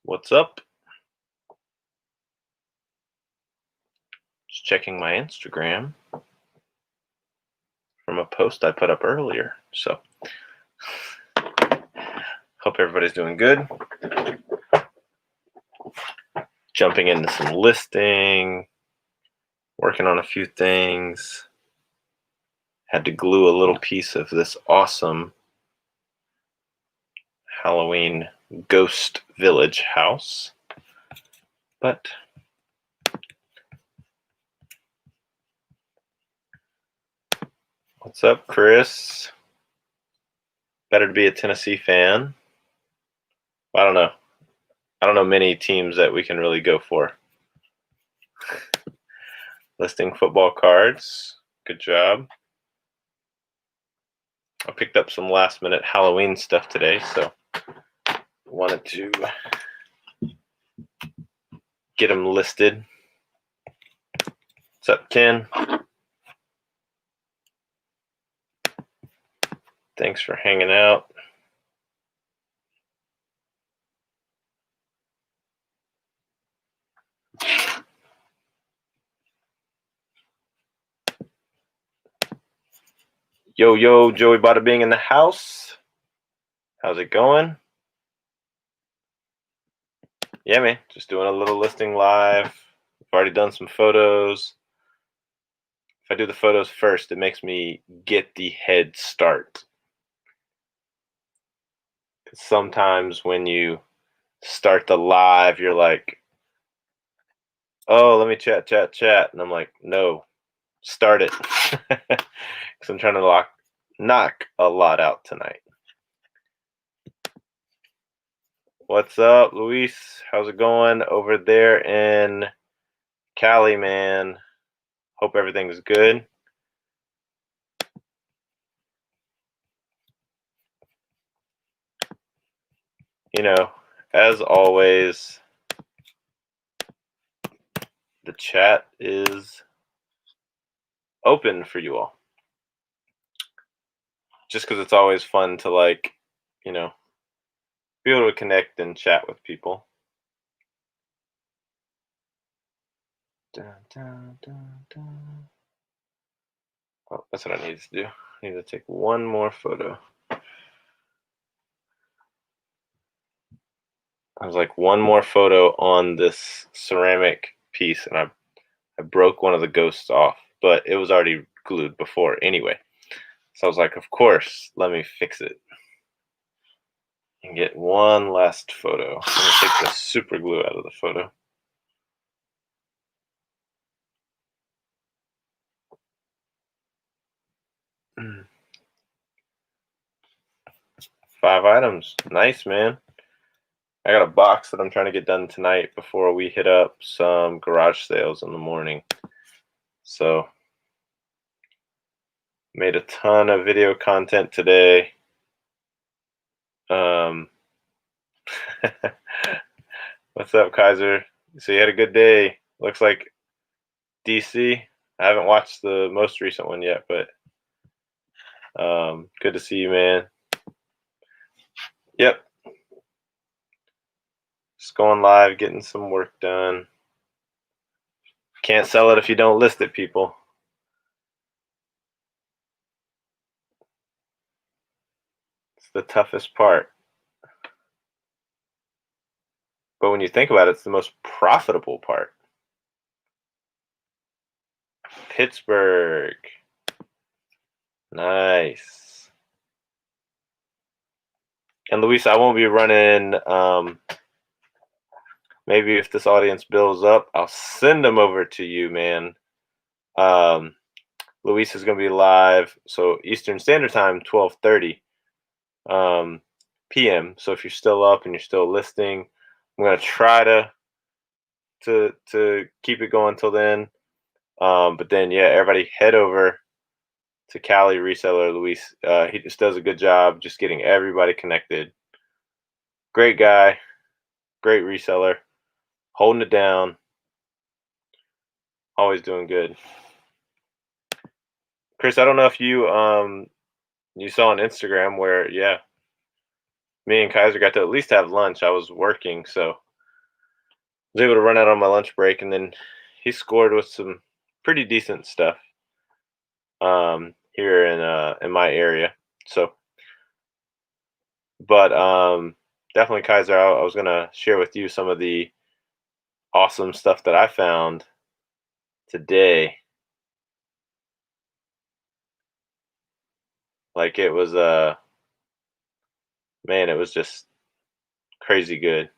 What's up? Just checking my Instagram from a post I put up earlier. So, hope everybody's doing good. Jumping into some listing, working on a few things. Had to glue a little piece of this awesome Halloween ghost village house. But what's up, Chris? Better to be a Tennessee fan. I don't know. I don't know many teams that we can really go for. Listing football cards. Good job. I picked up some last minute Halloween stuff today, so wanted to get them listed. What's up, Ken? Thanks for hanging out. Yo, Joey Bada Bing in the house. How's it going? Yeah, man, just doing a little listing live. I've already done some photos. If I do the photos first, it makes me get the head start. Sometimes when you start the live, you're like, oh, let me chat. And I'm like, no, start it. Because I'm trying to knock a lot out tonight. What's up, Luis? How's it going over there in Cali, man? Hope everything's good. You know, as always, the chat is open for you all. Just because it's always fun to, like, you know, be able to connect and chat with people. Oh, that's what I need to do. I need to take one more photo. I was like, one more photo on this ceramic piece, and I broke one of the ghosts off, but it was already glued before anyway. So I was like, of course, let me fix it and get one last photo. I'm gonna take the super glue out of the photo. Mm. 5 items. Nice, man. I got a box that I'm trying to get done tonight before we hit up some garage sales in the morning. So, made a ton of video content today. What's up, Kaiser? So you had a good day. Looks like DC. I haven't watched the most recent one yet, but good to see you, man. Yep. Just going live, getting some work done. Can't sell it if you don't list it, people. It's the toughest part. But when you think about it, it's the most profitable part. Pittsburgh. Nice. And Luis, I won't be running. Maybe if this audience builds up, I'll send them over to you, man. Luis is going to be live, so Eastern Standard Time, 12:30 p.m. So if you're still up and you're still listing, I'm going to try to keep it going till then. But then, yeah, everybody head over to Cali Reseller Luis. He just does a good job just getting everybody connected. Great guy, great reseller, holding it down, always doing good. Chris, I don't know if you saw on Instagram where me and Kaiser got to at least have lunch. I was working, so I was able to run out on my lunch break, and then he scored with some pretty decent stuff here in my area. So, but definitely Kaiser, I was gonna share with you some of the awesome stuff that I found today. Like it was man, it was just crazy good.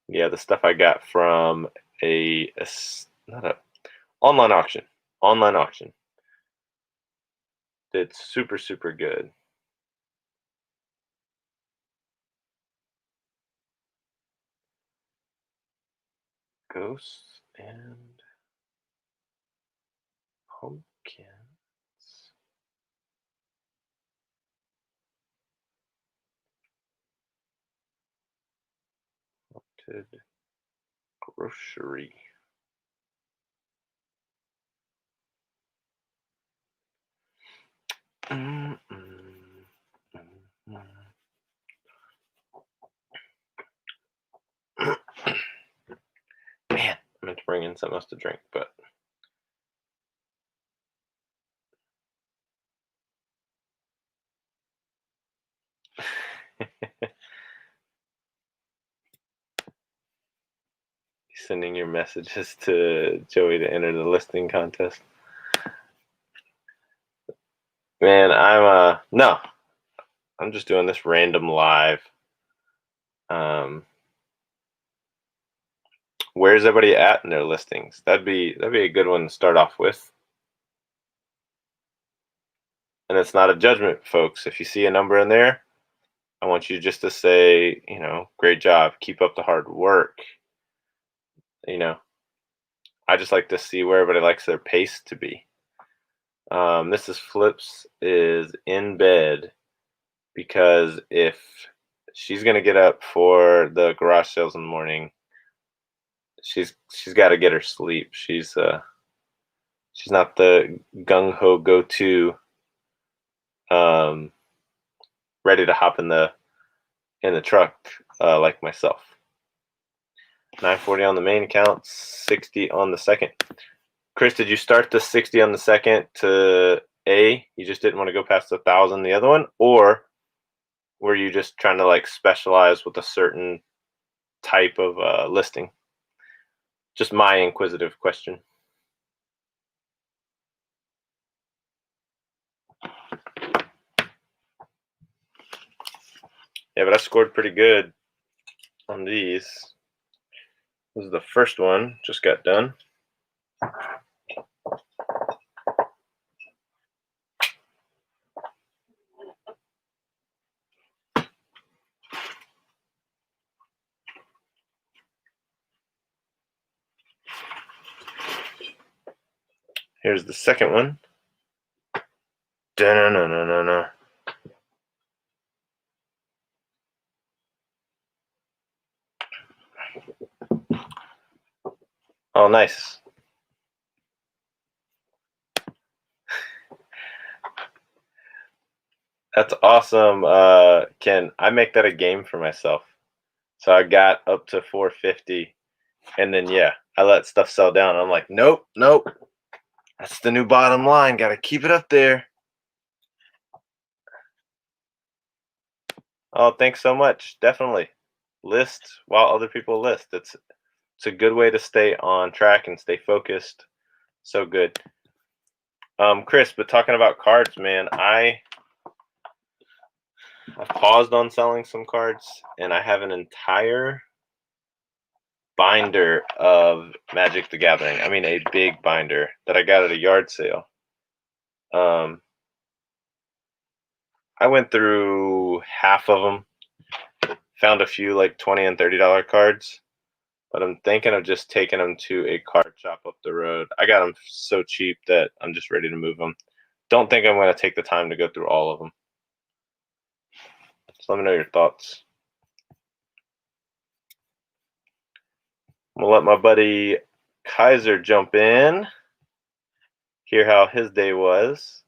Yeah, the stuff I got from not a online auction. Online auction. Did super, super good. Ghosts and pumpkins. Haunted grocery. Mm-mm. Mm-mm. Man, I meant to bring in something else to drink, but sending your messages to Joey to enter the listing contest. Man, no, I'm just doing this random live. Where's everybody at in their listings? That'd be a good one to start off with. And it's not a judgment, folks. If you see a number in there, I want you just to say, great job, keep up the hard work. I just like to see where everybody likes their pace to be. Mrs. Flips is in bed because if she's gonna get up for the garage sales in the morning, she's got to get her sleep. She's not the gung ho go to, ready to hop in the truck like myself. 940 on the main account, 60 on the second. Chris, did you start the 60 on the second to A? You just didn't want to go past 1,000 the other one, or were you just trying to like specialize with a certain type of listing? Just my inquisitive question. Yeah, but I scored pretty good on these. This is the first one, just got done. Here's the second one. Da-na-na-na-na-na. Oh, nice. That's awesome, Ken. I make that a game for myself. So I got up to 450, and then I let stuff sell down. I'm like, nope. That's the new bottom line. Got to keep it up there. Oh, thanks so much. Definitely list while other people list. It's a good way to stay on track and stay focused. So good. Chris, but talking about cards, man, I've paused on selling some cards, and I have an entire binder of Magic the Gathering. I mean, a big binder that I got at a yard sale. I went through half of them, found a few like $20 and $30 cards, but I'm thinking of just taking them to a card shop up the road. I got them so cheap that I'm just ready to move them. Don't think I'm going to take the time to go through all of them. So let me know your thoughts. I'm going to let my buddy Kaiser jump in. hear how his day was.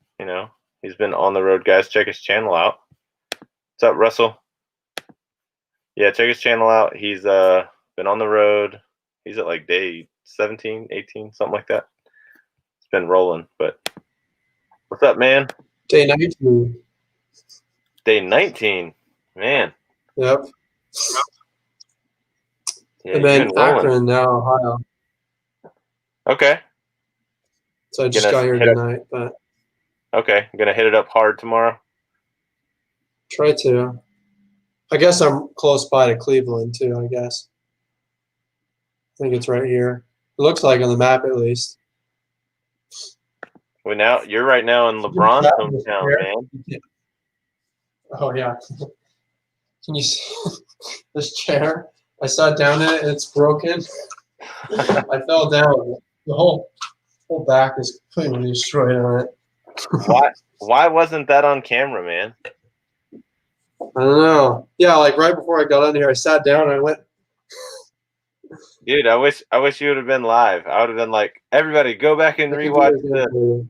He's been on the road, guys. Check his channel out. What's up, Russell? Yeah, check his channel out. He's been on the road. He's at like day 17, 18, something like that. It's been rolling. But what's up, man? Day 19. Day 19, man. Yep. Yeah, And then Akron, now Ohio. Okay. So I just got here tonight, but okay, I'm gonna hit it up hard tomorrow. Try to. I guess I'm close by to Cleveland too. I guess. I think it's right here. It looks like on the map at least. Well, you're right now in LeBron's hometown, man. Oh yeah. Can you see this chair? I sat down in it and it's broken. I fell down. The whole back is completely destroyed on it. Why wasn't that on camera, man? I don't know. Yeah, like right before I got on here, I sat down and I went. Dude, I wish you would have been live. I would have been like, everybody, go back and rewatch this.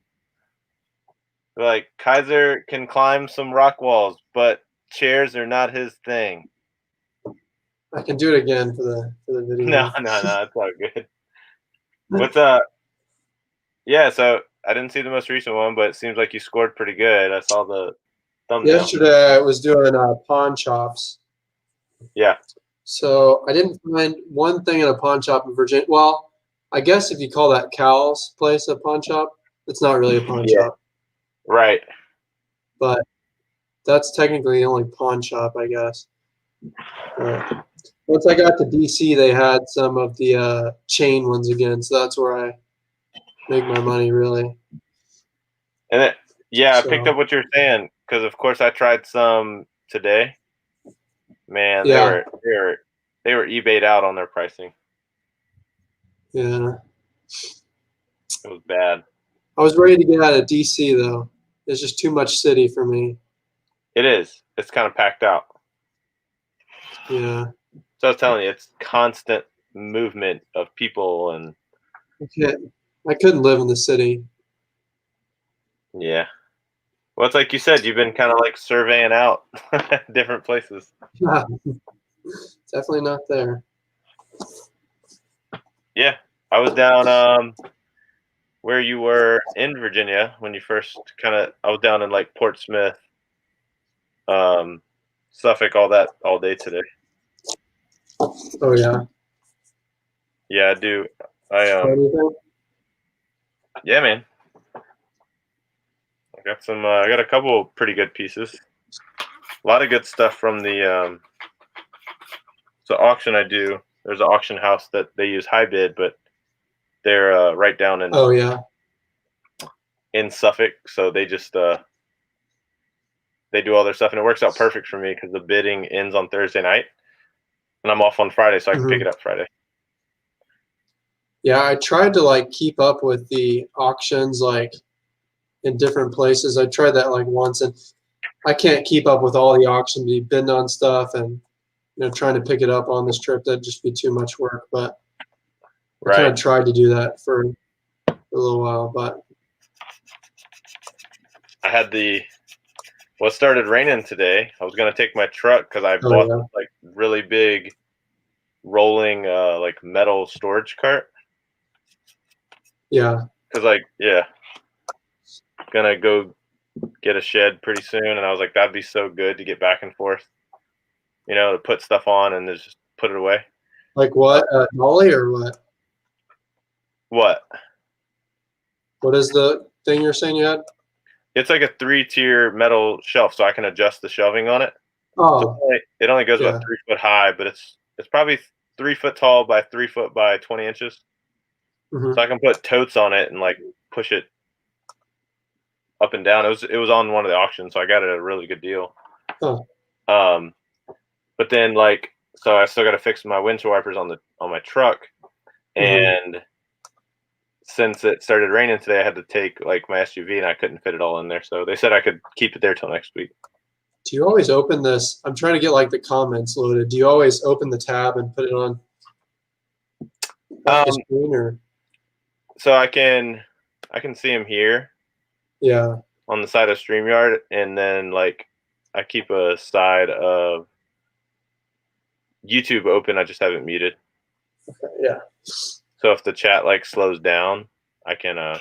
Like, Kaiser can climb some rock walls, but chairs are not his thing. I can do it again for the video. No, it's all good. What's up? Yeah, so I didn't see the most recent one, but it seems like you scored pretty good. I saw the thumbnail. Yesterday I was doing pawn shops. Yeah. So I didn't find one thing in a pawn shop in Virginia. Well, I guess if you call that Cal's place a pawn shop, it's not really a pawn shop. Right. But that's technically the only pawn shop, I guess. But once I got to DC, they had some of the chain ones again, so that's where I make my money, really. And I picked up what you're saying because, of course, I tried some today. Man, they were eBayed out on their pricing. Yeah. It was bad. I was ready to get out of DC though. It's just too much city for me. It is. It's kind of packed out. Yeah. So I was telling you, it's constant movement of people and. I couldn't live in the city. Yeah. Well, it's like you said, you've been kind of like surveying out different places. Yeah. Definitely not there. Yeah. I was down where you were in Virginia when you first I was down in like Portsmouth, Suffolk, all day today. Oh yeah. Yeah, I do. Yeah, man. I got a couple pretty good pieces. A lot of good stuff from the auction I do. There's an auction house that they use high bid, but they're right down in in Suffolk, so they just they do all their stuff, and it works out perfect for me because the bidding ends on Thursday night, and I'm off on Friday, so I can pick it up Friday. Yeah, I tried to like keep up with the auctions like in different places. I tried that like once, and I can't keep up with all the auctions, be bidding on stuff, and trying to pick it up on this trip. That'd just be too much work. But I kind of tried to do that for a little while, but I had it started raining today. I was gonna take my truck because I bought this like really big rolling like metal storage cart. Yeah. Because gonna go get a shed pretty soon, and I was like, that'd be so good to get back and forth. To put stuff on and just put it away. Like what? Dolly or what? What? What is the thing you're saying you had? It's like a 3-tier metal shelf, so I can adjust the shelving on it. Oh. So it only goes about 3 foot high, but it's probably 3 foot tall by 3 foot by 20 inches. Mm-hmm. So I can put totes on it and like push it up and down. It was on one of the auctions, so I got it at a really good deal. Oh. But then so I still got to fix my windshield wipers on my truck, and since it started raining today, I had to take like my SUV, and I couldn't fit it all in there. So they said I could keep it there till next week. Do you always open this? I'm trying to get like the comments loaded. Do you always open the tab and put it on the screen, or? So I can I can see him here Yeah. on the side of StreamYard, and then like I keep a side of YouTube open. I just have it muted. Okay, yeah. So if the chat like slows down, I can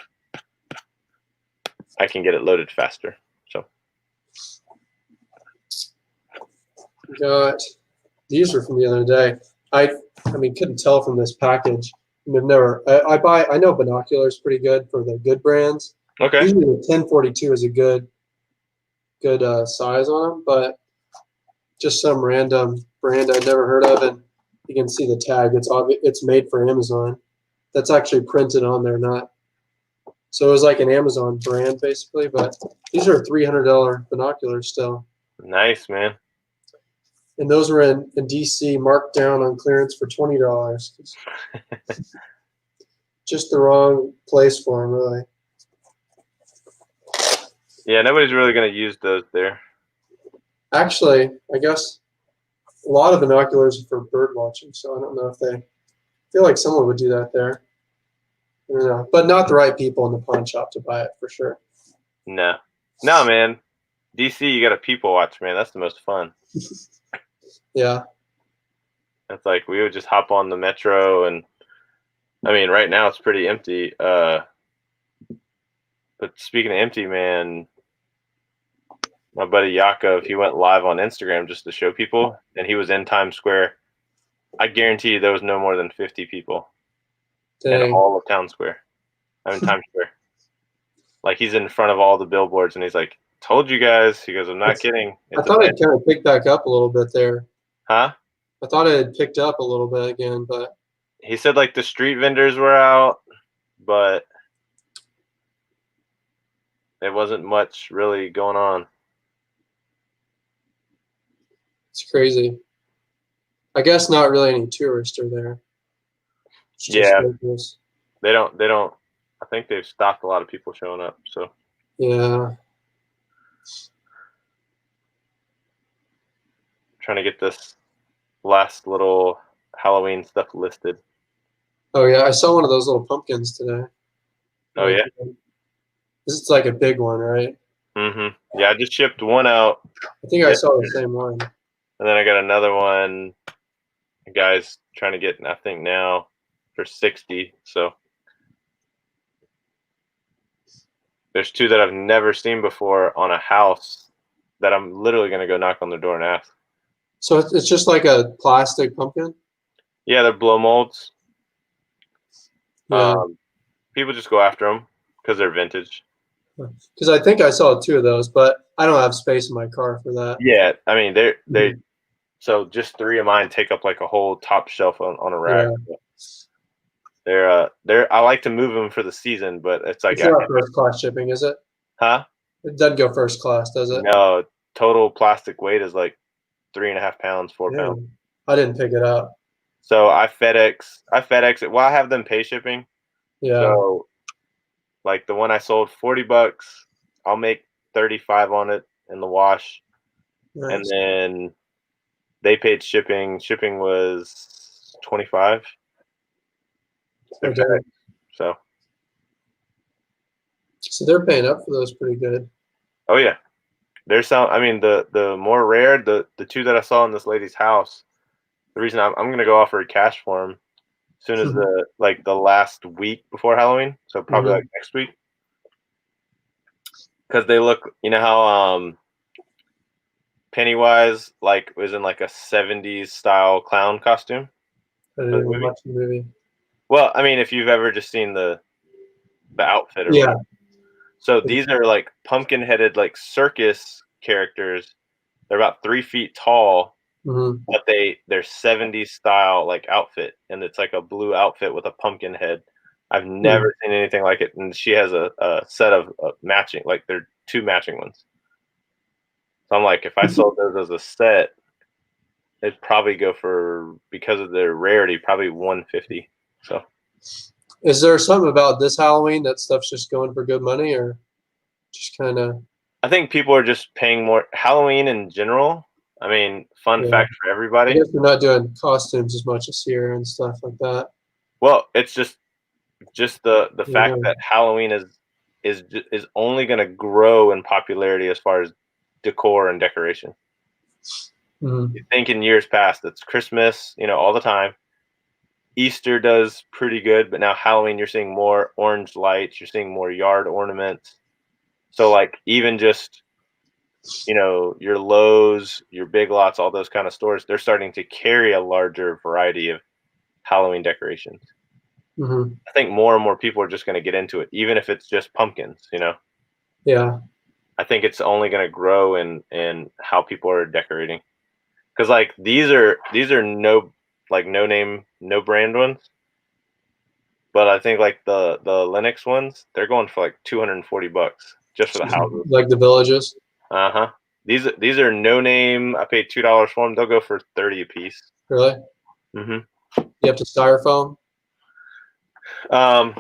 get it loaded faster. So Got these are from the other day. I mean, couldn't tell from this package. I've never. I know binoculars pretty good for the good brands. okay. Usually the 1042 is a good size on them, but just some random brand I'd never heard of, and you can see the tag. It's obvious. It's made for Amazon. That's actually printed on there, not. So it was like an Amazon brand basically, but these are $300 binoculars still. Nice, man. And those were in DC, marked down on clearance for $20. Just the wrong place for them, really. Yeah, nobody's really gonna use those there. Actually, I guess a lot of binoculars are for bird watching, so I don't know if they. I feel like someone would do that there. I don't know, but not the right people in the pawn shop to buy it for sure. No, man. DC, you got to people watch, man. That's the most fun. Yeah. It's like we would just hop on the metro, and I mean, right now it's pretty empty. But speaking of empty, man, my buddy Yakov, he went live on Instagram just to show people, and he was in Times Square. I guarantee you there was no more than 50 people in all of Times Square. Times Square. Like, he's in front of all the billboards, and he's like, "Told you guys." He goes, "I'm not kidding." I thought it kind of picked back up a little bit there. Huh? I thought it had picked up a little bit again, but he said like the street vendors were out, but there wasn't much really going on. It's crazy. I guess not really any tourists are there. Yeah, they don't. I think they've stopped a lot of people showing up. So yeah, trying to get this last little Halloween stuff listed. Oh yeah, I saw one of those little pumpkins today. Oh yeah, this is like a big one, right? Mm-hmm. Yeah, I just shipped one out. I think I saw the same one. And then I got another one. The guy's trying to get, I think now, for 60. So there's two that I've never seen before on a house that I'm literally going to go knock on the door and ask. So it's just like a plastic pumpkin? Yeah, they're blow molds. Yeah. People just go after them because they're vintage. Because I think I saw two of those, but I don't have space in my car for that. Yeah, I mean they so just three of mine take up like a whole top shelf on a rack. Yeah. They're I like to move them for the season, but it's like it's not first class shipping, is it? Huh? It doesn't go first class, does it? No, total plastic weight is like 3.5 pounds, 4 pounds. I didn't pick it up. So I FedEx it. Well, I have them pay shipping. Yeah. So like the one I sold $40, I'll make 35 on it in the wash. Nice. And then they paid shipping. Shipping was 25. Okay. So they're paying up for those pretty good. Oh yeah. There's some, I mean, the more rare, the two that I saw in this lady's house, the reason I'm going to go offer cash for them as soon as the last week before Halloween. So probably like next week. Because they look, you know how Pennywise like was in like a 70s style clown costume? I didn't even watch the movie. Well, I mean, if you've ever just seen the outfit or whatever. So these are like pumpkin headed like circus characters. They're about 3 feet tall, but they're 70s style like outfit, and it's like a blue outfit with a pumpkin head. I've never seen anything like it, and she has a set of matching, like they're two matching ones. So I'm like, if I sold those as a set, it'd probably go for, because of their rarity, probably $150. So, is there something about this Halloween that stuff's just going for good money, or just kind of? I think people are just paying more. Halloween in general. I mean, fun fact for everybody. I guess they're not doing costumes as much as here and stuff like that. Well, it's just the fact that Halloween is is only going to grow in popularity as far as decor and decoration. Mhm. You think in years past, it's Christmas, all the time. Easter does pretty good, but now Halloween, you're seeing more orange lights, you're seeing more yard ornaments. So like even just your Lowe's, your Big Lots, all those kind of stores, they're starting to carry a larger variety of Halloween decorations. Mhm. I think more and more people are just going to get into it, even if it's just pumpkins. Yeah. I think it's only going to grow in how people are decorating. Because like these are no name, no brand ones, but I think like the Linux ones, they're going for like $240 just for the houses. Like the villages. Uh-huh. These are no name. I paid $2 for them. They'll go for 30 a piece. Really? Mm-hmm. You have to styrofoam? I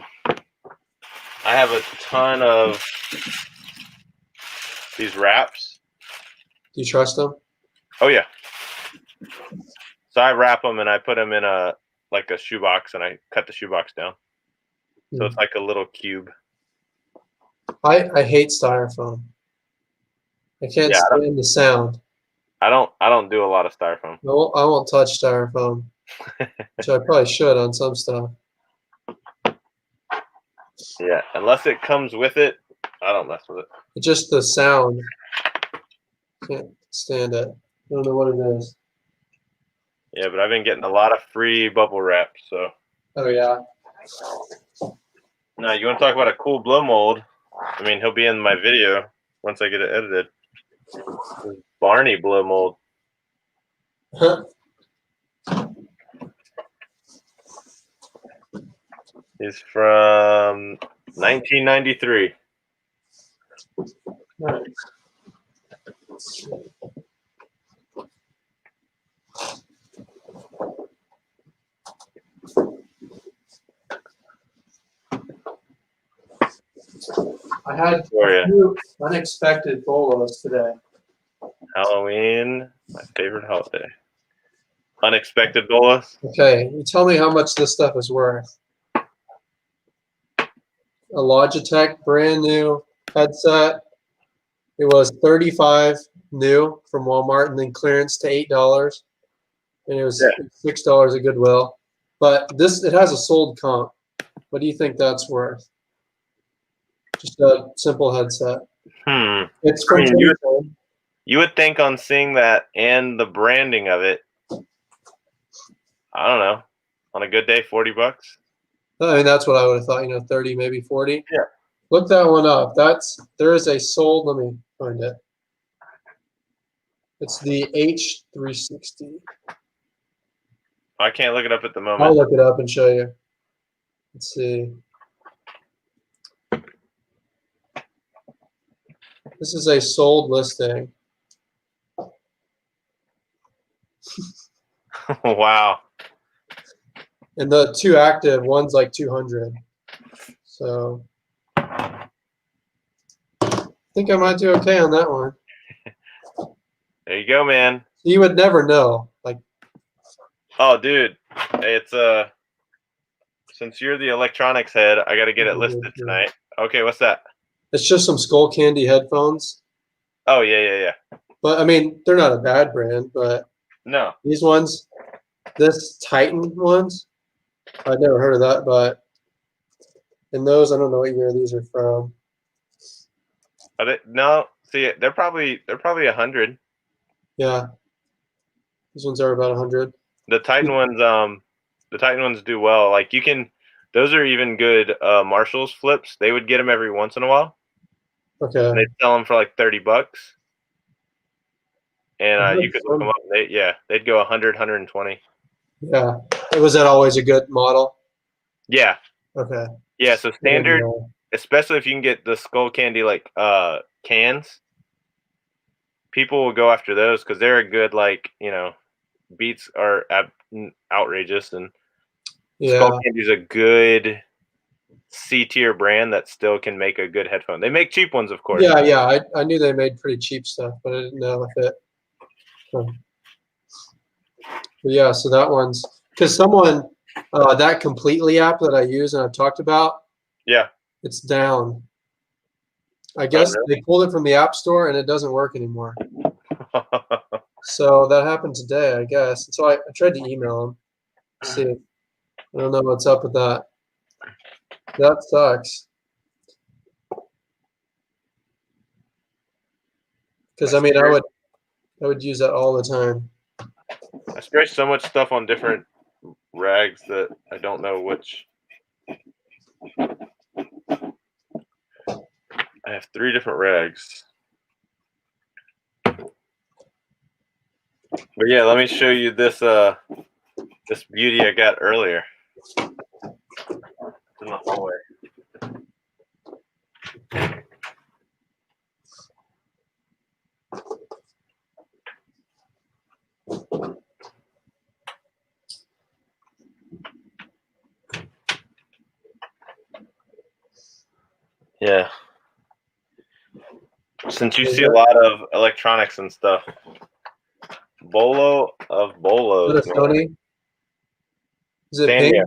have a ton of these wraps. Do you trust them? Oh yeah. So I wrap them and I put them in a shoebox and I cut the shoebox down. So it's like a little cube. I hate styrofoam. I can't stand the sound. I don't do a lot of styrofoam. I won't touch styrofoam, which I probably should on some stuff. Yeah, unless it comes with it, I don't mess with it. It's just the sound. Can't stand it. I don't know what it is. Yeah, but I've been getting a lot of free bubble wrap. So. Oh yeah. Now you want to talk about a cool blow mold? I mean, he'll be in my video once I get it edited. Barney blow mold. He's from 1993. Nice. I had a few unexpected bolos today. Halloween, my favorite holiday. Unexpected bolos. Okay, you tell me how much this stuff is worth. A Logitech brand new headset. It was $35 new from Walmart and then clearance to $8. And it was $6 at Goodwill. But it has a sold comp. What do you think that's worth? Just a simple headset. It's from you would think on seeing that and the branding of it, I don't know, on a good day, $40. I mean, that's what I would have thought. 30, maybe 40. Yeah. Look that one up. There is a sold. Let me find it. It's the H360. I can't look it up at the moment. I'll look it up and show you. Let's see. This is a sold listing. Wow. And the two active, one's like 200. So I think I might do okay on that one. There you go, man. You would never know. Oh, dude, it's since you're the electronics head, I got to get it listed tonight. Okay, what's that? It's just some Skull Candy headphones. Oh yeah. But I mean, they're not a bad brand, but no, these ones, this Titan ones, I've never heard of that, but in those, I don't know what year these are from. No, see, they're probably 100. Yeah, these ones are about 100. The Titan ones do well. Like those are even good. Marshalls flips, they would get them every once in a while. Okay. And they'd sell them for like $30. And you could look them up. They'd go 100, 120. Yeah. Was that always a good model? Yeah. Okay. Yeah. So standard, especially if you can get the Skull Candy cans, people will go after those because they're a good Beats are outrageous, and Skull Candy is a good C-tier brand that still can make a good headphone. They make cheap ones, of course. Yeah. I knew they made pretty cheap stuff, but I didn't know if it. But yeah, so that one's because someone that Completely app that I use and I've talked about. Yeah. It's down. I guess really? they pulled it from the App Store and it doesn't work anymore. So that happened today, I guess. And so I tried to email them, see if I don't know what's up with that. That sucks. Because I mean, I would use that all the time. I spray so much stuff on different rags that I don't know which. I have 3 different rags. But yeah, let me show you this this beauty I got earlier. In the hallway. Yeah. Since you see a lot of electronics and stuff, Bolo of Bolos. Is it a Sony? Is it Sanyo. pink?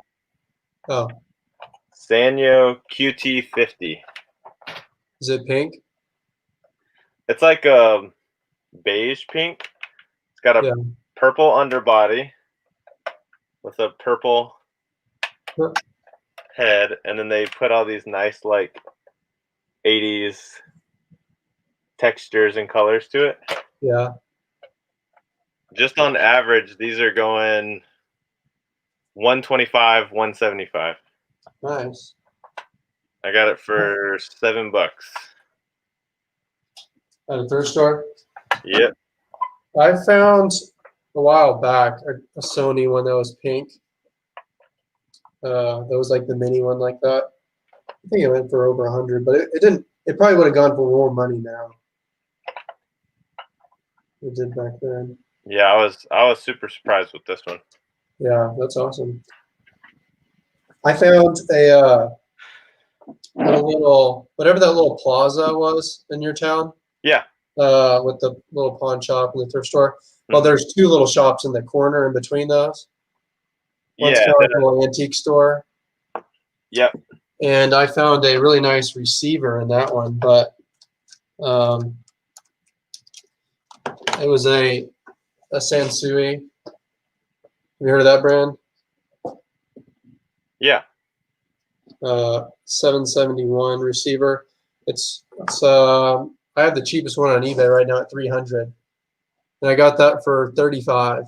Oh, Sanyo QT50. is it pink? It's like a beige pink. It's got a Yeah. purple underbody with a purple Huh. head, and then they put all these nice like 80s textures and colors to it. Yeah. Just on average, these are going 125, 175. Nice. I got it for $7. At a thrift store? Yep. I found a while back a Sony one that was pink. That was like the mini one like that. I think it went for over 100, but it didn't. It probably would have gone for more money now. It did back then. Yeah, I was super surprised with this one. Yeah, that's awesome. I found a little whatever that little plaza was in your town. Yeah. With the little pawn shop and the thrift store. Well, there's 2 little shops in the corner in between those. One's Yeah. kind of like a little antique store. Yep. And I found a really nice receiver in that one, but it was a Sansui. Have you heard of that brand? Yeah. 771 receiver. It's I have the cheapest one on eBay right now at 300, and I got that for 35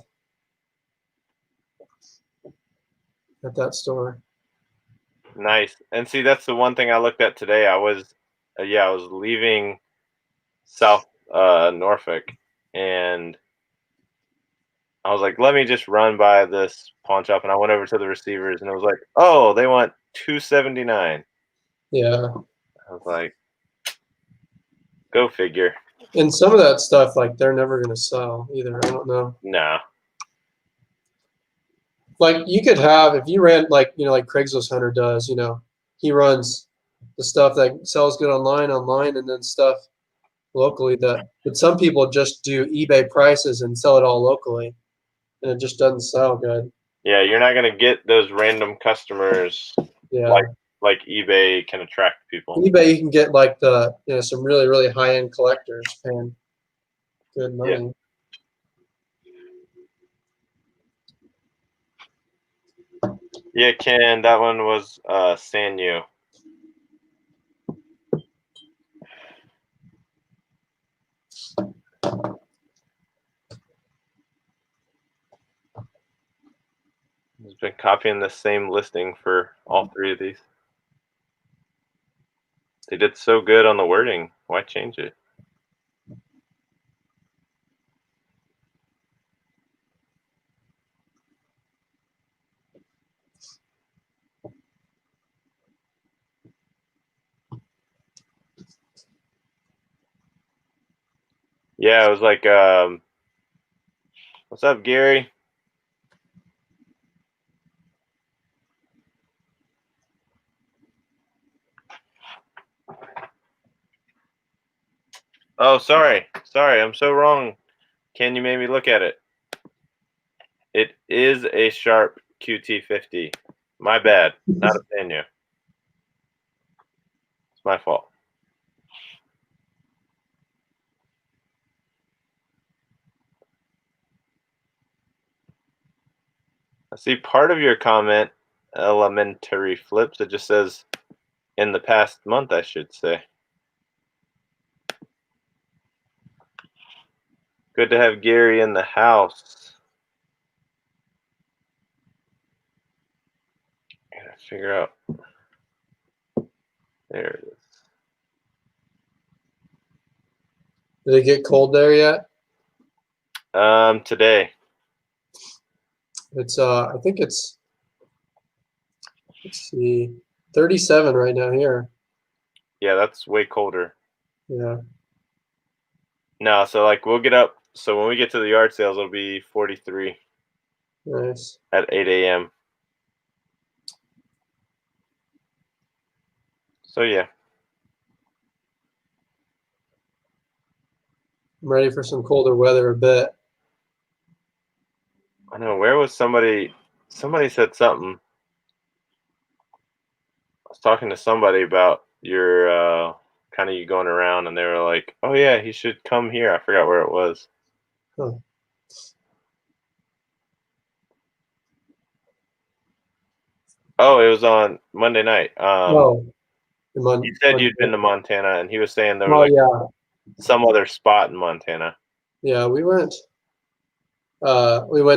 at that store. Nice. And see, that's the one thing I looked at today. I was leaving South Norfolk, and I was like, let me just run by this pawn shop, and I went over to the receivers, and it was like, oh, they want $279. Yeah. I was like, go figure. And some of that stuff, like, they're never gonna sell either. I don't know. Nah. Like, you could have, if you ran, like, like Craigslist Hunter does, he runs the stuff that sells good online, and then stuff locally but some people just do eBay prices and sell it all locally, and it just doesn't sell good. Yeah, you're not gonna get those random customers. Yeah. Like eBay can attract people. eBay, you can get like some really, really high-end collectors paying good money. Yeah, Ken, that one was Sanyo. He's been copying the same listing for all 3 of these. They did so good on the wording. Why change it? Yeah, it was like, what's up, Gary? Oh, sorry. I'm so wrong. Ken, you made me look at it. It is a Sharp QT50. My bad. Not a Sanyo. It's my fault. I see part of your comment, elementary flips. It just says in the past month, I should say. Good to have Gary in the house. Gotta figure out. There it is. Did it get cold there yet? Today. It's I think it's, let's see, 37 right now here. Yeah, that's way colder. Yeah. No, so like we'll get up. So when we get to the yard sales, it'll be 43 Nice. at 8 a.m. So yeah. I'm ready for some colder weather a bit. I know, where was somebody? Somebody said something. I was talking to somebody about your kind of you going around, and they were like, "Oh yeah, he should come here." I forgot where it was. Huh. Oh, it was on Monday night. Oh, He said you'd been to Montana, and he was saying there oh was like yeah, some other spot in Montana. yeah. We went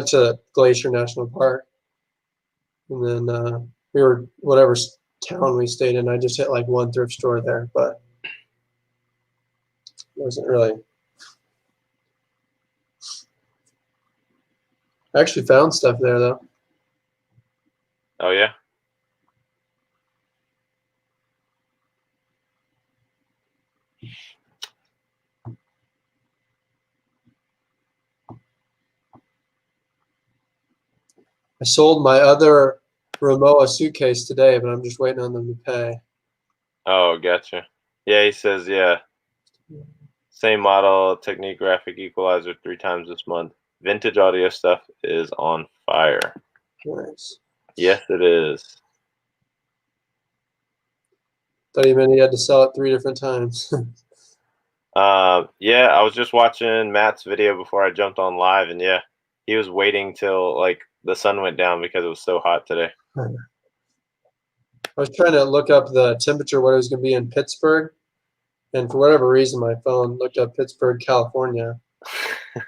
to Glacier National Park, and then we were whatever town we stayed in. I just hit like one thrift store there, but it wasn't really. I actually found stuff there though. Oh yeah. I sold my other Rimowa suitcase today, but I'm just waiting on them to pay. Oh, gotcha. Yeah, he says yeah. Same model, Technique graphic equalizer 3 times this month. Vintage audio stuff is on fire. Nice. Yes, it is. Thought you meant he had to sell it 3 different times. Yeah, I was just watching Matt's video before I jumped on live, and yeah, he was waiting till like the sun went down because it was so hot today. I was trying to look up the temperature, what it was going to be in Pittsburgh, and for whatever reason, my phone looked up Pittsburgh, California.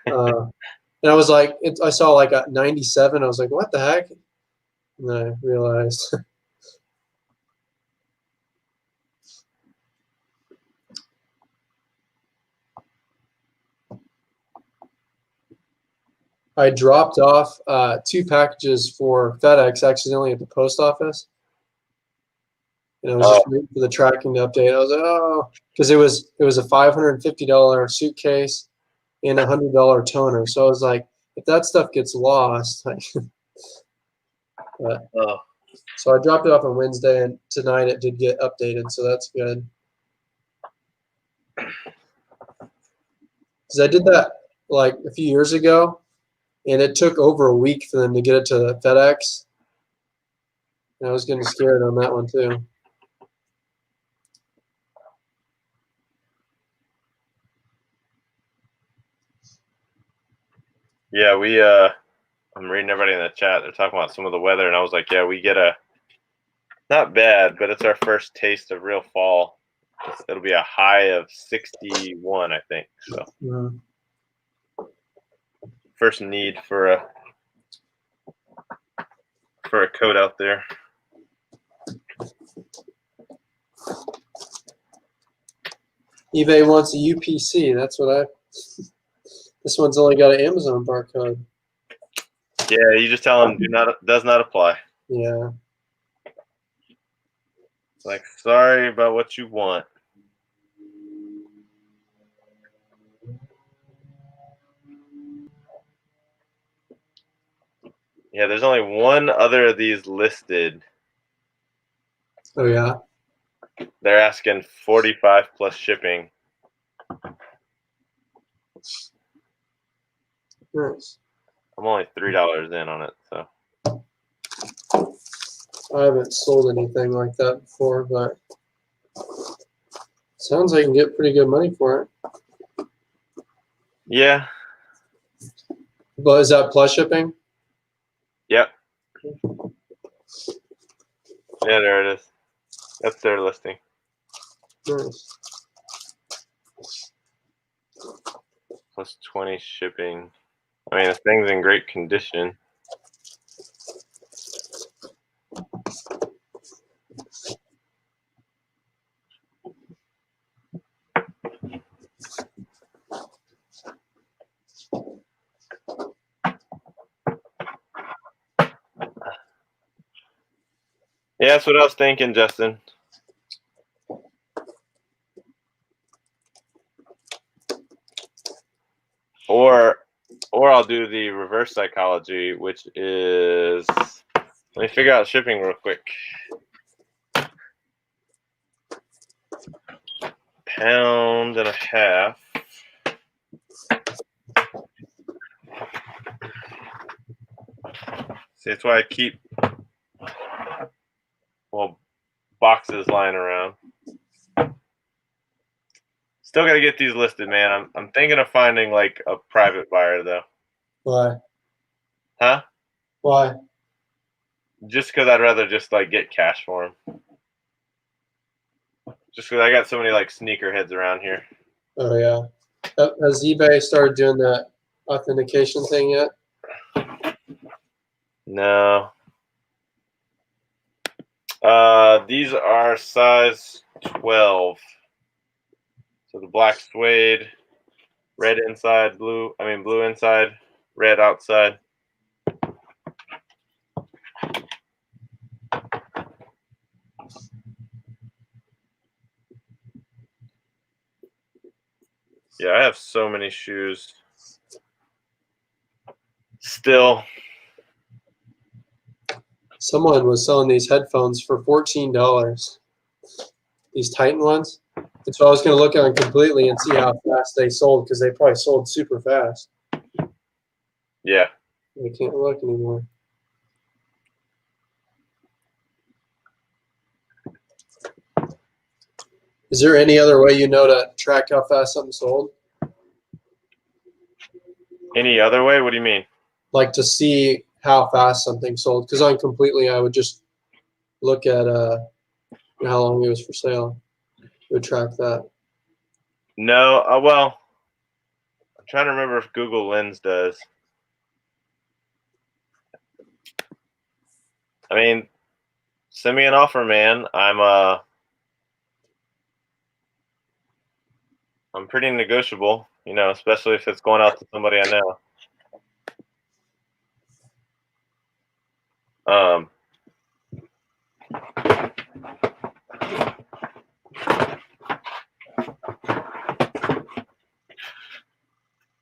And I was like, I saw like a 97. I was like, what the heck? And then I realized. I dropped off 2 packages for FedEx accidentally at the post office. And I was just waiting for the tracking to update. I was like, oh, because it was a $550 suitcase and a $100 toner. So I was like, if that stuff gets lost, but, so I dropped it off on Wednesday, and tonight it did get updated, so that's good. Because I did that like a few years ago, and it took over a week for them to get it to FedEx. And I was getting scared on that one too. Yeah, I'm reading everybody in the chat. They're talking about some of the weather, and I was like, yeah, we get not bad, but it's our first taste of real fall. It'll be a high of 61, I think. So first need for a coat out there. eBay wants a UPC. That's what this one's only got an Amazon barcode. Yeah, you just tell them does not apply. Yeah. It's like, sorry about what you want. Yeah, there's only one other of these listed. Oh yeah. They're asking 45 plus shipping. Nice. I'm only $3 in on it, so. I haven't sold anything like that before, but sounds like you can get pretty good money for it. Yeah. But is that plus shipping? Yep. Yeah, there it is. That's their listing. Nice. Plus 20 shipping. I mean, this thing's in great condition. Yeah, that's what I was thinking, Justin. Or I'll do the reverse psychology, which is, let me figure out shipping real quick. £1.50. See, that's why I keep, well, boxes lying around. Still got to get these listed, man. I'm thinking of finding like a private buyer though. Why? Huh? Why? Just because I'd rather just like get cash for them. Just because I got so many like sneakerheads around here. Oh yeah. Has eBay started doing that authentication thing yet? No. These are size 12. So the black suede, red inside, blue inside, red outside. Yeah, I have so many shoes. Still. Someone was selling these headphones for $14. These Titan ones. And so I was going to look at them completely and see how fast they sold because they probably sold super fast. Yeah. I can't look anymore. Is there any other way you know to track how fast something sold? Any other way? What do you mean? Like to see how fast something sold? Because on completely, I would just look at how long it was for sale. It would track that. No. Well, I'm trying to remember if Google Lens does. I mean, send me an offer, man. I'm pretty negotiable, especially if it's going out to somebody I know.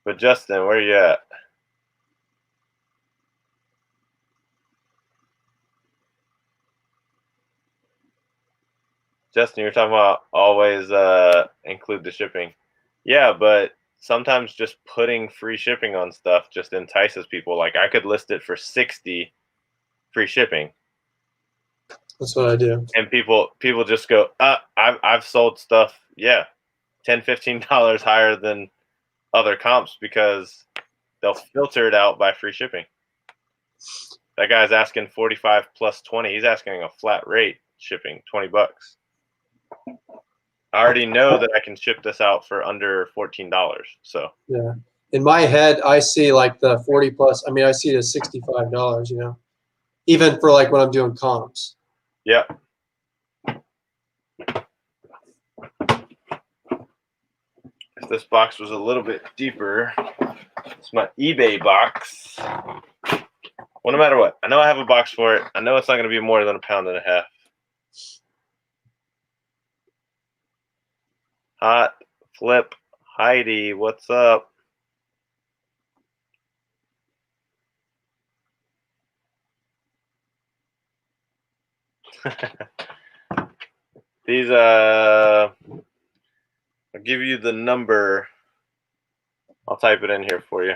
But Justin, where you at? Justin, you're talking about always include the shipping. Yeah, but sometimes just putting free shipping on stuff just entices people. Like I could list it for 60 free shipping. That's what I do. And people just go, I've sold stuff, yeah, $10, $15 higher than other comps because they'll filter it out by free shipping. That guy's asking 45 plus 20. He's asking a flat rate shipping, $20. I already know that I can ship this out for under $14. So Yeah. In my head, I see like the 40 plus. I mean, I see the $65. Even for like when I'm doing comps. yeah. If this box was a little bit deeper, it's my eBay box. Well, no matter what, I know I have a box for it. I know it's not going to be more than £1.50. Hot Flip Heidi, what's up? These I'll give you the number. I'll type it in here for you.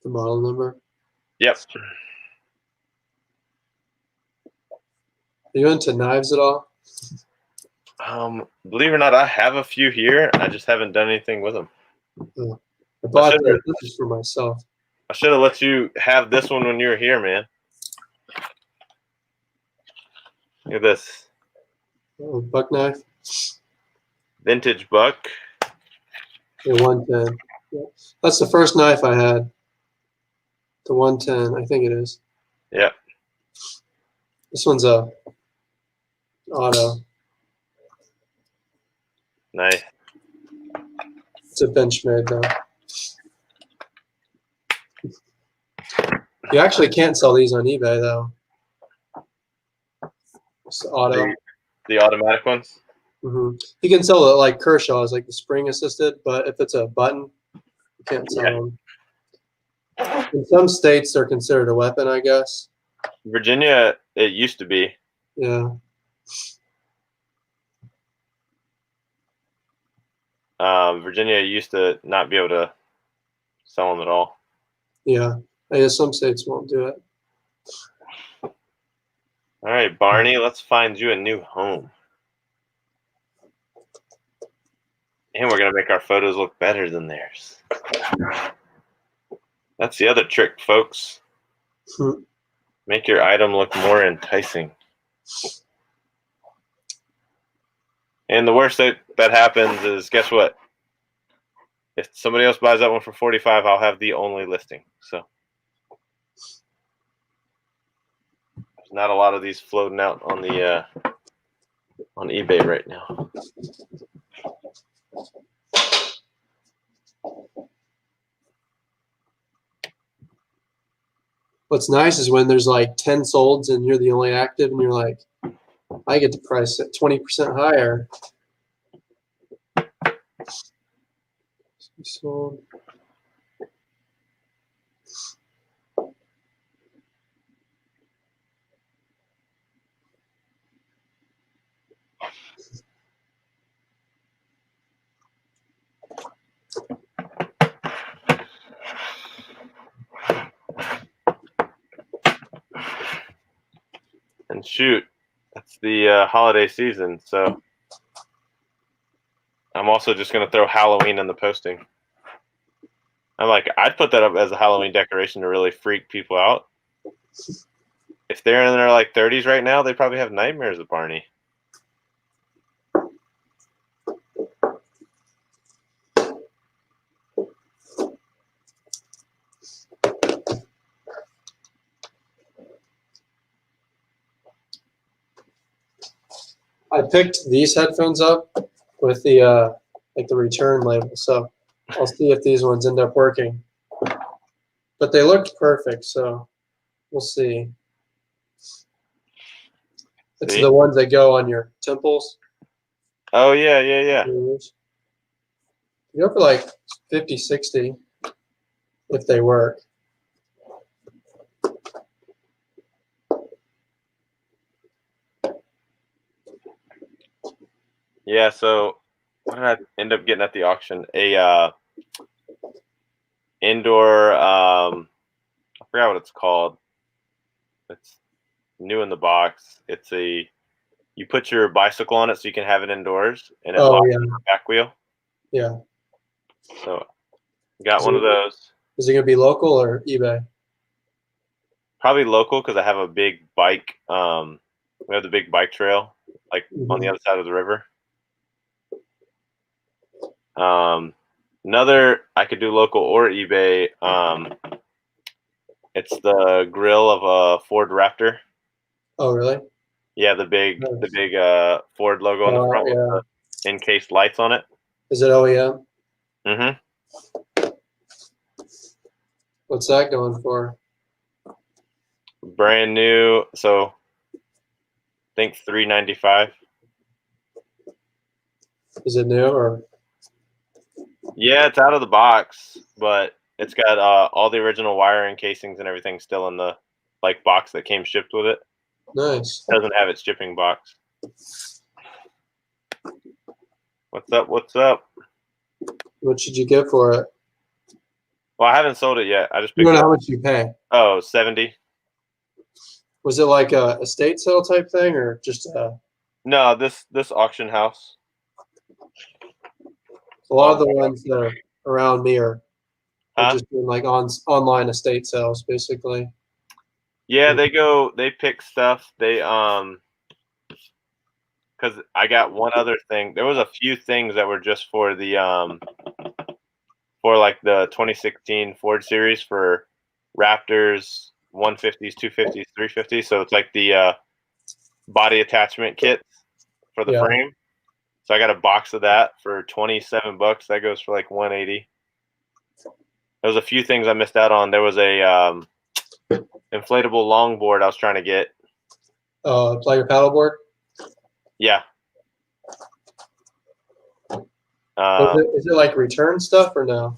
The model number. Yep. Are you into knives at all? Believe it or not, I have a few here. I just haven't done anything with them. I bought should've- this is for myself. I should have let you have this one when you were here, man. Look at this. Oh, buck knife. Vintage buck. Yeah, 110. Yeah. That's the first knife I had. The 110, I think it is. Yep. This one's a auto. Nice. It's a Benchmade though. You actually can't sell these on eBay though. It's auto. The automatic ones. You can sell it like Kershaw's, like the spring assisted, but if it's a button, you can't sell them. In some states, they're considered a weapon, I guess. Virginia, it used to be. Yeah. Virginia used to not be able to sell them at all. Yeah. I guess some states won't do it. All right, Barney, let's find you a new home. And we're going to make our photos look better than theirs. That's the other trick, folks. Make your item look more enticing. And the worst that happens is, guess what? If somebody else buys that one for $45, I'll have the only listing. So there's not a lot of these floating out on the on eBay right now. What's nice is when there's like 10 solds and you're the only active, and you're like, I get to price it 20% higher. Sold. And shoot, that's the holiday season, so I'm also just going to throw Halloween in the posting. I'm like, I'd put that up as a Halloween decoration to really freak people out. If they're in their like 30s right now, they probably have nightmares of Barney. I picked these headphones up with the like the return label, so I'll see if these ones end up working. But they looked perfect, so we'll see. It's the ones that go on your temples. Oh, yeah, yeah, yeah. You go for like 50, 60 if they work. Yeah, so what did I end up getting at the auction? A indoor, I forgot what it's called. It's new in the box. It's you put your bicycle on it so you can have it indoors, and it locks on the back wheel. Yeah. So got one of those. Is it going to be local or eBay? Probably local because I have a big bike. We have the big bike trail like on the other side of the river. Another I could do local or eBay. It's the grill of a Ford Raptor. Oh, really? Yeah, the big Ford logo on the front with the encased lights on it. Is it OEM? Mm-hmm. What's that going for? Brand new, so I think $395. Is it new or? Yeah, it's out of the box, but it's got all the original wiring casings and everything still in the like box that came shipped with it. Nice. It doesn't have its shipping box. What's up? What's up? What should you get for it? Well, I haven't sold it yet. I just You picked don't it know how up. much you pay. Oh, 70. Was it like a estate sale type thing, or just No, this auction house. a lot of the ones that are around me are Huh? just doing like online estate sales, basically. Yeah, they pick stuff. Because I got one other thing. There was a few things that were just for the for like the 2016 Ford Series for Raptors 150s, 250s, 350s. So it's like the body attachment kits for the Yeah. frame. So I got a box of that for $27. That goes for like 180. There was a few things I missed out on. There was a inflatable longboard I was trying to get. Like your paddleboard. Yeah. Is it like return stuff or no?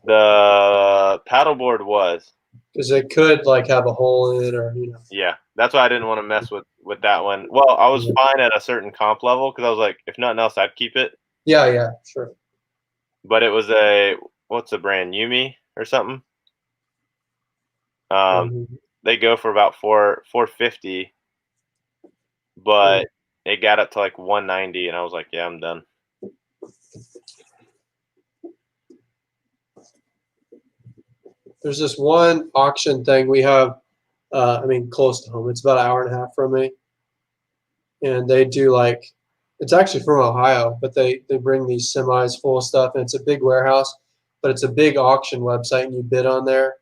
The paddleboard was. Because it could like have a hole in it, or Yeah, that's why I didn't want to mess with that one. Well, I was Yeah. fine at a certain comp level because I was like, if nothing else, I'd keep it. Yeah, sure. But it was what's the brand, Yumi or something? Mhm. They go for about 450, but it got up to like 190, and I was like, yeah, I'm done. There's this one auction thing we have. I mean, close to home. It's about an hour and a half from me, and they do like, it's actually from Ohio, but they bring these semis full of stuff, and it's a big warehouse, but it's a big auction website, and you bid on there,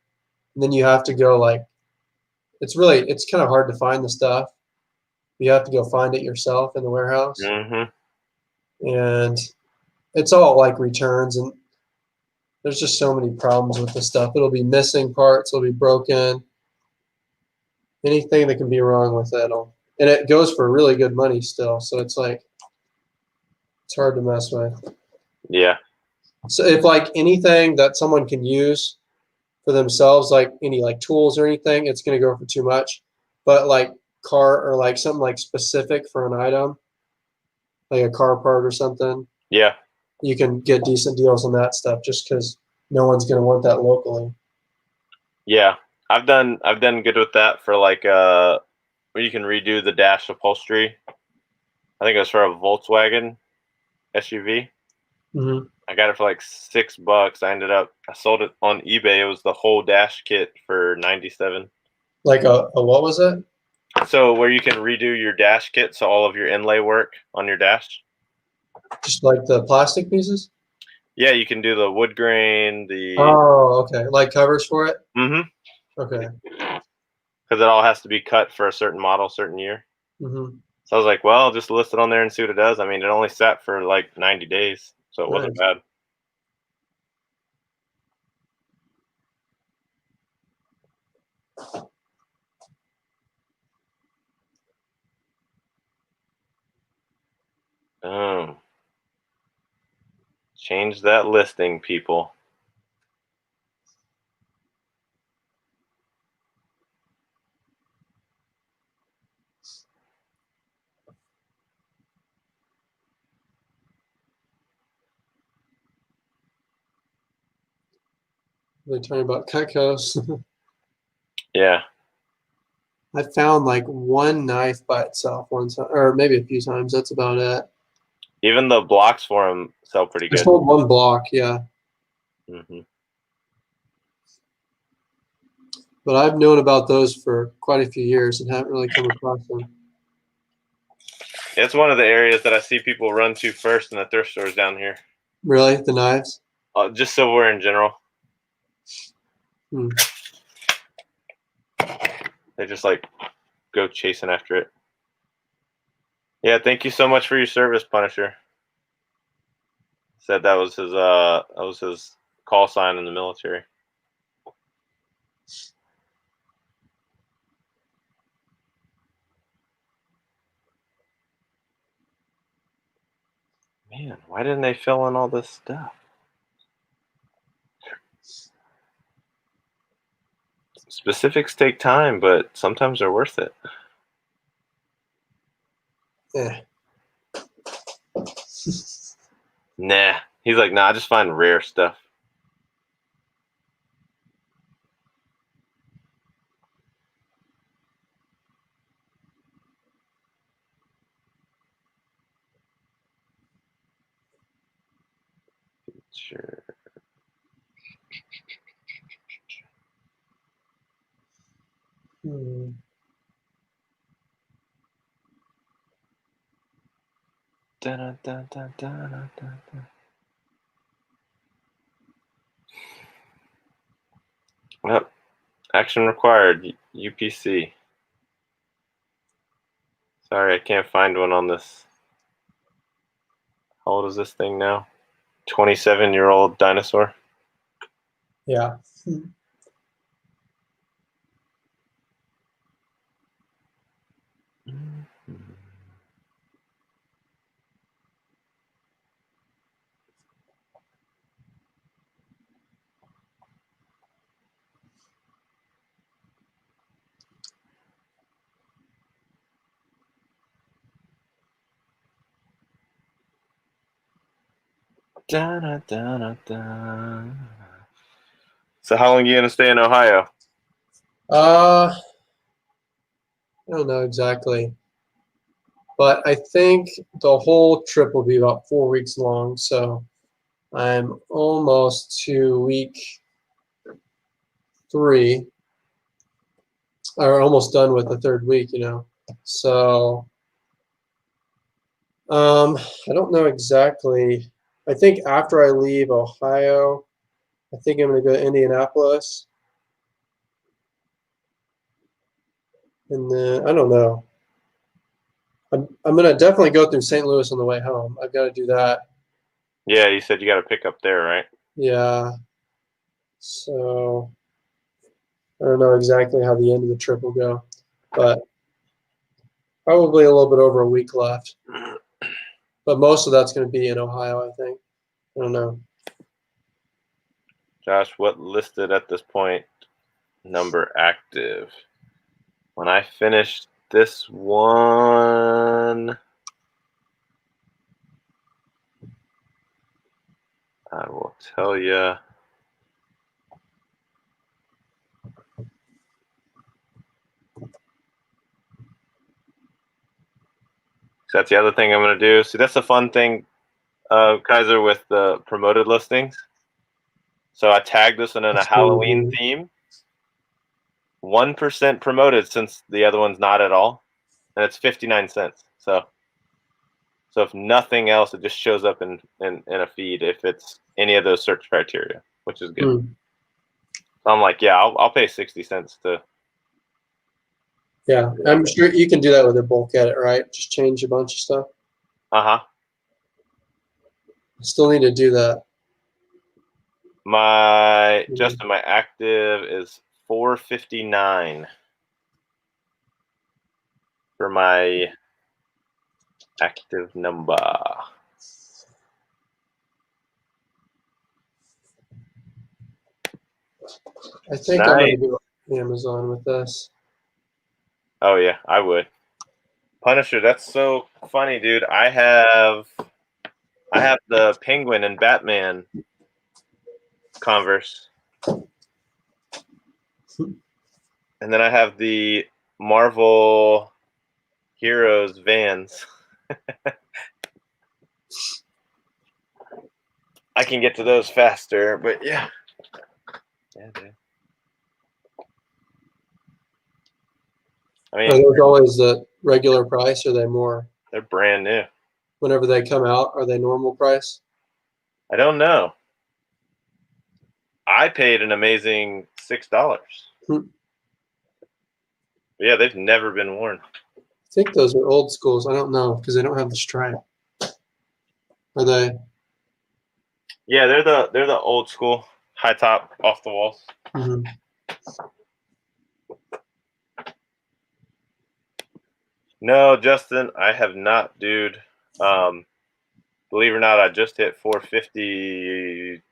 and then you have to go like, it's kind of hard to find the stuff. You have to go find it yourself in the warehouse, Mm-hmm. and it's all like returns, and there's just so many problems with the stuff. It'll be missing parts, it'll be broken, anything that can be wrong with it. And it goes for really good money still, so it's like it's hard to mess with. Yeah. So if like anything that someone can use for themselves, like any like tools or anything, it's going to go for too much. But like car or like something like specific for an item, like a car part or something, Yeah. you can get decent deals on that stuff just because no one's going to want that locally. Yeah. I've done good with that for like where you can redo the dash upholstery. I think it was for a Volkswagen SUV. Mm-hmm. I got it for like $6. I sold it on eBay. It was the whole dash kit for 97. Like a what was it? So where you can redo your dash kit, so all of your inlay work on your dash. Just like the plastic pieces? Yeah, you can do the wood grain, the Oh, okay. Like covers for it? mm-hmm, Okay. because it all has to be cut for a certain model, certain year. Mm-hmm. So I was like, well, I'll just list it on there and see what it does. I mean, it only sat for like 90 days, so it wasn't Nice. bad. Oh, change that listing, people. They're talking about Cutco's. Yeah, I found like one knife by itself one time, or maybe a few times. That's about it. even the blocks for them sell pretty I good. sold one block, yeah. Mm-hmm. But I've known about those for quite a few years and haven't really come across them. It's one of the areas that I see people run to first in the thrift stores down here. Really? The knives? Just silverware in general. Hmm. They just like go chasing after it. Yeah, thank you so much for your service, Punisher. Said that was his call sign in the military. Man, why didn't they fill in all this stuff? Specifics take time, but sometimes they're worth it. Yeah. Nah. He's like, nah, I just find rare stuff. Feature. Hmm. Dun, dun, dun, dun, dun, dun, dun. Yep. Action required. UPC. Sorry, I can't find one on this. How old is this thing now? 27-year-old dinosaur. Yeah. Dun, dun, dun, dun. So how long are you gonna stay in Ohio? I don't know exactly, but I think the whole trip will be about 4 weeks long. So I'm almost to week 3, or almost done with the 3rd week. So I don't know exactly. I think after I leave Ohio, I think I'm going to go to Indianapolis, and then I don't know. I'm going to definitely go through St. Louis on the way home. I've got to do that. Yeah, you said you got to pick up there, right? Yeah. So I don't know exactly how the end of the trip will go, but probably a little bit over a week left. But most of that's going to be in Ohio, I think. I don't know. Josh, what listed at this point number active? When I finished this one, I will tell you. So that's the other thing I'm going to do. See, that's the fun thing, Kaiser, with the promoted listings. So I tagged this one in a Halloween theme. 1% promoted since the other one's not at all, and it's 59 cents. So if nothing else, it just shows up in a feed if it's any of those search criteria, which is good. So I'm like, yeah, I'll pay 60 cents to. Yeah, I'm sure you can do that with a bulk edit, right? Just change a bunch of stuff. Uh-huh. I still need to do that. Justin, my active is 459 for my active number. I think I'm going to go Amazon with this. Oh yeah, I would. Punisher, that's so funny, dude. I have the Penguin and Batman Converse. And then I have the Marvel Heroes Vans. I can get to those faster, but yeah. Yeah, dude. I mean, Are those always the regular price, or are they more? they're brand new. Whenever they come out, are they normal price? I don't know. I paid an amazing $6. Yeah, they've never been worn. I think those are old schools. I don't know because they don't have the stripe. Are they? Yeah, they're the old school high top off the walls. Mm-hmm. No, Justin, I have not, dude. Believe it or not, I just hit 450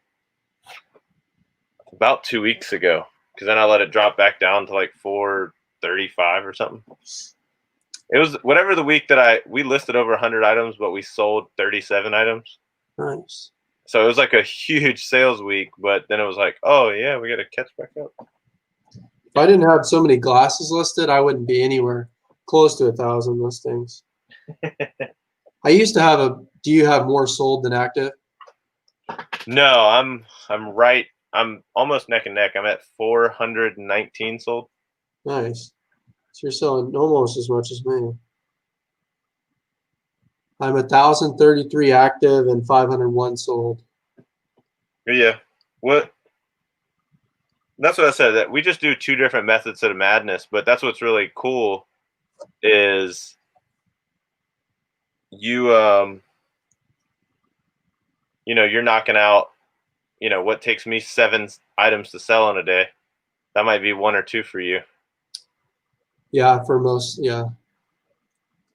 about 2 weeks ago because then I let it drop back down to like 435 or something. It was whatever the week that we listed over 100 items, but we sold 37 items. Nice. So it was like a huge sales week, but then it was like, oh yeah, we got to catch back up. If I didn't have so many glasses listed, I wouldn't be anywhere close to 1,000 listings. I used to have do you have more sold than active? No, I'm right. I'm almost neck and neck. I'm at 419 sold. Nice. So you're selling almost as much as me. I'm 1,033 active and 501 sold. Yeah. What? That's what I said. That we just do two different methods of madness, but that's what's really cool is you you're knocking out what takes me 7 items to sell in a day. That might be 1 or 2 for you. Yeah, for most, yeah.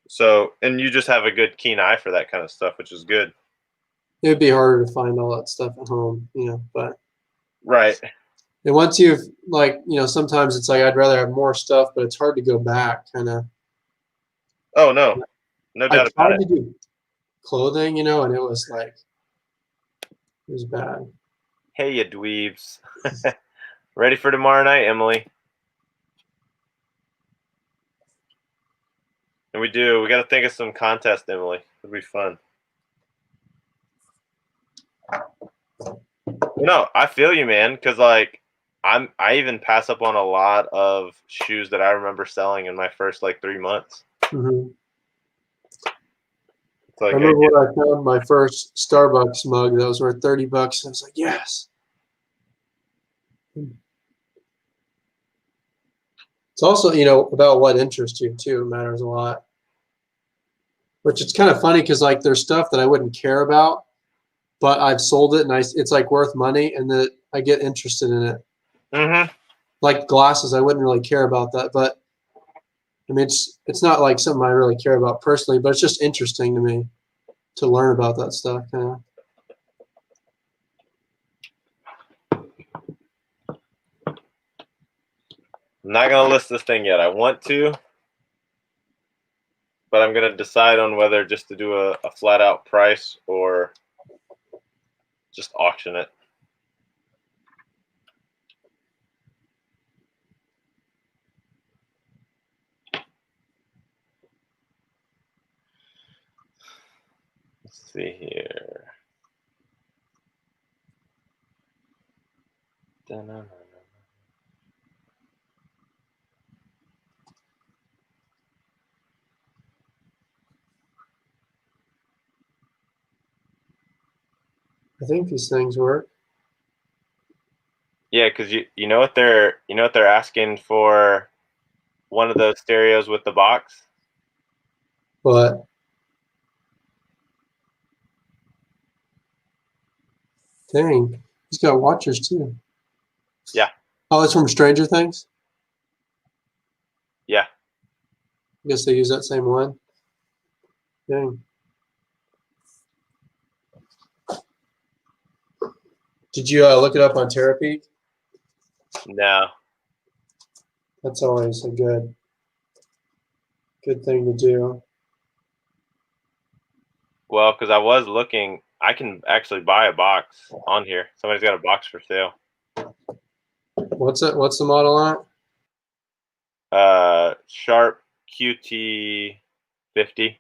So, and you just have a good keen eye for that kind of stuff, which is good. It'd be harder to find all that stuff at home, but Right. and once you've sometimes it's like I'd rather have more stuff, but it's hard to go back kind of. Oh, no. No I doubt about tried it. to do clothing, and it was like it was bad. Hey, you dweebs. Ready for tomorrow night, Emily? And we do. We got to think of some contest, Emily. It'll be fun. No, I feel you, man. Because I even pass up on a lot of shoes that I remember selling in my first 3 months. Hmm. It's like I remember when I found my first Starbucks mug that was worth $30. I was like, yes. It's also, about what interests you too. It matters a lot. Which it's kind of funny because there's stuff that I wouldn't care about, but I've sold it and it's like worth money, and then I get interested in it. Mm-hmm. Like glasses, I wouldn't really care about that, but I mean, it's not like something I really care about personally, but it's just interesting to me to learn about that stuff. Kind of. I'm not gonna list this thing yet. I want to, but I'm gonna decide on whether just to do a flat out price or just auction it. Let's see here. Da-na-na. I think these things work. Yeah, because you know what they're asking for one of those stereos with the box. But dang, he's got watchers too. Yeah. Oh, it's from Stranger Things? Yeah. I guess they use that same one. Dang. Did you look it up on Terapeak? No. That's always a good thing to do. Well, because I was looking, I can actually buy a box on here. Somebody's got a box for sale. What's it? What's the model on it? Sharp QT 50.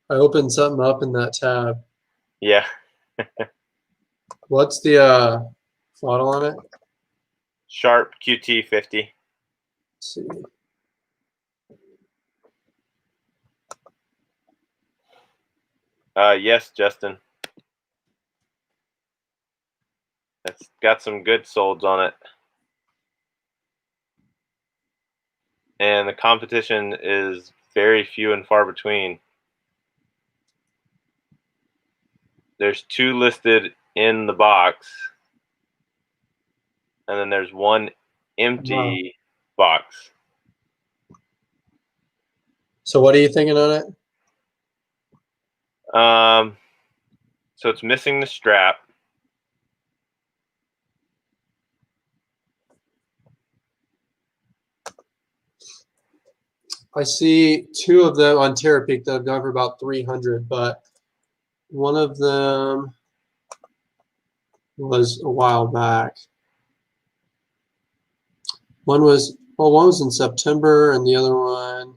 I opened something up in that tab. Yeah. What's the model on it? Sharp QT 50. Let's see. Yes, Justin. It's got some good solds on it. And the competition is very few and far between. There's 2 listed in the box, and then there's 1 empty box. So what are you thinking on it? So it's missing the strap. I see 2 of them on Terapeak that have gone for about 300, but one of them was a while back. One was in September, and the other one.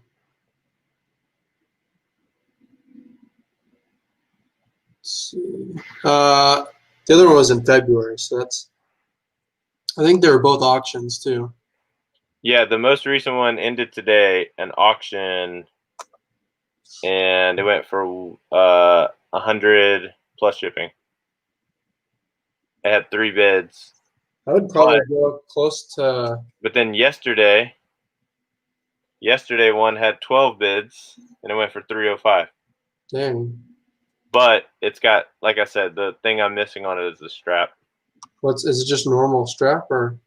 Let's see. The other one was in February, so that's. I think they were both auctions too. Yeah, the most recent one ended today, an auction, and it went for 100 plus shipping. It had 3 bids. I would probably go close to. But then yesterday one had 12 bids, and it went for 305. Dang. But it's got, like I said, the thing I'm missing on it is the strap. Is it just normal strap or?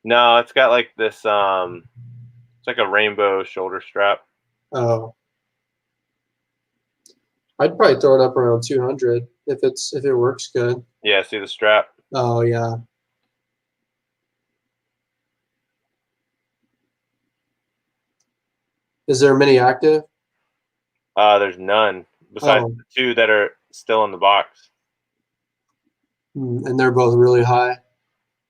No, it's got like this. It's like a rainbow shoulder strap. Oh. I'd probably throw it up around 200 if it works good. Yeah, see the strap? Oh yeah. Is there many active? There's none besides the 2 that are still in the box. And they're both really high.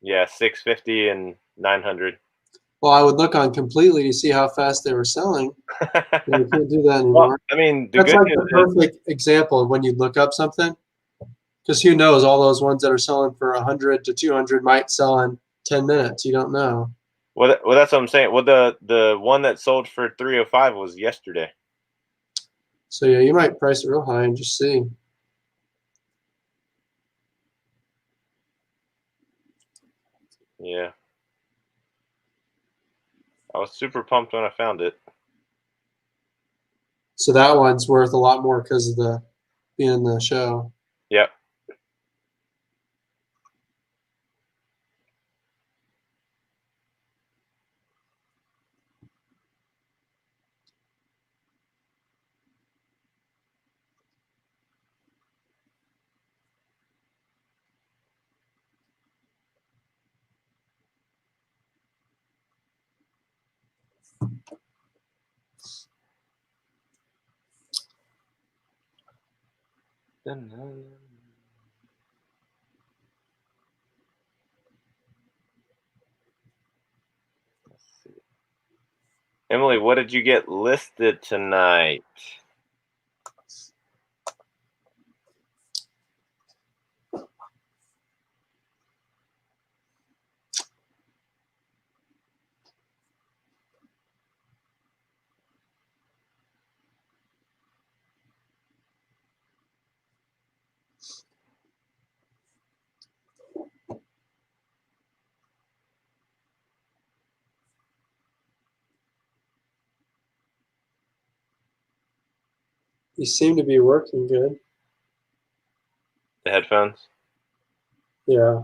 Yeah, 650 and 900. Well, I would look on Completely to see how fast they were selling. You can't do that anymore. Well, I mean, that's like the perfect example of when you look up something, because who knows? All those ones that are selling for 100 to 200 might sell in 10 minutes. You don't know. Well, that's what I'm saying. Well, the one that sold for 305 was yesterday. So yeah, you might price it real high and just see. Yeah. I was super pumped when I found it. So that one's worth a lot more because of the being in the show. Yep. Emily, what did you get listed tonight? You seem to be working good. The headphones? Yeah.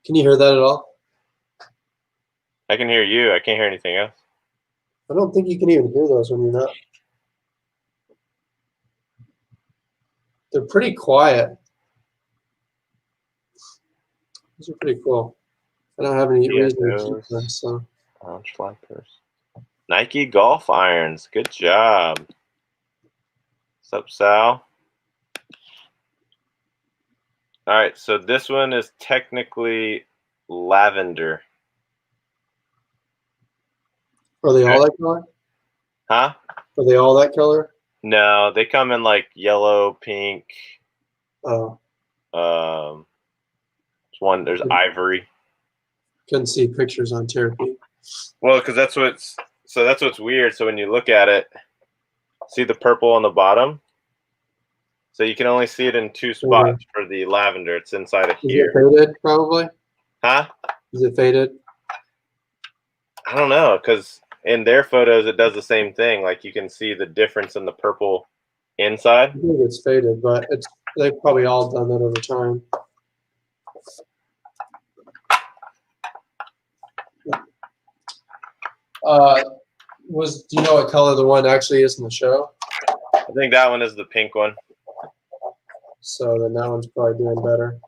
Can you hear that at all? I can hear you. I can't hear anything else. I don't think you can even hear those when you're not. They're pretty quiet. These are pretty cool. I don't have any reason to keep them, so. Lounge flappers. Nike golf irons. Good job. What's up, Sal? All right, so this one is technically lavender. Are they all that color? Huh? Are they all that color? No, they come in like yellow, pink. Oh. There's ivory. Couldn't see pictures on Terapeak. Well, because that's what's weird. So when you look at it, see the purple on the bottom? So you can only see it in 2 spots for the lavender. It's inside of here. Is it faded, probably? Huh? Is it faded? I don't know, because in their photos it does the same thing. Like you can see the difference in the purple inside. I think it's faded, but they've probably all done that over time. Do you know what color the one actually is in the show? I think that one is the pink one. So then that one's probably doing better.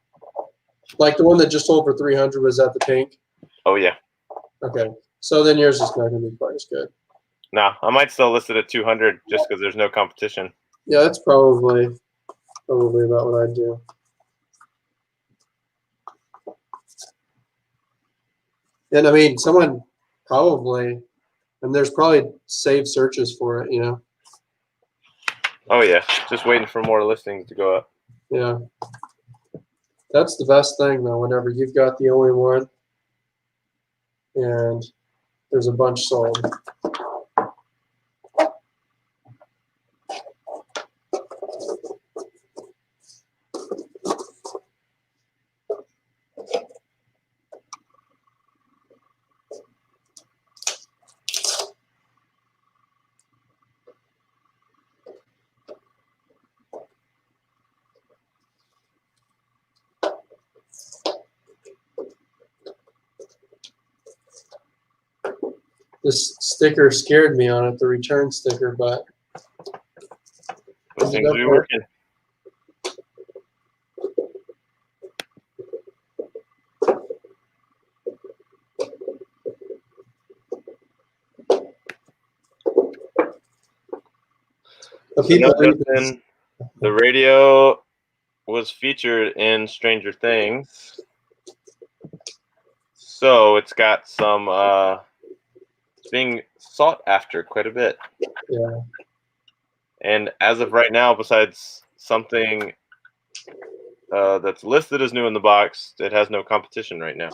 Like the one that just sold for 300, was that the pink? Oh yeah. Okay, so then yours is not going to be quite as good. No, I might still list it at 200 just because there's no competition. Yeah, that's probably about what I'd do. And I mean, someone probably, and there's probably saved searches for it, you know? Oh yeah, just waiting for more listings to go up. Yeah. That's the best thing though, whenever you've got the only one and there's a bunch sold. This sticker scared me on it, the return sticker, but Those ended things up be working. working. But people So Justin, the radio was featured in Stranger Things, so it's got some. It's being sought after quite a bit. yeah. And as of right now, besides something that's listed as new in the box, it has no competition right now.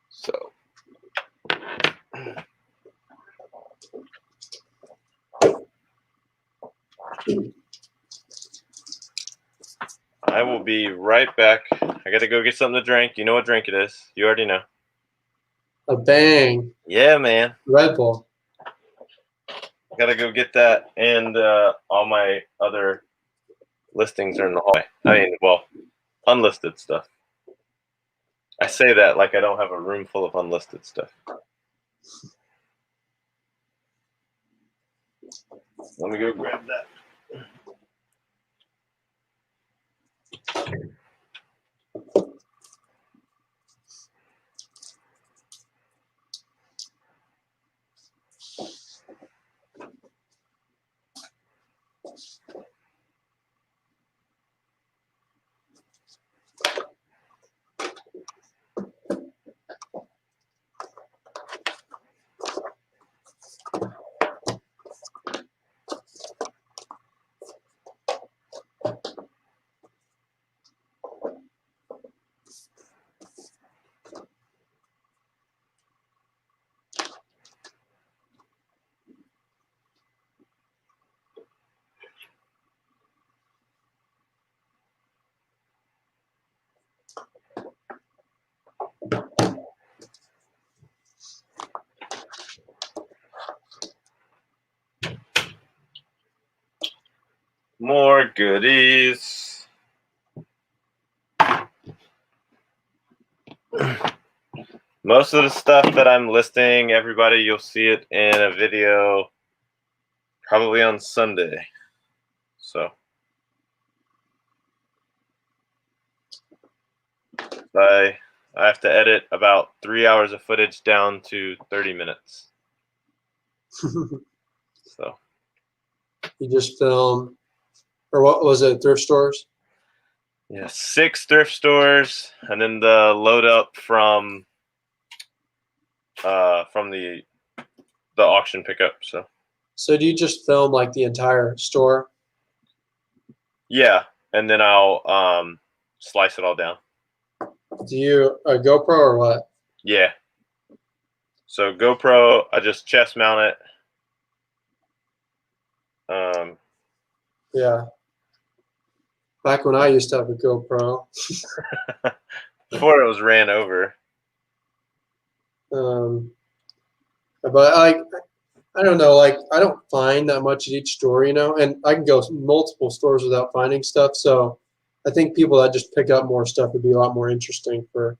So I will be right back. I got to go get something to drink. You know what drink it is. You already know. A Bang Yeah, man. Red Bull. Got to go get that, and all my other listings are in the hallway. I mean, well, unlisted stuff. I say that like I don't have a room full of unlisted stuff. Let me go grab that. More goodies. Most of the stuff that I'm listing, everybody, you'll see it in a video probably on Sunday. So I have to edit about 3 hours of footage down to 30 minutes. So You just film, or what was it, thrift stores? yeah, 6 thrift stores, and then the load up from the auction pickup. So do you just film like the entire store? Yeah, and then I'll slice it all down. Do you a GoPro or what? Yeah. So GoPro, I just chest mount it. Yeah. Back when I used to have a GoPro. Before it was ran over. But I don't know, like I don't find that much at each store, you know, and I can go multiple stores without finding stuff. So I think people that just pick up more stuff would be a lot more interesting for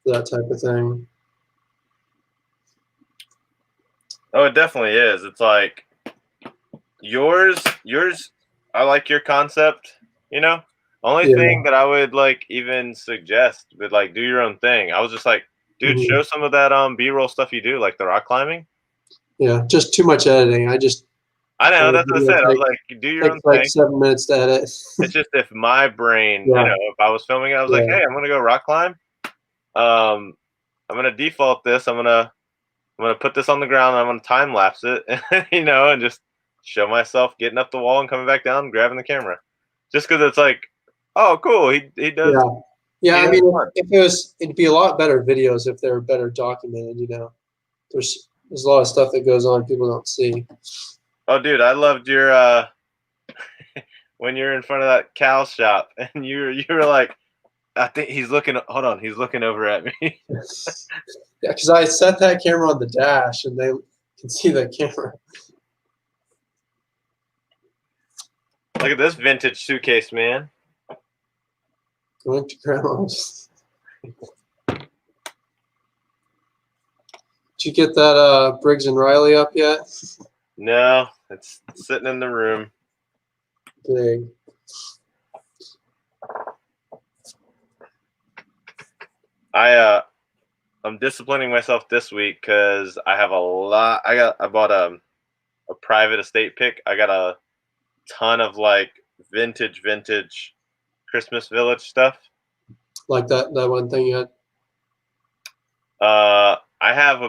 that type of thing. Oh, it definitely is. It's like yours. I like your concept. You know, only Yeah. thing that I would like even suggest would like do your own thing. I was just like, Dude, Mhm. show some of that B-roll stuff you do, like the rock climbing. Yeah, just too much editing. I know, The that's what I video said. I was like, you do your own takes like thing. 7 minutes to edit. It's just if my brain, Yeah. if I was filming it, I was like, Yeah. hey, I'm gonna go rock climb. I'm gonna default this. I'm gonna put this on the ground. And I'm gonna time lapse it, and just show myself getting up the wall and coming back down, and grabbing the camera. Just because it's like, oh, cool. He does. Yeah. Yeah, He I has mean, fun. it'd be a lot better videos if they were better documented. There's a lot of stuff that goes on people don't see. Oh, dude, I loved your when you're in front of that cow shop and you were like, I think he's looking. Hold on, he's looking over at me. Yeah, because I set that camera on the dash and they can see the camera. Look at this vintage suitcase, man. Going to grandma's. Did you get that Briggs and Riley up yet? No, it's sitting in the room. Big. I'm disciplining myself this week because I have a lot. I bought a private estate pick. I got a ton of like vintage Christmas Village stuff. Like that one thing you had? I have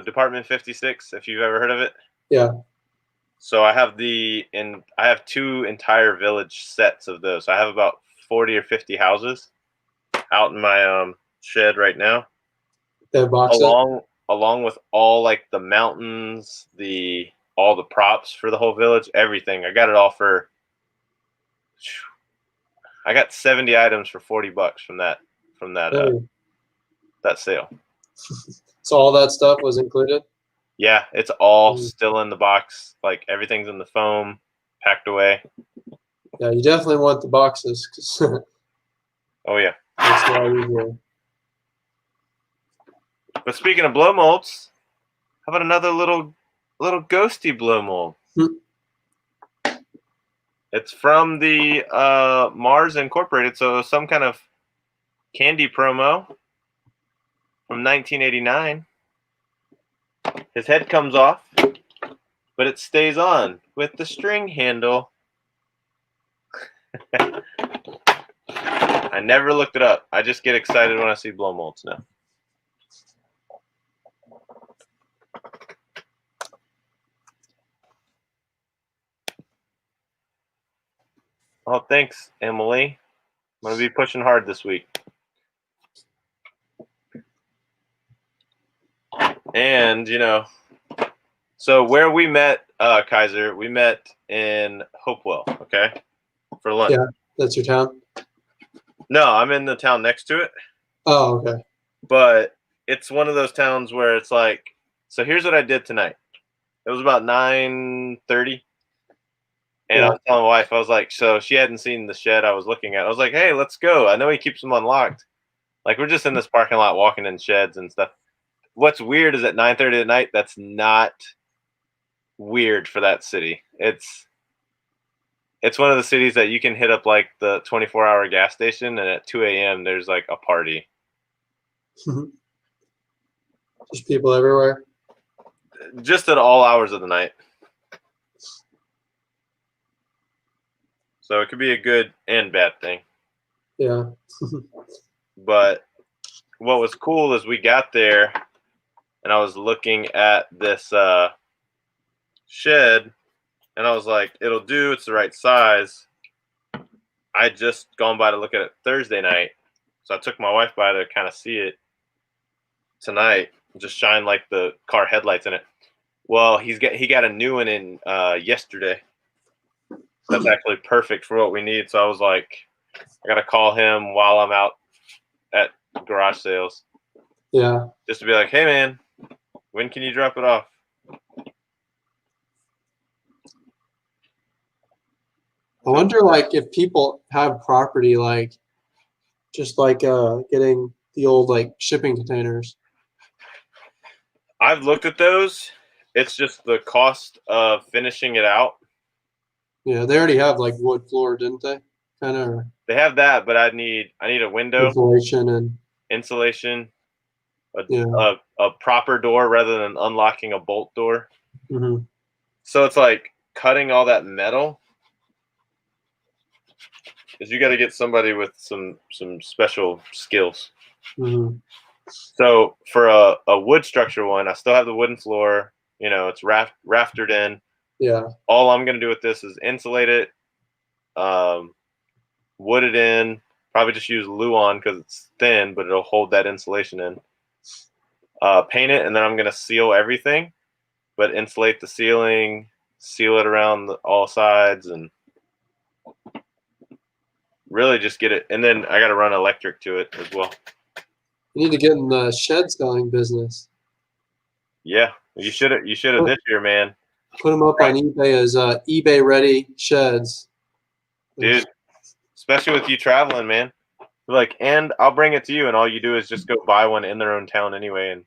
Department 56, if you've ever heard of it. Yeah. So I have two entire village sets of those. So I have about 40 or 50 houses out in my shed right now. They have box set? Along with all like the mountains, all the props for the whole village, everything. I got it all I got 70 items for $40 from that that sale. So all that stuff was included? Yeah, it's all still in the box. Like everything's in the foam, packed away. Yeah, you definitely want the boxes. 'Cause oh yeah. That's a lot easier. But speaking of blow molds, how about another little ghosty blow mold? It's from the Mars Incorporated, so some kind of candy promo from 1989. His head comes off, but it stays on with the string handle. I never looked it up. I just get excited when I see blow molds now. Oh, thanks, Emily. I'm going to be pushing hard this week. And, so where we met, Kaiser, we met in Hopewell, okay, for lunch. Yeah, that's your town? No, I'm in the town next to it. Oh, okay. But it's one of those towns where it's like, so here's what I did tonight. It was about 9:30. And I was telling my wife, I was like, so she hadn't seen the shed I was looking at. I was like, hey, let's go. I know he keeps them unlocked. Like, we're just in this parking lot walking in sheds and stuff. What's weird is at 9:30 at night, that's not weird for that city. It's one of the cities that you can hit up like the 24-hour gas station, and at 2 a.m. there's like a party. There's people everywhere. Just at all hours of the night. So it could be a good and bad thing. Yeah. But what was cool is we got there and I was looking at this shed and I was like, it'll do. It's the right size. I just gone by to look at it Thursday night. So I took my wife by to kind of see it tonight. Just shine like the car headlights in it. Well, he got a new one in yesterday. That's actually perfect for what we need. So I was like, I got to call him while I'm out at garage sales. Yeah. Just to be like, hey, man, when can you drop it off? I wonder, like, if people have property, like, just like getting the old, like, shipping containers. I've looked at those. It's just the cost of finishing it out. Yeah, they already have like wood floor, didn't they? Kind of. They have that, but I need a window, Insulation and insulation, Yeah. a proper door rather than unlocking a bolt door. Mm-hmm. So it's like cutting all that metal. Because you got to get somebody with some special skills. Mm-hmm. So for a wood structure one, I still have the wooden floor. You know, it's raftered in. Yeah. All I'm gonna do with this is insulate it, wood it in. Probably just use Luan because it's thin, but it'll hold that insulation in. Paint it, and then I'm gonna seal everything, but insulate the ceiling, seal it around all sides, and really just get it. And then I got to run electric to it as well. You need to get in the shed selling business. Yeah, you should have this year, man. Put them up on eBay as eBay ready sheds. Dude, especially with you traveling, man. Like, and I'll bring it to you, and all you do is just go buy one in their own town anyway, and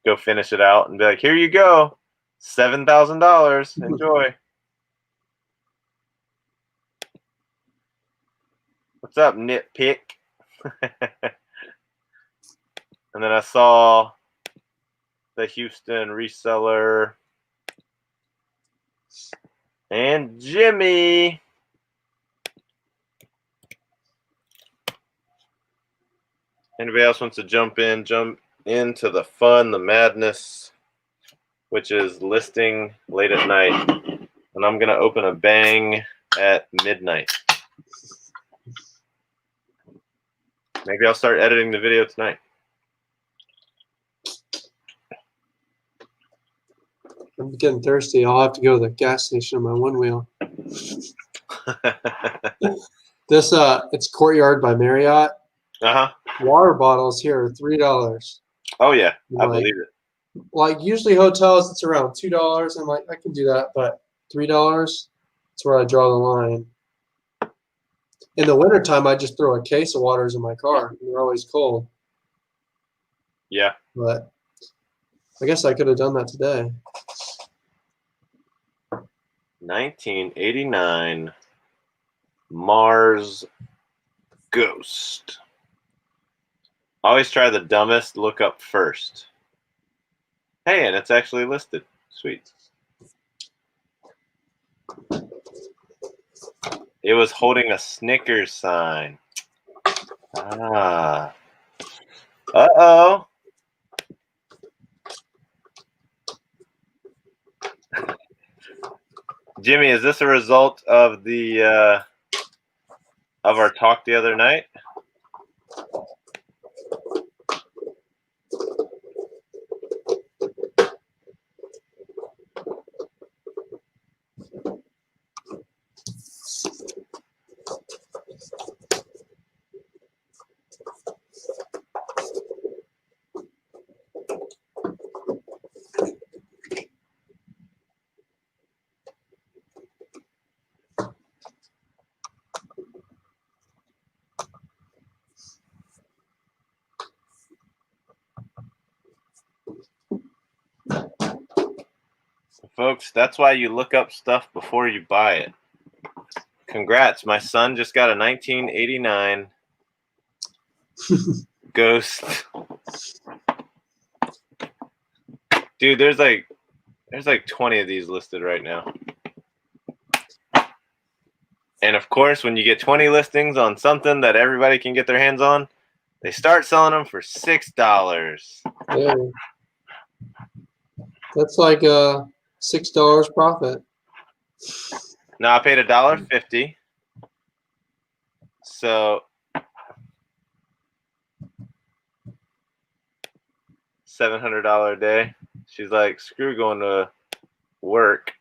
go finish it out, and be like, "Here you go, $7,000. Enjoy." What's up, nitpick? And then I saw the Houston reseller and Jimmy. Anybody else wants to jump into the fun, the madness, which is listing late at night. And I'm going to open a bang at midnight. Maybe I'll start editing the video tonight. I'm getting thirsty. I'll have to go to the gas station on my one wheel. This it's Courtyard by Marriott. Uh-huh. Water bottles here are $3. Oh yeah, I believe it. Like usually hotels it's around $2. I'm like, I can do that, but $3, that's where I draw the line. In the wintertime, I just throw a case of waters in my car. They're always cold. Yeah. But I guess I could have done that today. 1989 Mars Ghost. Always try the dumbest look up first. Hey, and it's actually listed. Sweet. It was holding a Snickers sign. Ah. Uh-oh. Jimmy, is this a result of the of our talk the other night? Folks, that's why you look up stuff before you buy it. Congrats, my son just got a 1989 Ghost. Dude, there's like 20 of these listed right now. And of course, when you get 20 listings on something that everybody can get their hands on, they start selling them for $6. Yeah. That's like $6 profit. Now I paid $1.50. So $700 a day. She's like, screw going to work.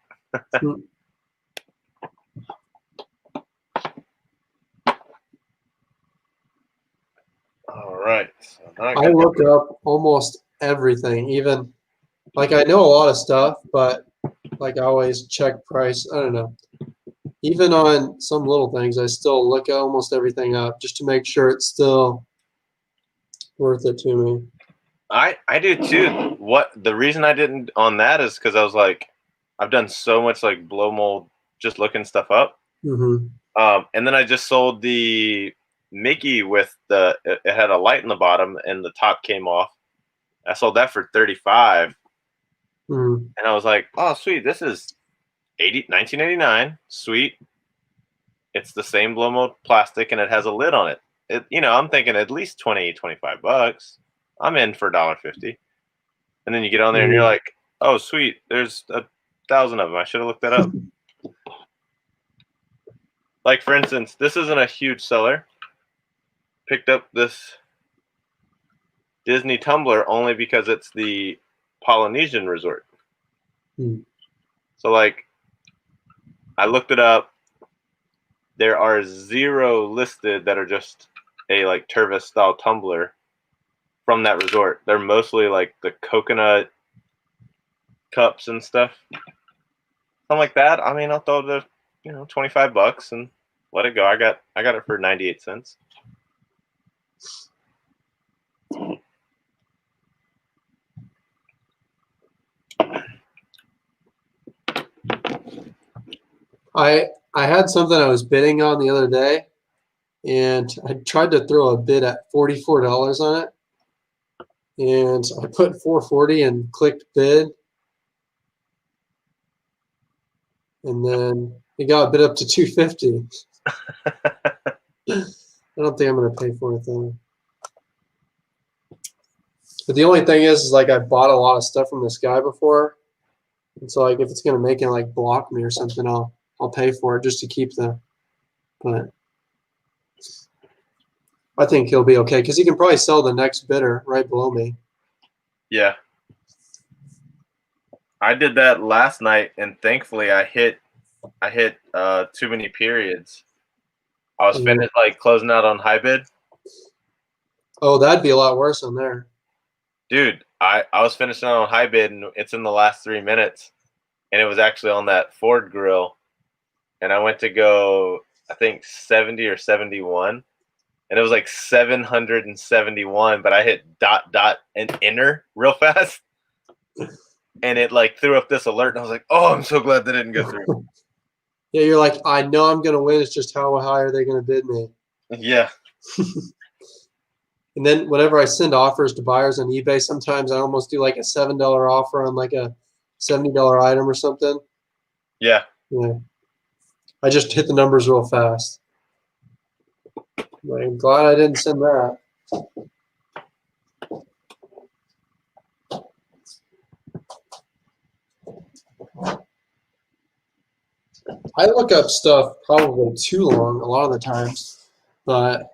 All right. So I look up almost everything, even like I know a lot of stuff, but like I always check price. I don't know. Even on some little things, I still look almost everything up just to make sure it's still worth it to me. I do too. What the reason I didn't on that is because I was like, I've done so much like blow mold, just looking stuff up. Mm-hmm. And then I just sold the Mickey with it had a light in the bottom and the top came off, I sold that for $35, Mm. and I was like, oh sweet, this is 1989, sweet. It's the same blow mold plastic, and it has a lid on it. I'm thinking at least $20-25. I'm in for $1.50. And then you get on there and you're like, oh sweet, there's 1,000 of them. I should have looked that up. Like, for instance, this isn't a huge seller. Picked up this Disney tumbler only because it's the Polynesian resort. So, like, I looked it up. There are 0 listed that are just a, like, Tervis style tumbler from that resort. They're mostly, like, the coconut cups and stuff. Something like that. I mean, I'll throw the, $25 and let it go. I got it for 98 cents. I had something I was bidding on the other day, and I tried to throw a bid at $44 on it, and I put $440 and clicked bid, and then it got bid up to $250. I don't think I'm going to pay for it though. But the only thing is like I bought a lot of stuff from this guy before, and so like if it's going to make it like block me or something, I'll pay for it just to keep the. But I think he'll be okay because he can probably sell the next bidder right below me. Yeah. I did that last night, and thankfully I hit too many periods. I was finished like closing out on high bid. Oh, that'd be a lot worse on there. Dude, I was finishing on high bid, and it's in the last 3 minutes, and it was actually on that Ford grill, and I went to go, I think 70 or 71, and it was like 771, but I hit ... and enter real fast, and it like threw up this alert, and I was like, oh, I'm so glad that didn't go through. Yeah, you're like, I know I'm gonna win. It's just how high are they gonna bid me? Yeah. And then whenever I send offers to buyers on eBay, sometimes I almost do like a $7 offer on like a $70 item or something. Yeah. Yeah. I just hit the numbers real fast. I'm glad I didn't send that. I look up stuff probably too long a lot of the times, but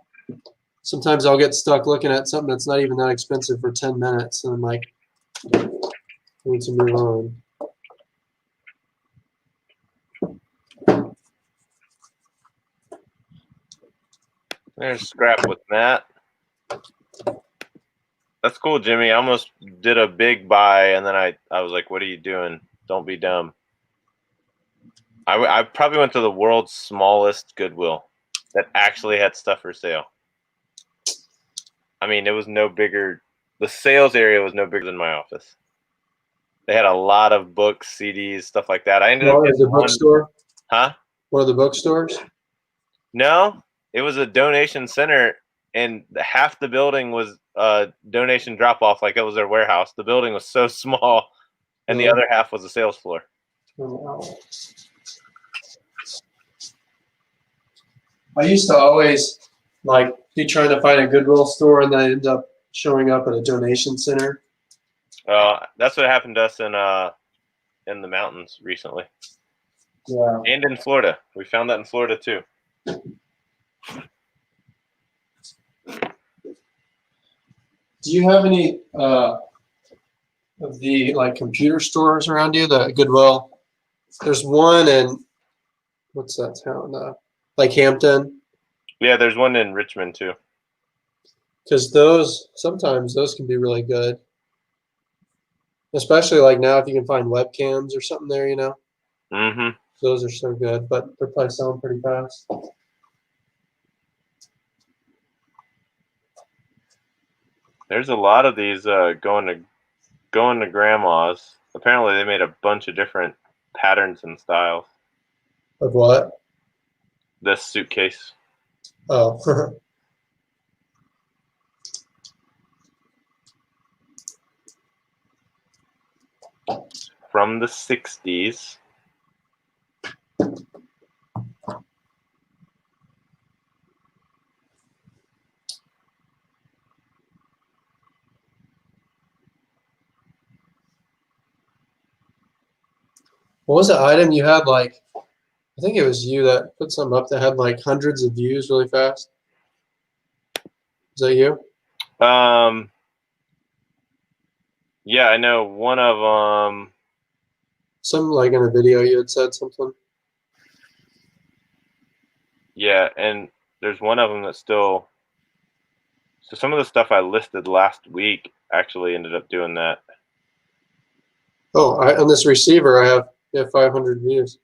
sometimes I'll get stuck looking at something that's not even that expensive for 10 minutes, and I'm like, I need to move on. There's scrap with that. That's cool, Jimmy. I almost did a big buy, and then I was like, what are you doing? Don't be dumb. I probably went to the world's smallest Goodwill that actually had stuff for sale. I mean, it was no bigger. The sales area was no bigger than my office. They had a lot of books, CDs, stuff like that. I ended up getting the bookstore. Huh? One of the bookstores? No, it was a donation center, and half the building was donation drop off, like it was their warehouse. The building was so small, and the other half was a sales floor. I used to always like be trying to find a Goodwill store, and then I end up showing up at a donation center. That's what happened to us in the mountains recently. Yeah. And in Florida. We found that in Florida too. Do you have any of the like computer stores around you? The Goodwill. There's one in what's that town? Like Hampton. Yeah, there's one in Richmond too. Because sometimes those can be really good. Especially like now if you can find webcams or something there, Mm-hmm. Those are so good, but they're probably selling pretty fast. There's a lot of these going to grandma's. Apparently they made a bunch of different patterns and styles. Of what? This suitcase. Oh. from the 60s. What was the item you had? Like, I think it was you that put something up that had like hundreds of views really fast. Is that you? Yeah, I know one of them. Some like in a video you had said something. Yeah, and there's one of them that's still. So some of the stuff I listed last week actually ended up doing that. Oh, on this receiver I have 500 views.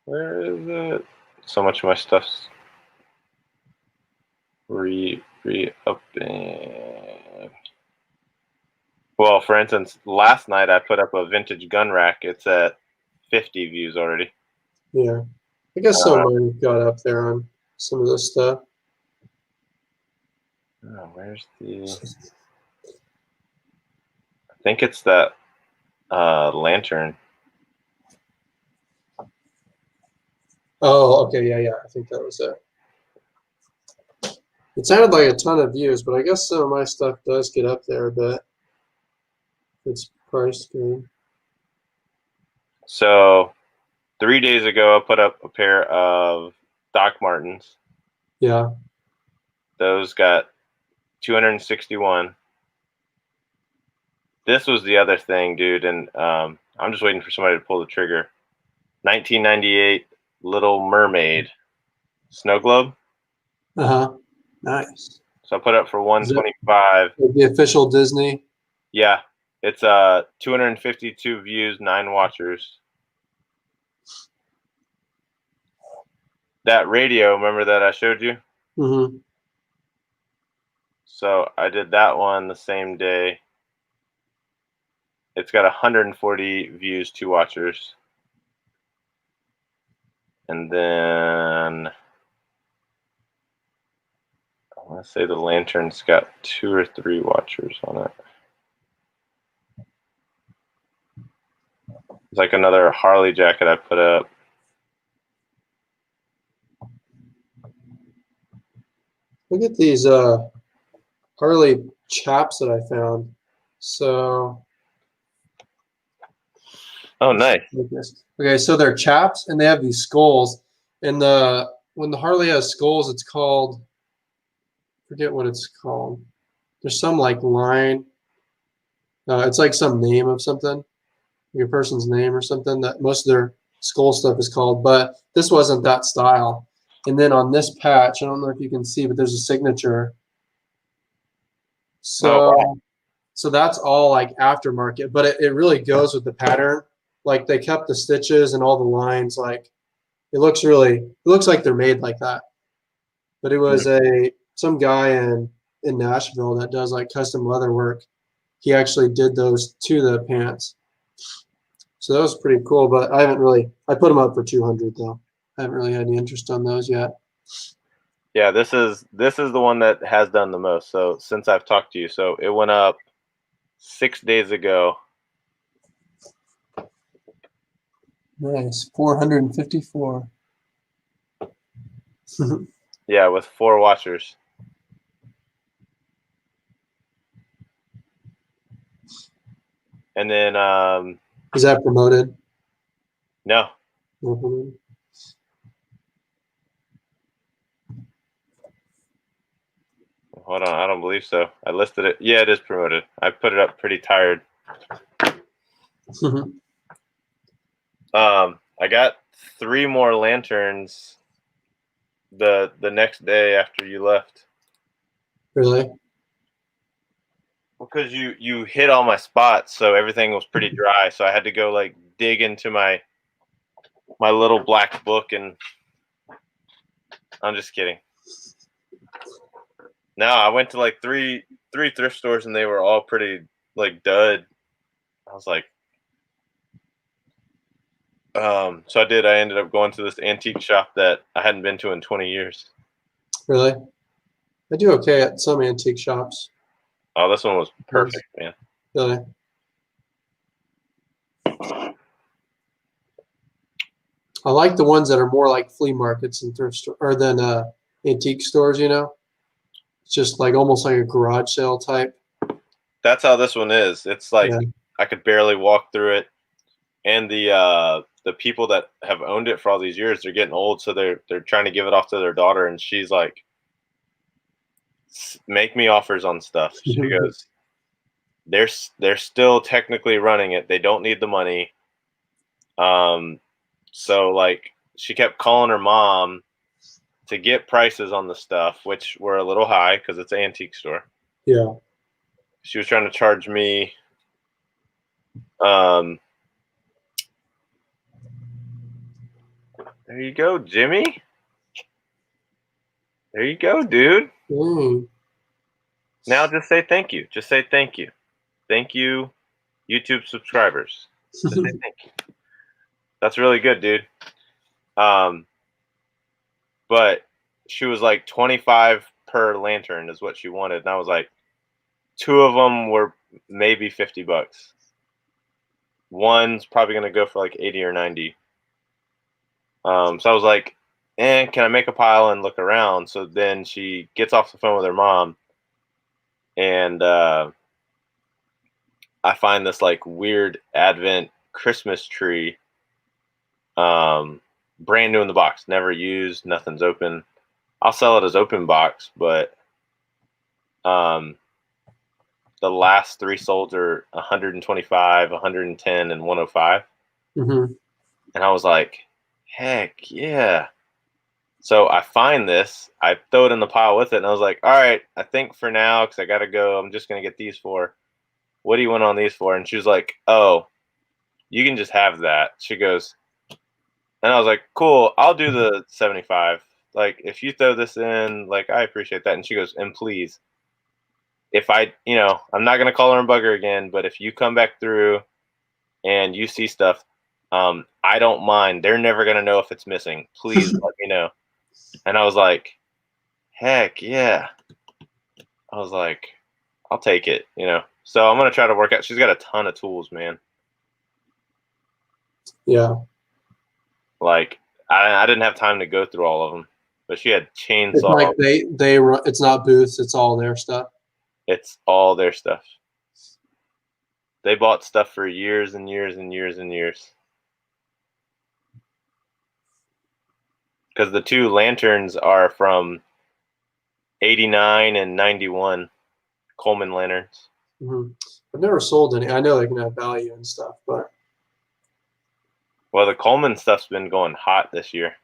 Where is it? So much of my stuff's re-upping. Well, for instance, last night I put up a vintage gun rack. It's at 50 views already. Yeah, I guess some of mine got up there on some of this stuff. Oh, where's the? I think it's that lantern. Oh, okay, yeah. I think that was it. It sounded like a ton of views, but I guess some of my stuff does get up there a bit. It's priced good. So 3 days ago, I put up a pair of Doc Martens. Yeah. Those got 261. This was the other thing, dude, and I'm just waiting for somebody to pull the trigger. 1998 Little Mermaid snow globe. Nice. So I put up for 125. The official Disney. Yeah, it's 252 views, 9 watchers. That radio, remember that I showed you? Mm-hmm. So I did that one the same day. It's got 140 views, 2 watchers. And then I want to say the lantern's got 2 or 3 watchers on it. It's like another Harley jacket I put up. Look at these Harley chaps that I found. So. Oh, nice. Okay, so they're chaps and they have these skulls. And when the Harley has skulls, it's called, forget what it's called. There's some like line. It's like some name of something, like a person's name or something that most of their skull stuff is called. But this wasn't that style. And then on this patch, I don't know if you can see, but there's a signature. So, wow. So that's all like aftermarket, but it really goes with the pattern. Like they kept the stitches and all the lines. Like it looks like they're made like that. But it was some guy in Nashville that does like custom leather work. He actually did those to the pants. So that was pretty cool. But I put them up for 200 though. I haven't really had any interest on those yet. Yeah, this is the one that has done the most. So since I've talked to you, so it went up 6 days ago. Nice, 454. Yeah, with 4 watchers. And then is that promoted? No. Mm-hmm. Hold on, I don't believe so. I listed it. Yeah, it is promoted. I put it up pretty tired. I got 3 more lanterns the next day after you left. Really? Because you hit all my spots, so everything was pretty dry. So I had to go like dig into my little black book, and I'm just kidding. No, I went to like three thrift stores, and they were all pretty like dud. I was like, So I did. I ended up going to this antique shop that I hadn't been to in 20 years. Really? I do okay at some antique shops. Oh, this one was perfect, man. Really? I like the ones that are more like flea markets and thrift store, or than antique stores. It's just like almost like a garage sale type. That's how this one is. It's like Yeah. I could barely walk through it, and the people that have owned it for all these years, they're getting old, so they're trying to give it off to their daughter, and she's like, "Make me offers on stuff." She goes, "They're still technically running it. They don't need the money." So like she kept calling her mom to get prices on the stuff, which were a little high because it's an antique store. Yeah. She was trying to charge me um there you go, Jimmy. There you go, dude. Mm. Now just say thank you. Just say thank you. Thank you, YouTube subscribers. Just say thank you. That's really good, dude. Um, but she was like 25 per lantern is what she wanted, and I was like, two of them were maybe $50. One's probably gonna go for like 80 or 90. So I was like, can I make a pile and look around? So then she gets off the phone with her mom, and I find this like weird Advent Christmas tree, brand new in the box, never used, nothing's open. I'll sell it as open box, but um, the last three solds are 125, 110, and 105. Mm-hmm. And I was like, heck yeah. So I find this, I throw it in the pile with it, and I was like, all right, I think for now, because I got to go, I'm just going to get these for. What do you want on these for? And she was like, oh, you can just have that. She goes, and I was like, cool, I'll do the 75. Like, if you throw this in, like, I appreciate that. And she goes, and please, if I'm not going to call her and bug her again, but if you come back through and you see stuff, I don't mind. They're never going to know if it's missing. Please let me know. And I was like, heck yeah. I was like, I'll take it. So I'm going to try to work out. She's got a ton of tools, man. Yeah. Like, I didn't have time to go through all of them, but she had It's like chainsaw. they run. It's not booths. It's all their stuff. It's all their stuff. They bought stuff for years and years and years and years. Because the two lanterns are from 89 and 91, Coleman lanterns. Mm-hmm. I've never sold any. I know they can have value and stuff, but Well, the Coleman stuff's been going hot this year.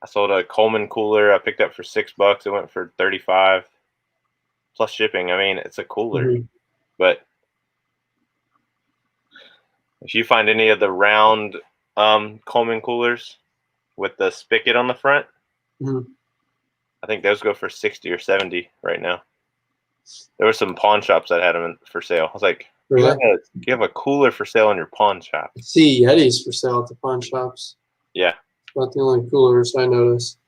I sold a Coleman cooler I picked up for $6. It went for 35 plus shipping. I mean, it's a cooler, mm-hmm. but if you find any of the round Coleman coolers with the spigot on the front, Mm-hmm. I think those go for 60 or 70 right now. There were some pawn shops that had them for sale. I was like, Really? you have a cooler for sale in your pawn shop? I see Yetis for sale at the pawn shops. Yeah. About the only coolers I noticed.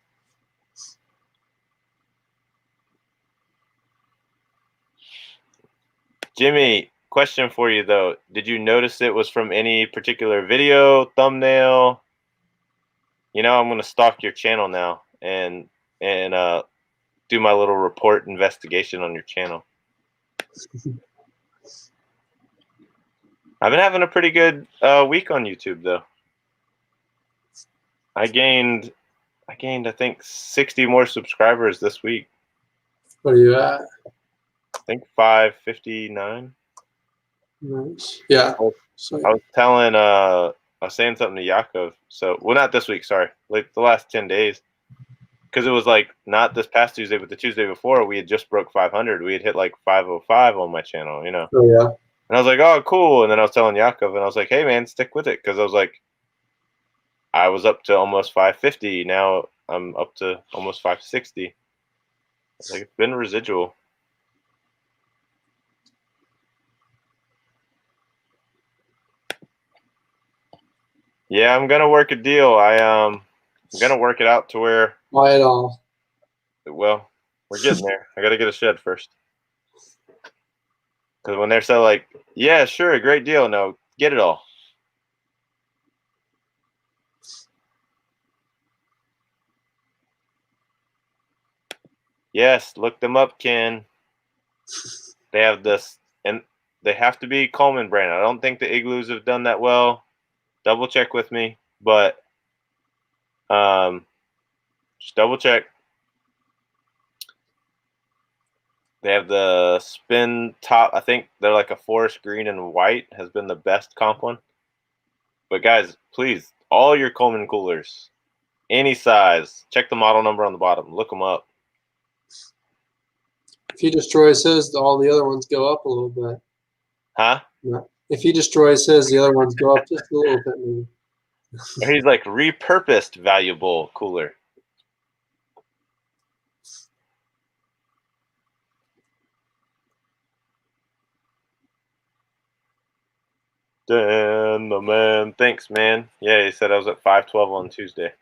Jimmy, question for you though. Did you notice it was from any particular video, thumbnail? I'm going to stalk your channel now and do my little report investigation on your channel. I've been having a pretty good week on YouTube though. I gained I think 60 more subscribers this week. What are you at? I think 559. Nice. Yeah. So, I was saying something to Yakov. So, well, not this week, sorry. Like the last 10 days. Because it was like not this past Tuesday, but the Tuesday before, we had just broke 500. We had hit like 505 on my channel. oh yeah. And I was like, oh, cool. And then I was telling Yakov, and I was like, hey, man, stick with it. Because I was like, I was up to almost 550. Now I'm up to almost 560. Like, it's been residual. Yeah, I'm gonna work a deal. I'm gonna work it out to where, Buy it all. well, we're getting there. I gotta get a shed first. Because when they're so like, yeah, sure, great deal. No, get it all. Yes, look them up, Ken. They have this, and they have to be Coleman brand. I don't think the Igloos have done that well. Double check with me, but just double check. They have the spin top. I think they're like a forest green and white has been the best comp one. But guys, please, all your Coleman coolers, any size, check the model number on the bottom. Look them up. If he destroys his, all the other ones go up a little bit. Huh? Yeah. If he destroys his, the other ones go up just a little bit. Maybe. Or he's like repurposed valuable cooler. Dan the man. Thanks, man. Yeah, he said I was at 512 on Tuesday.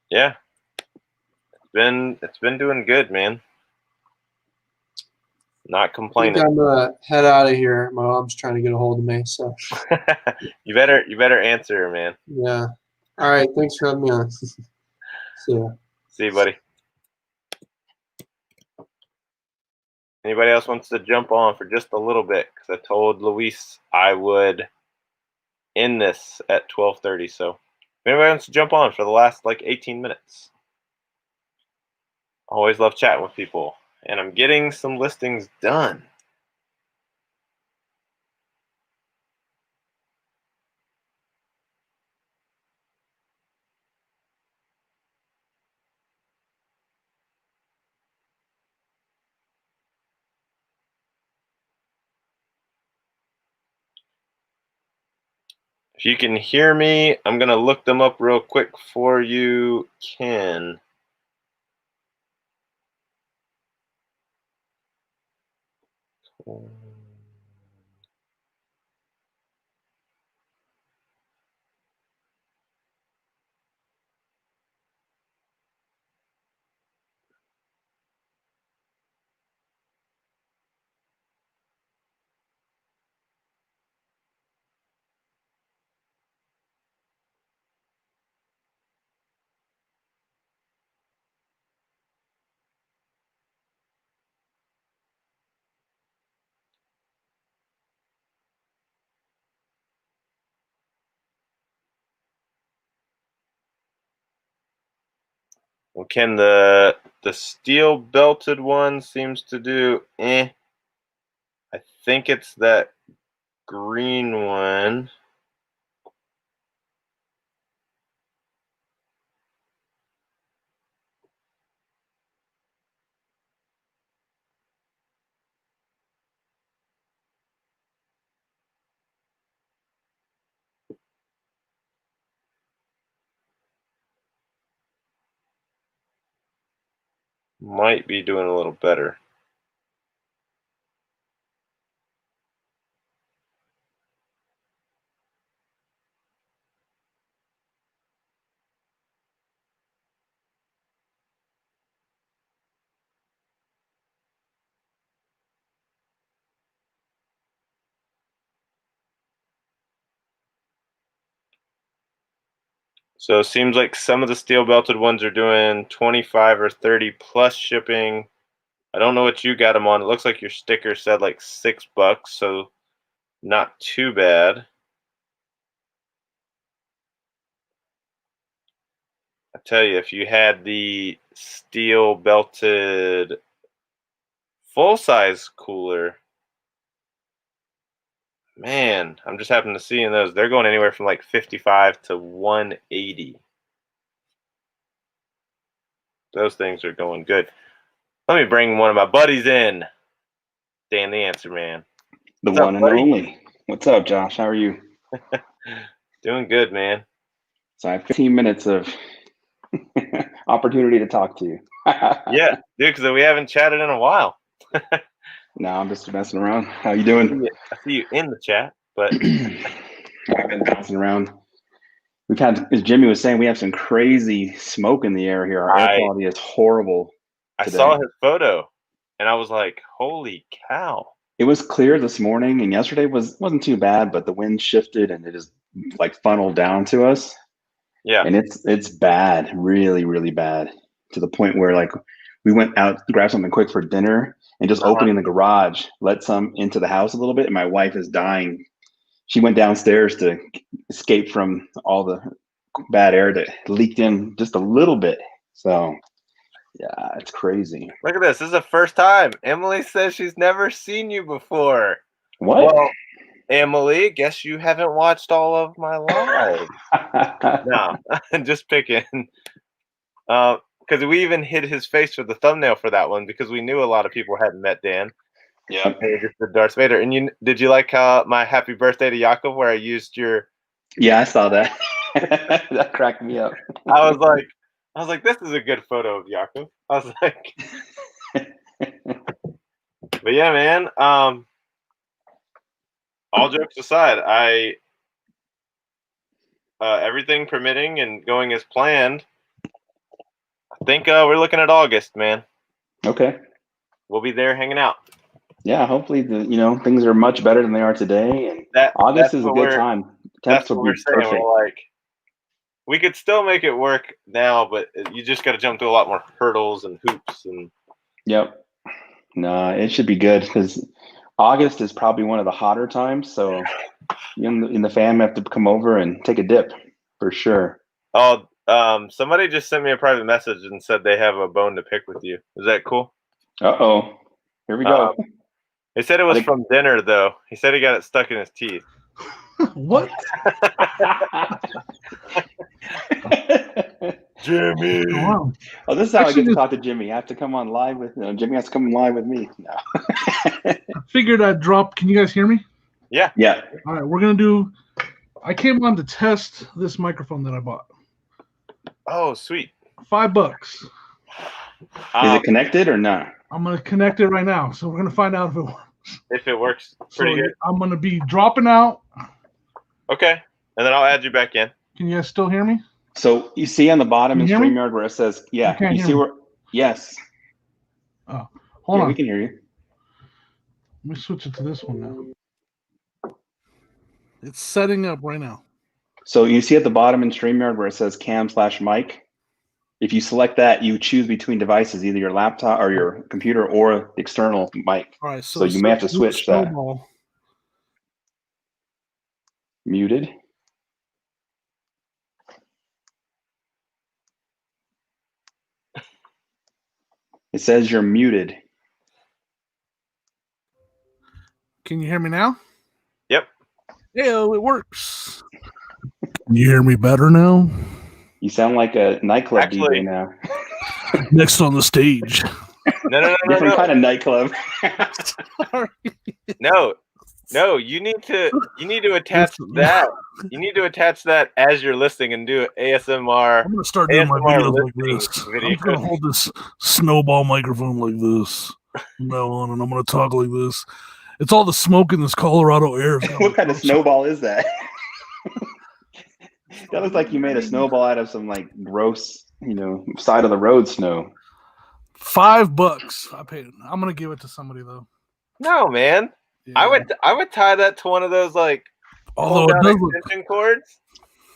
Yeah. It's been doing good, man. Not I think complaining. I'm gonna head out of here. My mom's trying to get a hold of me. So you better answer her, man. yeah. All right. Thanks for having me on. See ya. See you, buddy. Anybody else wants to jump on for just a little bit? Because I told Luis I would end this at 12:30. So if anybody wants to jump on for the last like 18 minutes. Always love chatting with people. And I'm getting some listings done. If you can hear me, I'm going to look them up real quick for you, Ken. Well, Ken, the steel belted one seems to do I think it's that green one. Might be doing a little better. So it seems like some of the steel belted ones are doing 25 or 30 plus shipping. I don't know what you got them on. It looks like your sticker said like $6, so not too bad. I tell you, if you had the steel belted full size cooler, man, I'm just happening to see in those. They're going anywhere from like 55 to 180. Those things are going good. Let me bring one of my buddies in. Dan the Answer Man. The What's up, one and buddy? only. What's up, Josh? How are you? Doing good, man. So I have 15 minutes of opportunity to talk to you. Yeah, dude, because we haven't chatted in a while. No, I'm just messing around. How you doing? I see you in the chat, but I've been bouncing around we've had, as Jimmy was saying, we have some crazy smoke in the air here. Our air quality is horrible. I today. saw his photo, and I was like, "Holy cow!" It was clear this morning, and yesterday wasn't too bad, but the wind shifted and it just like funneled down to us. Yeah, And it's bad, really, really bad, to the point where like we went out to grab something quick for dinner and just opening the garage, let some into the house a little bit, and my wife is dying. She went downstairs to escape from all the bad air that leaked in just a little bit. So yeah, it's crazy. Look at this. This is the first time. Emily says she's never seen you before. What? Well, Emily, guess you haven't watched all of my live. No, I'm just picking. Because we even hid his face for the thumbnail for that one because we knew a lot of people hadn't met Dan. Yeah. Just the Darth Vader. And did you like my happy birthday to Yaakov where I used your? Yeah, I saw that. That cracked me up. I was like, this is a good photo of Yaakov. I was like, but yeah, man. All jokes aside, everything permitting and going as planned, I think we're looking at August, man. Okay. We'll be there hanging out. Yeah, hopefully things are much better than they are today, and August is a good time. That's what we're saying. Perfect. We're like, we could still make it work now, but you just got to jump through a lot more hurdles and hoops and. Yep. No, it should be good because August is probably one of the hotter times. So you and the fam have to come over and take a dip for sure. Oh, somebody just sent me a private message and said they have a bone to pick with you. Is that cool? Uh-oh. Here we go. He said it was from dinner, though. He said he got it stuck in his teeth. What? Jimmy. Wow. Oh, this is how I get to talk to Jimmy. I have to come on live with Jimmy has to come live with me. No. I figured I'd drop. Can you guys hear me? Yeah. Yeah. All right, we're going to do. I came on to test this microphone that I bought. Oh, sweet. $5. Is it connected or not? I'm going to connect it right now. So we're going to find out if it works. If it works pretty good. I'm going to be dropping out. Okay. And then I'll add you back in. Can you guys still hear me? So you see on the bottom in StreamYard where it says, you see where, yes. Oh, hold on. We can hear you. Let me switch it to this one now. It's setting up right now. So you see at the bottom in StreamYard where it says cam/mic. If you select that, you choose between devices, either your laptop or your computer or the external mic. All right. So you may have to switch that. Muted. It says you're muted. Can you hear me now? Yep. Yeah, it works. Can you hear me better now? You sound like a nightclub DJ now. Next on the stage. No. Different kind of nightclub. Sorry. No, you need to attach that. You need to attach that as you're listening and do ASMR. I'm gonna start doing my videos like this. I'm gonna hold this snowball microphone like this from now on, and I'm gonna talk like this. It's all the smoke in this Colorado air. What kind of snowball is that? That looks like you made a snowball out of some like gross, side of the road snow. $5 I paid. I'm gonna give it to somebody though. No, man. Yeah. I would tie that to one of those like extension cords.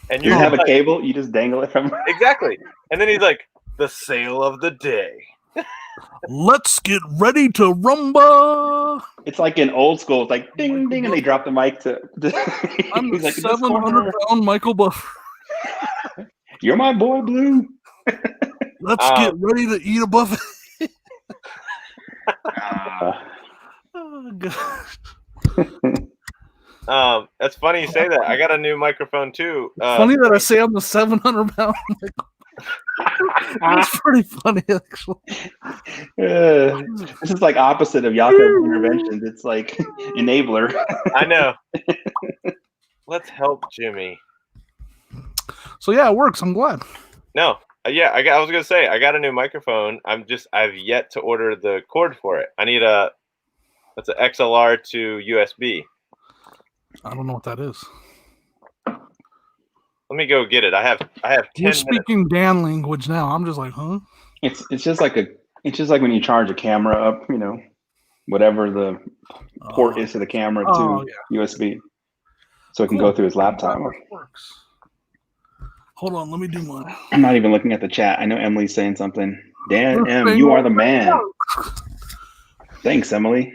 And you have a cable, you just dangle it from exactly. And then he's like, the sale of the day. Let's get ready to rumba. It's like in old school. It's like ding ding, and they drop the mic to. I'm a like, 700-pound Michael Buffer. You're my boy, Blue. Let's get ready to eat a buffet. Oh god. That's funny you say that. I got a new microphone too. Funny that I say I'm the 700-pound Michael. That's pretty funny, actually. This is like opposite of Yaakov's interventions. It's like enabler. I know. Let's help Jimmy. So yeah, it works. I'm glad. No, yeah, I was gonna say I got a new microphone. I've yet to order the cord for it. I need it's an XLR to USB. I don't know what that is. Let me go get it. I have 10 You're minutes. speaking Dan language now. I'm just like, huh? It's just like when you charge a camera up, whatever the port is to the camera to USB, so it can go through his laptop. Works. Hold on, let me do mine. I'm not even looking at the chat. I know Emily's saying something. Dan M, you are the man. Thanks, Emily.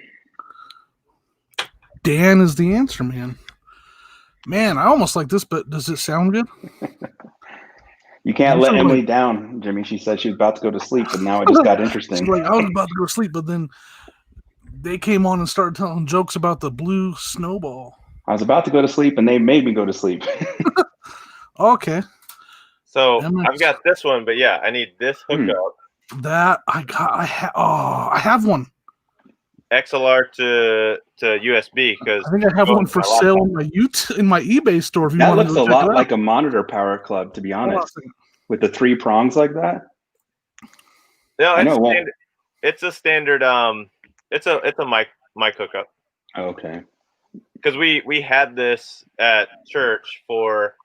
Dan is the answer, man. Man, I almost like this, but does it sound good? You can't let Emily down, Jimmy. She said she was about to go to sleep, but now it just got interesting. She's like, I was about to go to sleep, but then they came on and started telling jokes about the blue snowball. I was about to go to sleep, and they made me go to sleep. Okay. So I've got this one, but yeah, I need this hookup. That I have one. XLR to USB because I think I have one for sale in my eBay store. If you that want looks a lot like a monitor power club, to be honest, with the 3 prongs like that. No, it's a standard. It's a mic hookup. Okay. Because we had this at church for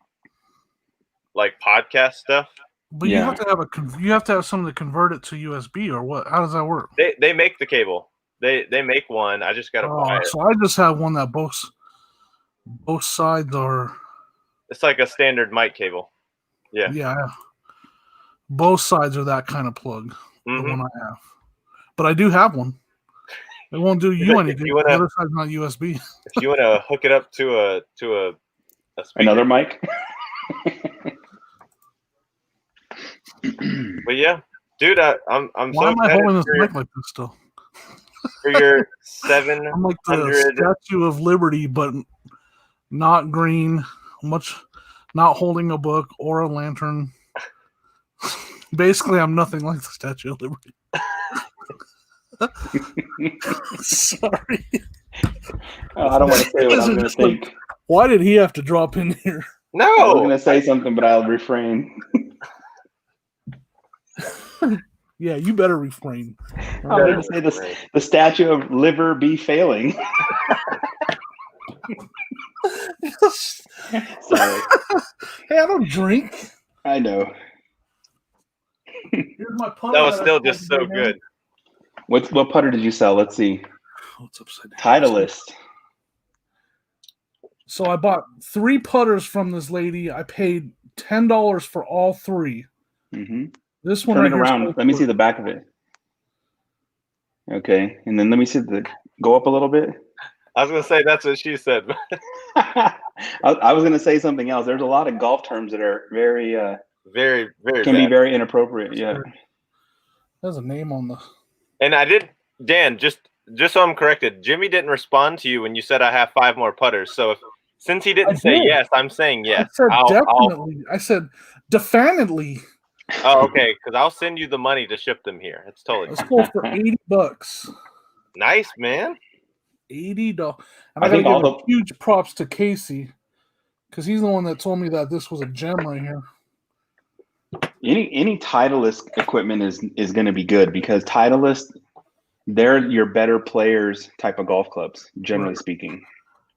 like podcast stuff. But you have to have something to convert it to USB or what? How does that work? They make the cable. They make one. I just got to buy it. So I just have one that both sides are. It's like a standard mic cable. Yeah. Yeah. Both sides are that kind of plug. The one I have, but I do have one. It won't do you any good. The other side's not USB. If you want to hook it up to a speaker. Another mic. But yeah, dude, I'm Why so am I holding this mic like this still? For your 700. I'm like the Statue of Liberty, but not green. Not holding a book or a lantern. Basically, I'm nothing like the Statue of Liberty. Sorry. I don't want to say what I'm going to think. Why did he have to drop in here? No, I was going to say something, but I'll refrain. Yeah, you better refrain. I'm going to say the Statue of Liver be failing. Sorry. Hey, I don't drink. I know. Here's my putter. That was still just so good. What putter did you sell? Let's see. What's upside down? Titleist. So I bought 3 putters from this lady. I paid $10 for all 3. Mm-hmm. This one Turn right it around. Let me see the back of it. Okay, and then let me see go up a little bit. I was gonna say that's what she said. I was gonna say something else. There's a lot of golf terms that are very, very can be very inappropriate. Yeah. There's a name on the. And I did, Dan. Just so I'm corrected, Jimmy didn't respond to you when you said I have 5 more putters. So since he didn't say yes, I'm saying yes. I said definitely. I said definitely. Oh, okay. Because I'll send you the money to ship them here. It's totally. Let's go for $80. Nice, man. $80. And I gotta give huge props to Casey because he's the one that told me that this was a gem right here. Any Titleist equipment is going to be good because Titleist, they're your better players type of golf clubs, generally speaking.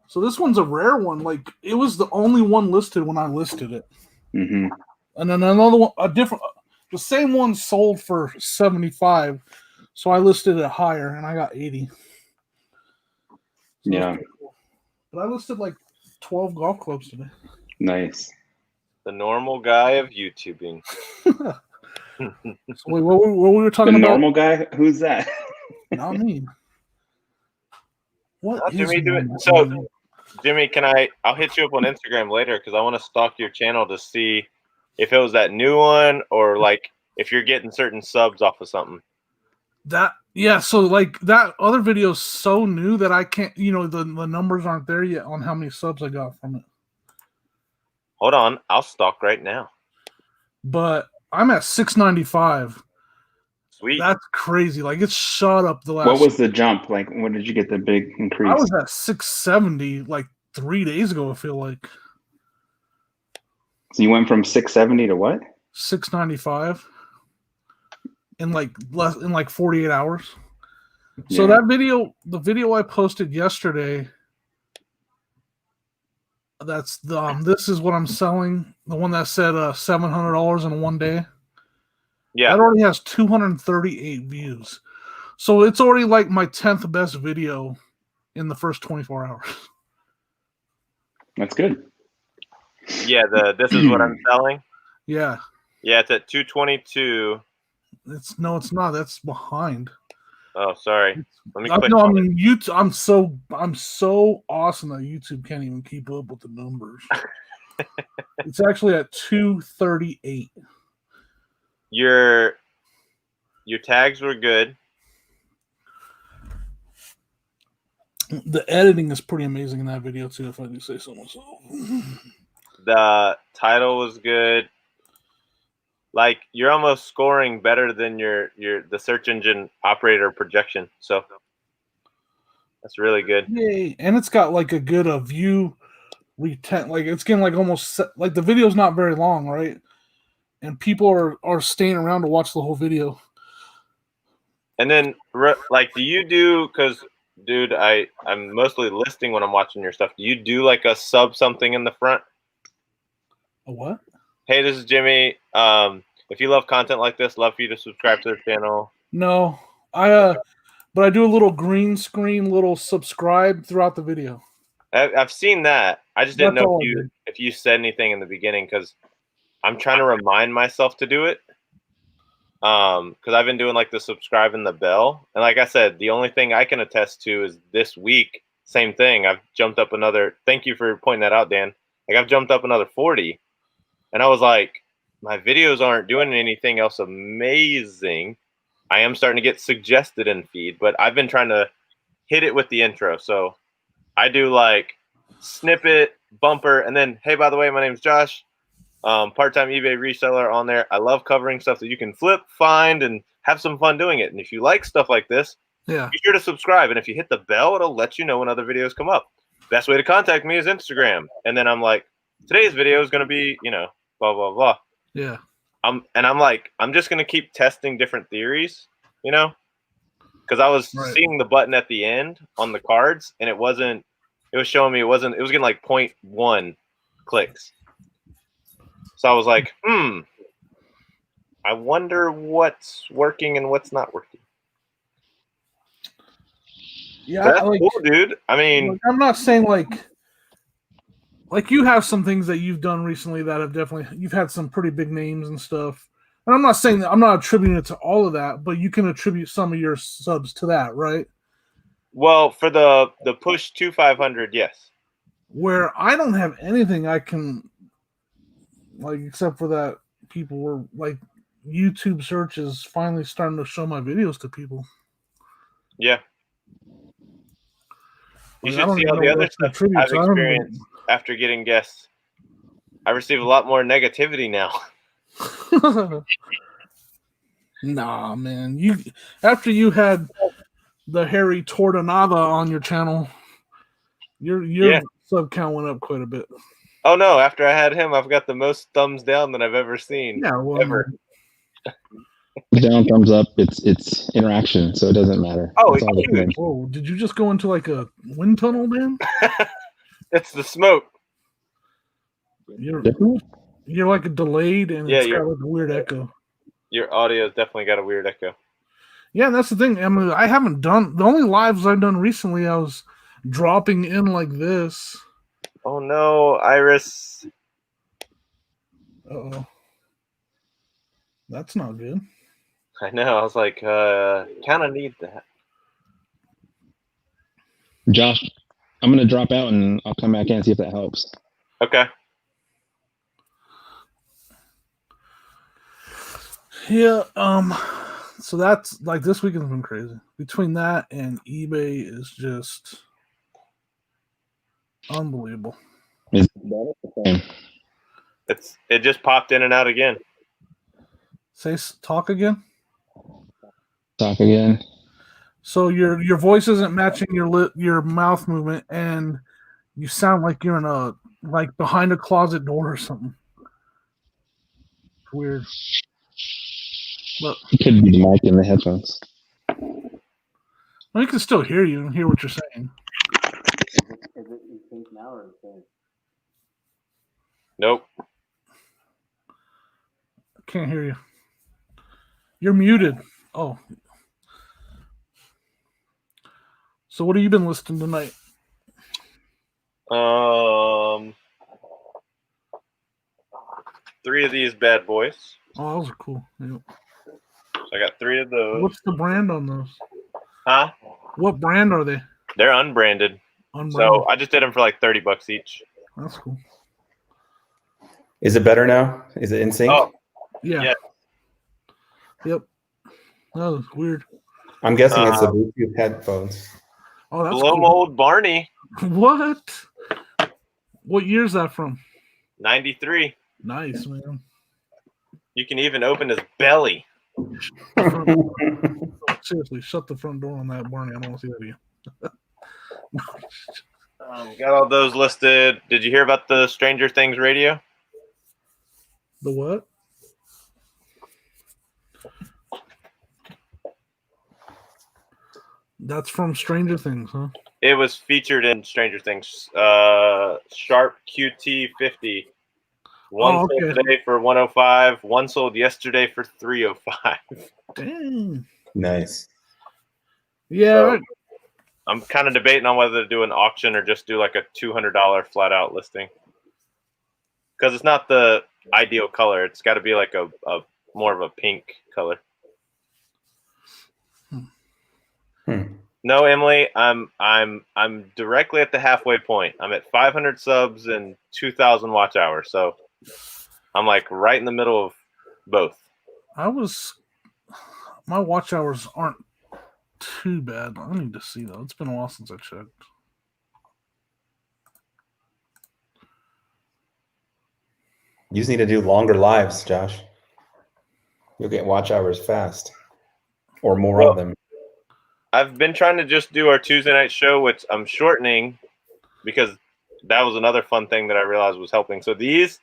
So this one's a rare one. Like it was the only one listed when I listed it. Mm-hmm. And then another one, the same one sold for $75. So I listed it higher and I got 80. So yeah. Cool. But I listed like 12 golf clubs today. Nice. The normal guy of YouTubing. So wait, what we were talking about? The normal guy? Who's that? Not me. What is Jimmy? So, Jimmy, I'll hit you up on Instagram later because I want to stalk your channel to see if it was that new one or like if you're getting certain subs off of something. So like that other video is so new that I can't, the numbers aren't there yet on how many subs I got from it. Hold on, I'll stalk right now. But I'm at 695. Sweet. That's crazy. Like it's shot up the last. What was the jump? Like when did you get the big increase? I was at 670 like 3 days ago, I feel like. So you went from 670 to what? 695 in like 48 hours. Yeah. So that video, the video I posted yesterday, That's the this is what I'm selling. The one that said $700 in one day. Yeah. That already has 238 views. So it's already like my 10th best video in the first 24 hours. That's good. Yeah, this is what I'm selling. Yeah. Yeah, it's at 222. It's not. That's behind. Oh, sorry. Let me click No, I on it. mean YouTube. I'm so awesome that YouTube can't even keep up with the numbers. It's actually at 238. Your tags were good. The editing is pretty amazing in that video too, if I do say so myself. The title was good. Like, you're almost scoring better than the search engine operator projection. So that's really good. Yay! And it's got like a good view retent. Like it's getting like almost like the video's not very long, right? And people are staying around to watch the whole video. And then, like, do you do, because, dude, I'm mostly listening when I'm watching your stuff. Do you do like a sub something in the front? A what? Hey, this is Jimmy. If you love content like this, love for you to subscribe to the channel. No, but I do a little green screen, little subscribe throughout the video. I've seen that. I just didn't That's know all I did. if you said anything in the beginning, because I'm trying to remind myself to do it. Because I've been doing like the subscribe and the bell, and like I said, the only thing I can attest to is this week, same thing. I've jumped up another. Thank you for pointing that out, Dan. Like, I've jumped up another 40, and I was like, my videos aren't doing anything else amazing. I am starting to get suggested in feed, but I've been trying to hit it with the intro. So I do like snippet, bumper, and then, hey, by the way, my name's Josh. Part-time eBay reseller on there. I love covering stuff that you can flip, find, and have some fun doing it. And if you like stuff like this, Yeah. be sure to subscribe. And if you hit the bell, it'll let you know when other videos come up. Best way to contact me is Instagram. And then I'm like, today's video is going to be, blah, blah, blah. Yeah. I'm like, I'm just going to keep testing different theories, because I was seeing the button at the end on the cards, and it was showing me it was getting like 0.1 clicks. So I was like, I wonder what's working and what's not working. Yeah, That's cool, dude. I mean, I'm not saying like you have some things that you've done recently that have you've had some pretty big names and stuff. And I'm not saying that I'm not attributing it to all of that, but you can attribute some of your subs to that, right? Well, for the push to 500, yes. Where I don't have anything I can except for that people were like YouTube search is finally starting to show my videos to people. Yeah. You I should don't see even all know the what other to stuff attribute I've to. I don't experienced after getting guests. I receive a lot more negativity now. Nah, man. After you had the Harry Tordanava on your channel, your sub count went up quite a bit. Oh no! After I had him, I've got the most thumbs down that I've ever seen. Yeah, well, ever. Down, thumbs up. It's interaction, so it doesn't matter. Oh, it's all the same. Whoa! Did you just go into like a wind tunnel, man? It's the smoke. You're like a delayed, and Yeah, it's got like a weird echo. Your audio's definitely got a weird echo. Yeah, that's the thing. I mean, I haven't done the only lives I've done recently. I was dropping in like this. Oh no, Iris. Uh-oh. That's not good. I know. I was like, kind of need that. Josh, I'm gonna drop out and I'll come back in and see if that helps. Okay. Yeah. So that's like this weekend has been crazy. Between that and eBay is just unbelievable. Is that the same? It just popped in and out again. Talk again. Talk again. So your voice isn't matching your mouth movement, and you sound like you're in behind a closet door or something. It's weird. But It could be the mic in the headphones. I can still hear you and hear what you're saying. Is it in sync now or the same? Nope. Can't hear you. You're muted. Oh. So what have you been listening tonight? 3 of these bad boys. Oh, those are cool. Yep. So I got 3 of those. What's the brand on those? Huh? What brand are they? They're unbranded. Unbranded. So I just did them for like $30 each. That's cool. Is it better now? Is it in sync? Oh, Yeah. Yeah. Yep. That was weird. I'm guessing it's the Bluetooth headphones. Oh, that's blow cool. mold Barney, What? What year is that from? 93. Nice, man. You can even open his belly. Seriously, shut the front door on that, Barney. I don't want to see that again. Got all those listed. Did you hear about the Stranger Things radio? The what? That's from Stranger Things, huh? It was featured in Stranger Things. Sharp QT50. One Oh, sold okay. today for 105. One sold yesterday for 305. Dang. Nice. Yeah. So, I'm kind of debating on whether to do an auction or just do like a $200 flat out listing. Because it's not the ideal color. It's got to be like a more of a pink color. No, Emily, I'm directly at the halfway point. I'm at 500 subs and 2,000 watch hours. So I'm like right in the middle of both. My watch hours aren't too bad. I need to see though. It's been a while since I checked. You just need to do longer lives, Josh. You'll get watch hours fast, or more of them. I've been trying to just do our Tuesday night show, which I'm shortening because that was another fun thing that I realized was helping. So these,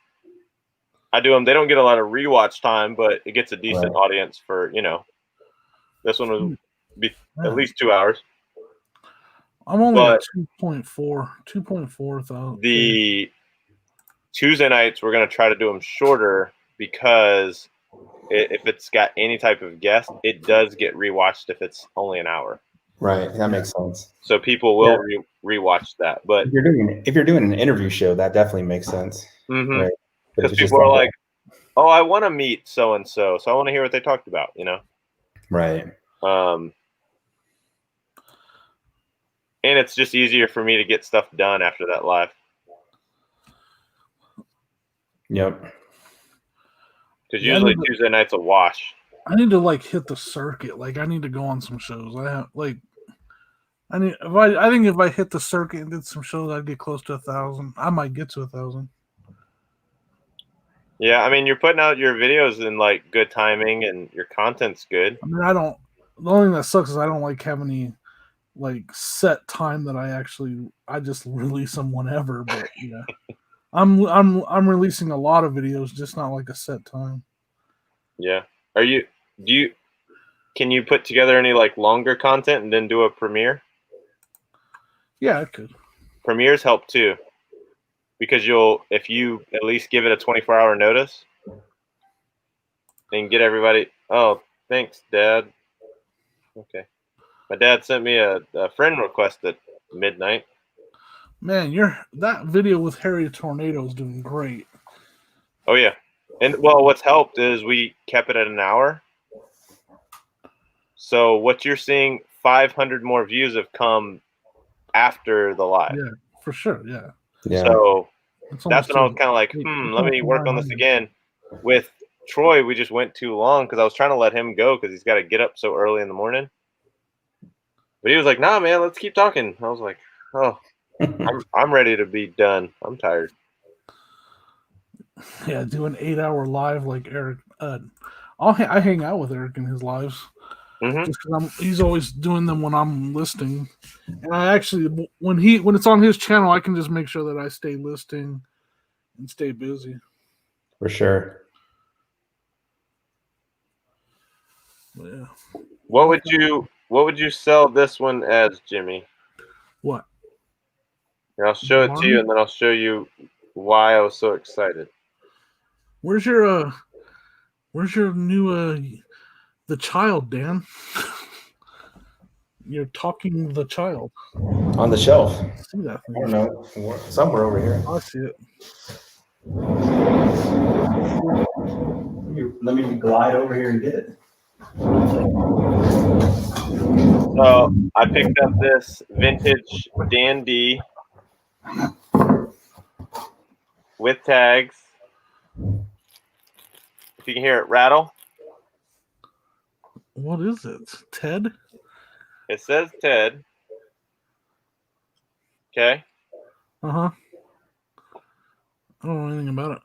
I do them. They don't get a lot of rewatch time, but it gets a decent audience for, this one will be at least 2 hours. I'm only at 2.4 though. The Tuesday nights, we're going to try to do them shorter because if it's got any type of guest, it does get rewatched if it's only an hour. Right, that makes sense. So people will rewatch that. But if you're doing an interview show, that definitely makes sense. Right? But Because people are like, "Oh, I want to meet so and so I want to hear what they talked about," Right. And it's just easier for me to get stuff done after that live. Yep. Because usually Tuesday night's a wash. I need to hit the circuit. I need to go on some shows. I think if I hit the circuit and did some shows, I'd get close to 1,000. I might get to 1,000. Yeah, I mean, you're putting out your videos in good timing, and your content's good. I mean, the only thing that sucks is I don't have any set time that I just release them whenever. But yeah, I'm releasing a lot of videos, just not a set time. Yeah. Can you put together any longer content and then do a premiere? Yeah, I could. Premieres help too, because if you at least give it a 24-hour notice and get everybody. Oh, thanks, Dad. Okay, my dad sent me a friend request at midnight. Man, that video with Harry Tornado is doing great. Oh yeah, and what's helped is we kept it at an hour. So what you're seeing, 500 more views have come after the live. Yeah, for sure. Yeah. So that's when I was kind of like, let me work on this again. With Troy, we just went too long because I was trying to let him go because he's got to get up so early in the morning. But he was like, "Nah, man, let's keep talking." I was like, "Oh, I'm ready to be done. I'm tired." Yeah, do an 8-hour live like Eric. I hang out with Eric in his lives. Just because he's always doing them when I'm listing, and I actually when it's on his channel, I can just make sure that I stay listing and stay busy. For sure. But yeah. What would you sell this one as, Jimmy? What? Here, I'll show it to you, and then I'll show you why I was so excited. Where's your new the child, Dan? You're talking the child. On the shelf. See that I thing? don't know. Somewhere over here. I see it. Let me glide over here and get it. So I picked up this vintage Dan D with tags. If you can hear it rattle, What is it? Ted? it says Ted. Okay. Uh-huh. I don't know anything about it.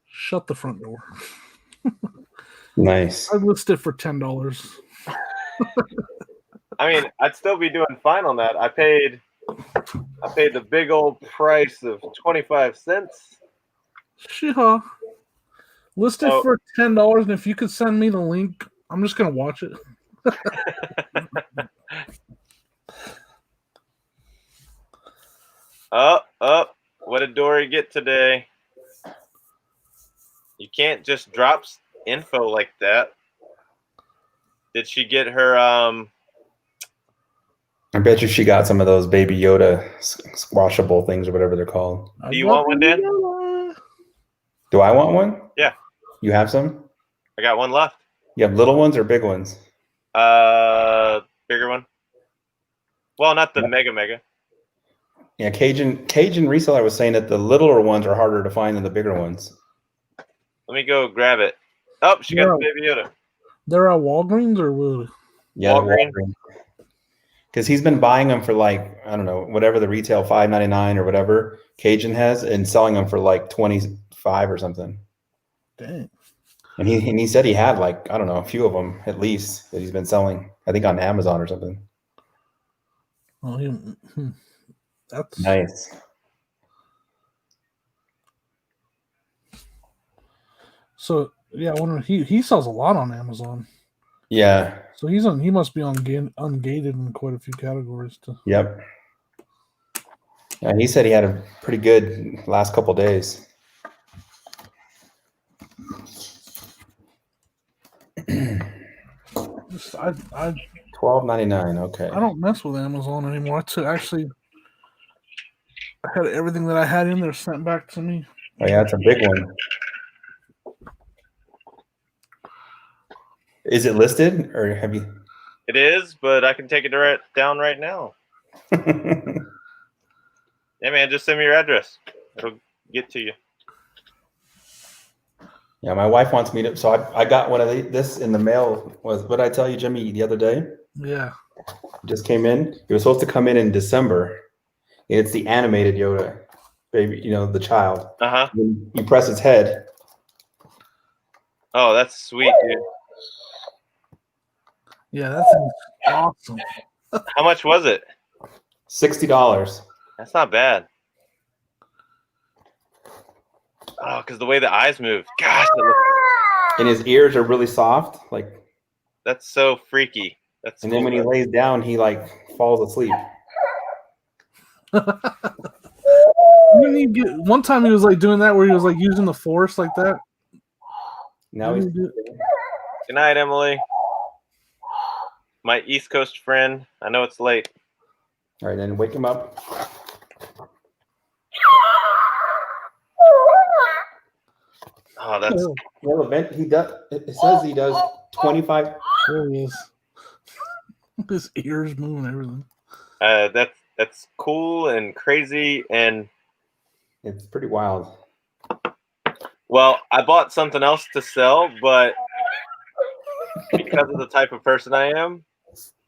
Shut the front door. Nice. I'd list it for $10. I mean, I'd still be doing fine on that. I paid the big old price of 25 cents. Sure. List it Oh. for $10, and if you could send me the link, I'm just gonna watch it. What did Dory get today? You can't just drop info like that. Did she get her I bet you she got some of those Baby Yoda squashable things or whatever they're called. Do you want one, Dan? Do I want one? Yeah. You have some? I got one left. You have little ones or big ones? Bigger one. Well, not the Yeah. mega. Yeah, Cajun reseller was saying that the littler ones are harder to find than the bigger ones. Let me go grab it. Oh, she got the Baby Yoda. They're at Walgreens or what? Yeah, Walgreens. Because he's been buying them for like, I don't know, whatever the retail $5.99 or whatever Cajun has, and selling them for like $25 or something. Dang. And he said he had like, I don't know, a few of them at least that he's been selling, I think on Amazon or something. Oh, that's Nice. So yeah, I wonder he sells a lot on Amazon. Yeah. So he must be ungated in quite a few categories too. Yep. And he said he had a pretty good last couple days. I $12.99. Okay. I don't mess with Amazon anymore. I had everything that I had in there sent back to me. Oh yeah, it's a big one. Is it listed or have you? It is, but I can take it down right now. Yeah, man, just send me your address. It'll get to you. Yeah, my wife wants me to. So I got one of this in the mail. What did I tell you, Jimmy, the other day? Yeah. It just came in. It was supposed to come in December. It's the animated Yoda, baby. You know, the child. Uh-huh. You press his head. Oh, that's sweet, dude. Yeah, that's awesome. How much was it? $60. That's not bad. Oh, because the way the eyes move. Gosh, And his ears are really soft. Like, that's so freaky. That's and cool. then when he lays down, he like falls asleep. One time he was like doing that where he was like using the force like that. Now he's Good night, Emily. My East Coast friend. I know it's late. all right. Then wake him up. Oh, that's Well, he does. It says he does 25. There he is. His ears moving, everything. that's cool and crazy. And It's pretty wild. well, I bought something else to sell, but because of the type of person I am,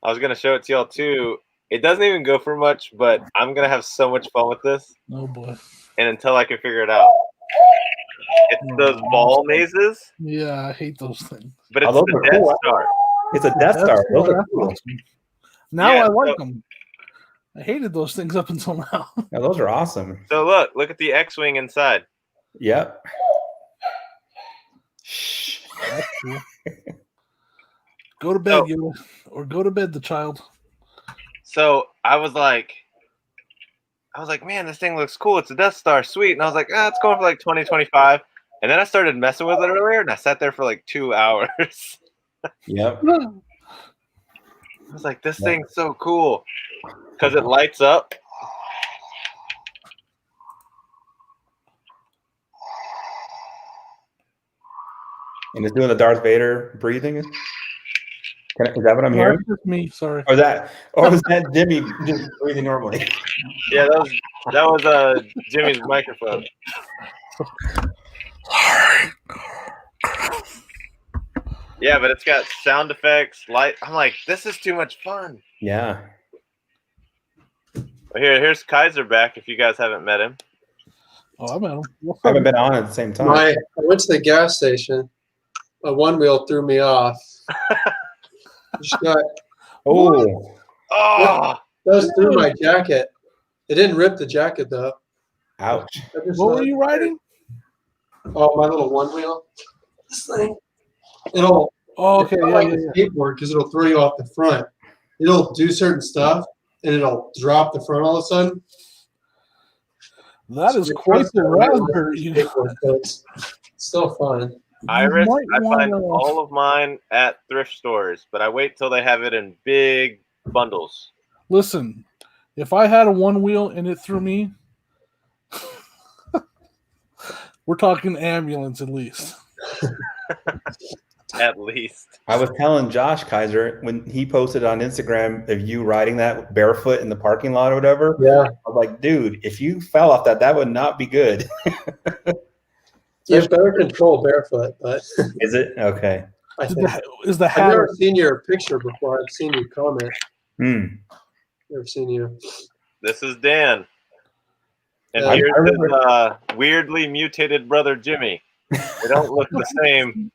I was gonna show it to y'all too. It doesn't even go for much, but I'm gonna have so much fun with this. Oh boy. And until I can figure it out, it's those ball mazes, Yeah, I hate those things. but it's Oh, those the are Death cool. Star. It's a Death Star. Those are That's cool. awesome. Now Yeah, I like so- them. I hated those things up until now. Yeah, those are awesome. So look at the X-wing inside. Yep. Shh. That's cool. Go to bed, Yoda, or go to bed, the child. So I was like, man, this thing looks cool. It's a Death Star, sweet. And I was like, it's going for like 20, 25. And then I started messing with it earlier, and I sat there for like 2 hours. Yep. I was like, this thing's so cool because it lights up. And it's doing the Darth Vader breathing. Is that what I'm hearing? That's just me. Sorry. Or was that Jimmy just breathing normally? Yeah, that was Jimmy's microphone. Yeah, but it's got sound effects, light. I'm like, this is too much fun. Yeah. Here's Kaiser back. If you guys haven't met him, Oh, I met him. I haven't been on at the same time. I went to the gas station. A one wheel threw me off. Just got Oh, oh, goes through my jacket. It didn't rip the jacket though. ouch. I just What were you riding? Oh, my little one wheel. This thing. It'll Oh, okay. it's not Yeah, like yeah, a skateboard because it'll throw you off the front. It'll do certain stuff and it'll drop the front all of a sudden. That is quite the raspberry. Skateboard, so it's still fun. Iris, might I find wanna- all of mine at thrift stores, but I wait till they have it in big bundles. Listen, if I had a one wheel and it threw me, we're talking ambulance at least. At least. I was telling Josh Kaiser when he posted on Instagram of you riding that barefoot in the parking lot or whatever. Yeah. I was like, dude, if you fell off that would not be good. You have better control barefoot, but Is it? Okay. I think Is the I've hat? never seen your picture before. I've seen you comment. Never seen you. This is Dan. And I here's remember- his weirdly mutated brother Jimmy. They don't look the same.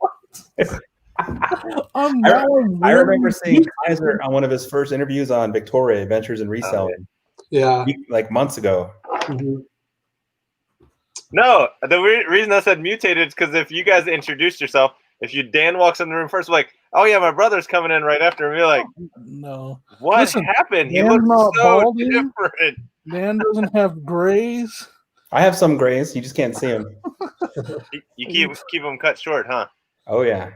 I remember seeing Kaiser on one of his first interviews on Victoria Adventures in Reselling, Yeah. like months ago. Mhm. No, the reason I said mutated is because if you guys introduced yourself, if Dan walks in the room first, like, oh yeah, my brother's coming in right after, and we're like, No. what Listen, happened? He Dan's looks not so balding. different. Dan doesn't have grays. I have some grays. You just can't see them. You keep them cut short, huh? Oh, yeah.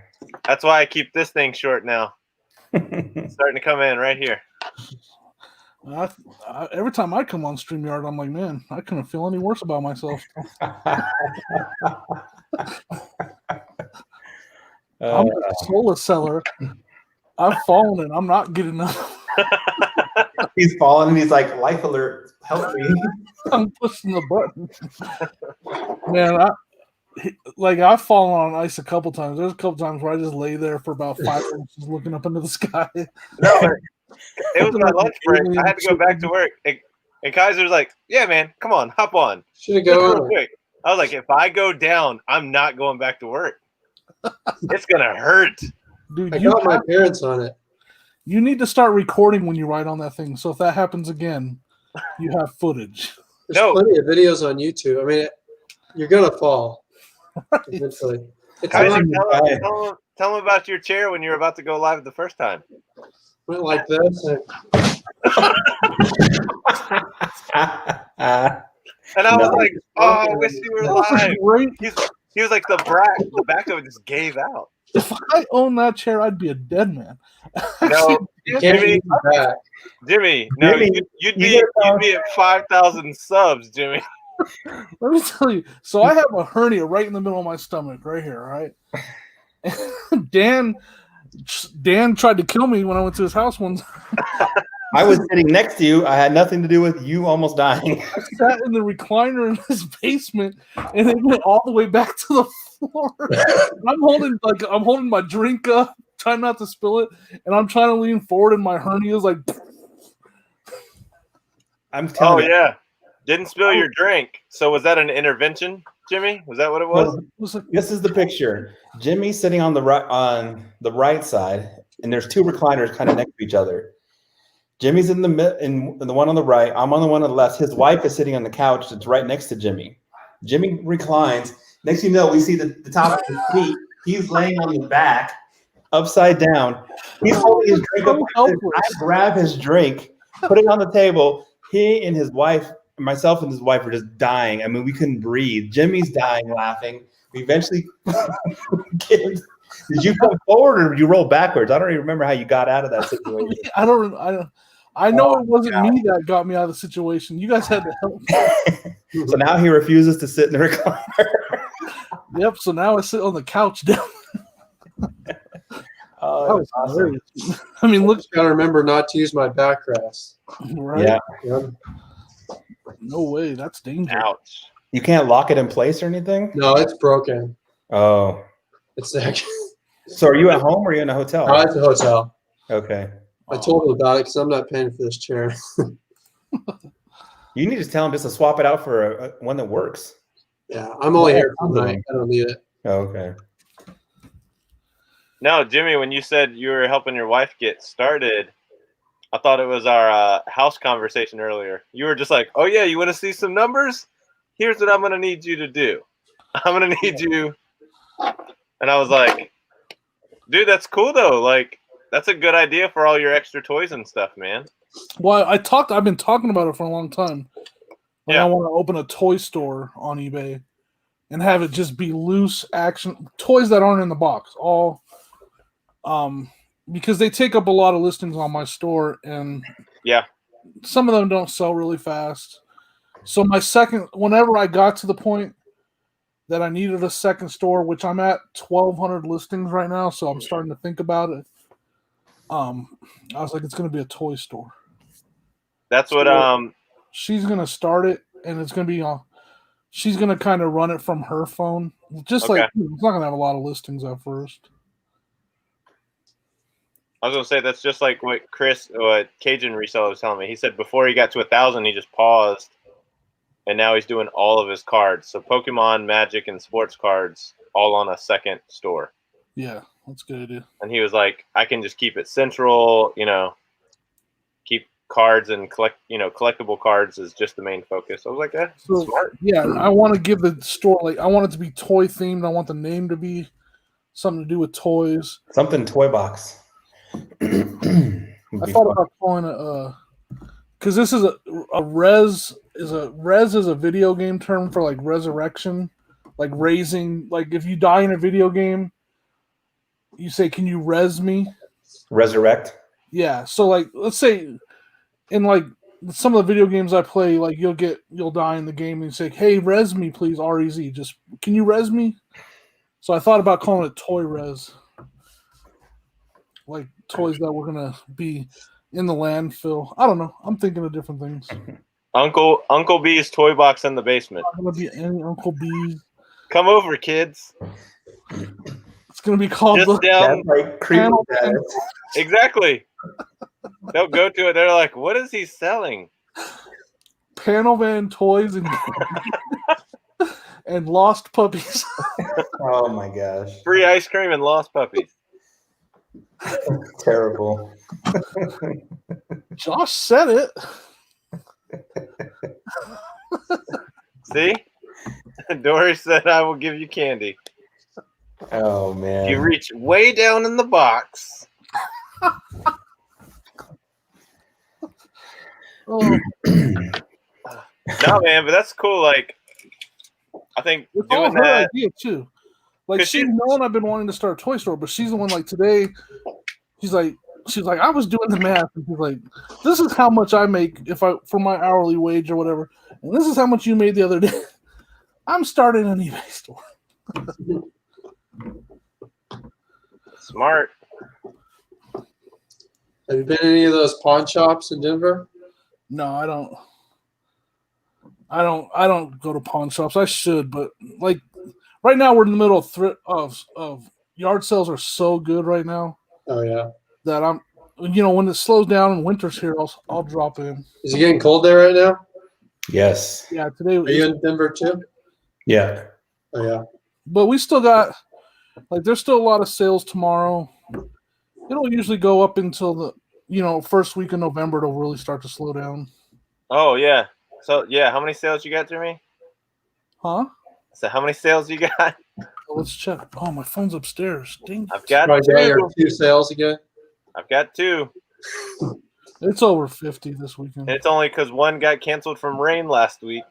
That's why I keep this thing short now. It's starting to come in right here. Every time I come on StreamYard, I'm like, man, I couldn't feel any worse about myself. I'm a solar seller. I've fallen and I'm not getting up. He's falling and he's like, life alert, help me. I'm pushing the button. Man, I've fallen on ice a couple times. There's a couple times where I just lay there for about 5 minutes just looking up into the sky. No, it was my lunch break. I had to go back to work. And Kaiser's like, yeah, man, come on, hop on. Should have Just real gone. quick. I was like, if I go down, I'm not going back to work. It's going to hurt. Dude, I got my parents on it. you need to start recording when you ride on that thing. So if that happens again, you have footage. There's No. plenty of videos on YouTube. I mean, you're gonna fall eventually. It's Kaiser, not tell them about your chair when you were about to go live the first time. went like this. And And I was like, oh, I wish you were live. Great. He was like, the back of it just gave out. If I owned that chair, I'd be a dead man. No, you can't Jimmy, use it back. Jimmy, no, Jimmy, you'd you be at 5,000 subs, Jimmy. Let me tell you. So I have a hernia right in the middle of my stomach, right here, right? Dan tried to kill me when I went to his house once. I was sitting next to you. I had nothing to do with you almost dying. I sat in the recliner in his basement, and it went all the way back to the floor. I'm holding my drink up, trying not to spill it, and I'm trying to lean forward, and my hernia is like. I'm Oh, telling you. yeah. Didn't spill your drink. So was that an intervention, Jimmy? Was that what it was? Well, It was like, this is the picture. Jimmy's sitting on the right side, and there's two recliners kind of next to each other. Jimmy's in the one on the right. I'm on the one on the left. His wife is sitting on the couch that's right next to Jimmy. Jimmy reclines. Next thing you know, we see the top of his feet. He's laying on the back, upside down. He's holding his drink up. Like this. I grab his drink. Put it on the table. He and his wife, myself and his wife, were just dying. I mean, we couldn't breathe. Jimmy's dying, laughing. We eventually did you come forward or did you roll backwards? I don't even remember how you got out of that situation. I know it wasn't me that got me out of the situation. You guys had to help me. So now he refuses to sit in the recliner. Yep. So now I sit on the couch down. Oh, That was awesome. hilarious. I mean, look. Gotta remember not to use my backrest. Right? Yeah. Yep. No way. That's dangerous. Ouch. You can't lock it in place or anything? No, it's broken. Oh. It's actually So are you at home or are you in a hotel? no, it's a hotel. Okay. I told him about it because I'm not paying for this chair. You need to tell him just to swap it out for one that works. Yeah, I'm only here Yeah, tonight. I don't need it. Okay. No, Jimmy, when you said you were helping your wife get started, I thought it was our house conversation earlier. You were just like, oh, yeah, you want to see some numbers? Here's what I'm going to need you to do. I'm going to need you. And I was like, dude, that's cool, though. Like, that's a good idea for all your extra toys and stuff, man. Well, I've been talking about it for a long time. Like, Yeah. I want to open a toy store on eBay and have it just be loose action toys that aren't in the box. All because they take up a lot of listings on my store, and Yeah. some of them don't sell really fast. So whenever I got to the point that I needed a second store, which I'm at 1,200 listings right now, so I'm starting to think about it. I was like, it's going to be a toy store. That's what She's going to start it, and it's going to be on. She's going to kind of run it from her phone, just Okay. like it's not going to have a lot of listings at first. I was gonna say that's just like what Cajun reseller was telling me. He said before he got to 1,000, he just paused, and now he's doing all of his cards. So Pokemon, Magic, and sports cards all on a second store. Yeah, that's a good idea. And he was like, I can just keep it central, keep cards and collectible cards is just the main focus. I was like, yeah, So, smart. yeah, I want to give the store I want it to be toy themed. I want the name to be something to do with toys. Something toy box. I thought about calling it because this is a res is a video game term for like resurrection, like raising. Like if you die in a video game, you say, "Can you res me?" Resurrect. Yeah. So like, let's say in like some of the video games I play, like you'll die in the game and you say, "Hey, res me, please." REZ. Just can you res me? So I thought about calling it toy res. Like toys that were gonna be in the landfill. I don't know. I'm thinking of different things. Uncle B's toy box in the basement. It's gonna be any Uncle B's. Come over, kids. It's gonna be called Just the down. That's like creepy Panel status. Exactly. They'll go to it. They're like, what is he selling? Panel Van Toys and and Lost Puppies. Oh my gosh. Free ice cream and lost puppies. Terrible. Josh said it. See? Dory said, I will give you candy. Oh man. You reach way down in the box. Oh, No, man, but that's cool. Like, I think it's all doing her that. idea too. Like 'Cause she's she- known I've been wanting to start a toy store, but she's the one like today. She's like, I was doing the math, and she's like, this is how much I make for my hourly wage or whatever, and this is how much you made the other day. I'm starting an eBay store. Smart. Have you been in any of those pawn shops in Denver? No, I don't go to pawn shops. I should, but like right now we're in the middle of yard sales are so good right now Oh yeah. that I'm when it slows down and winter's here, I'll drop in. Is it getting cold there right now? Yes. Yeah, today. Are you in Denver too? Yeah. Oh yeah. But we still got there's still a lot of sales tomorrow. It'll usually go up until the first week of November. It'll really start to slow down. Oh, yeah. So, yeah, how many sales you got, Jimmy? Huh? So, how many sales you got? Let's check. Oh, my phone's upstairs. Dang. I've got Probably got your two. 2 sales again. I've got 2. It's over 50 this weekend. And it's only because one got canceled from rain last week.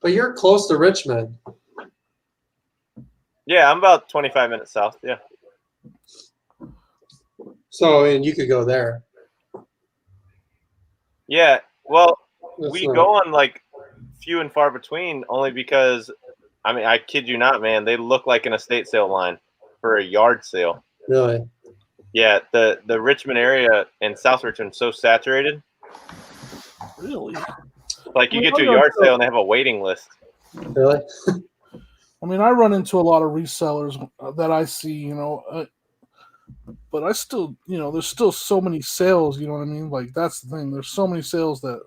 But you're close to Richmond. Yeah, I'm about 25 minutes south. Yeah. So, and you could go there. Yeah. Well, That's we not- go on like few and far between only because, I mean, I kid you not, man. They look like an estate sale line for a yard sale. Really? Yeah, the Richmond area and South Richmond so saturated. Really? Like you Well, get to a no, yard no. sale and they have a waiting list. Really? I mean, I run into a lot of resellers that I see, but I still, there's still so many sales. You know what I mean? Like that's the thing. There's so many sales that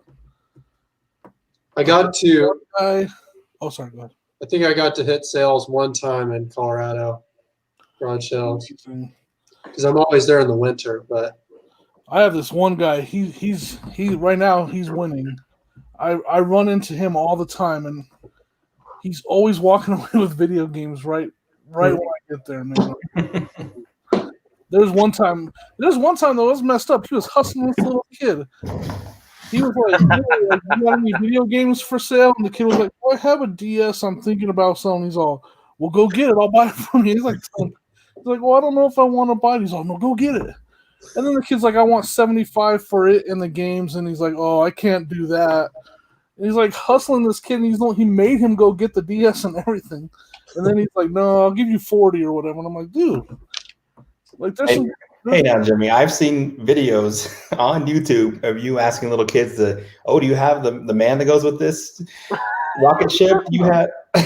I got to, Oh, sorry. Go ahead. I think I got to hit sales one time in Colorado, garage sales, because I'm always there in the winter. But I have this one guy. He right now he's winning. I run into him all the time, and he's always walking away with video games right when I get there, man. There's one time though it was messed up. He was hustling this little kid. He was like, "You got any video games for sale?" And the kid was like, "Oh, I have a DS. I'm thinking about selling." He's all, "Well, go get it. I'll buy it from you." He's like, "Well, I don't know if I want to buy it." He's all, "No, go get it." And then the kid's like, "I want 75 for it in the games," and he's like, "Oh, I can't do that." And he's like hustling this kid, and he made him go get the DS and everything. And then he's like, "No, I'll give you 40 or whatever." And I'm like, "Dude, like there's some." Hey now, Jimmy, I've seen videos on YouTube of you asking little kids do you have the man that goes with this rocket ship? You have. What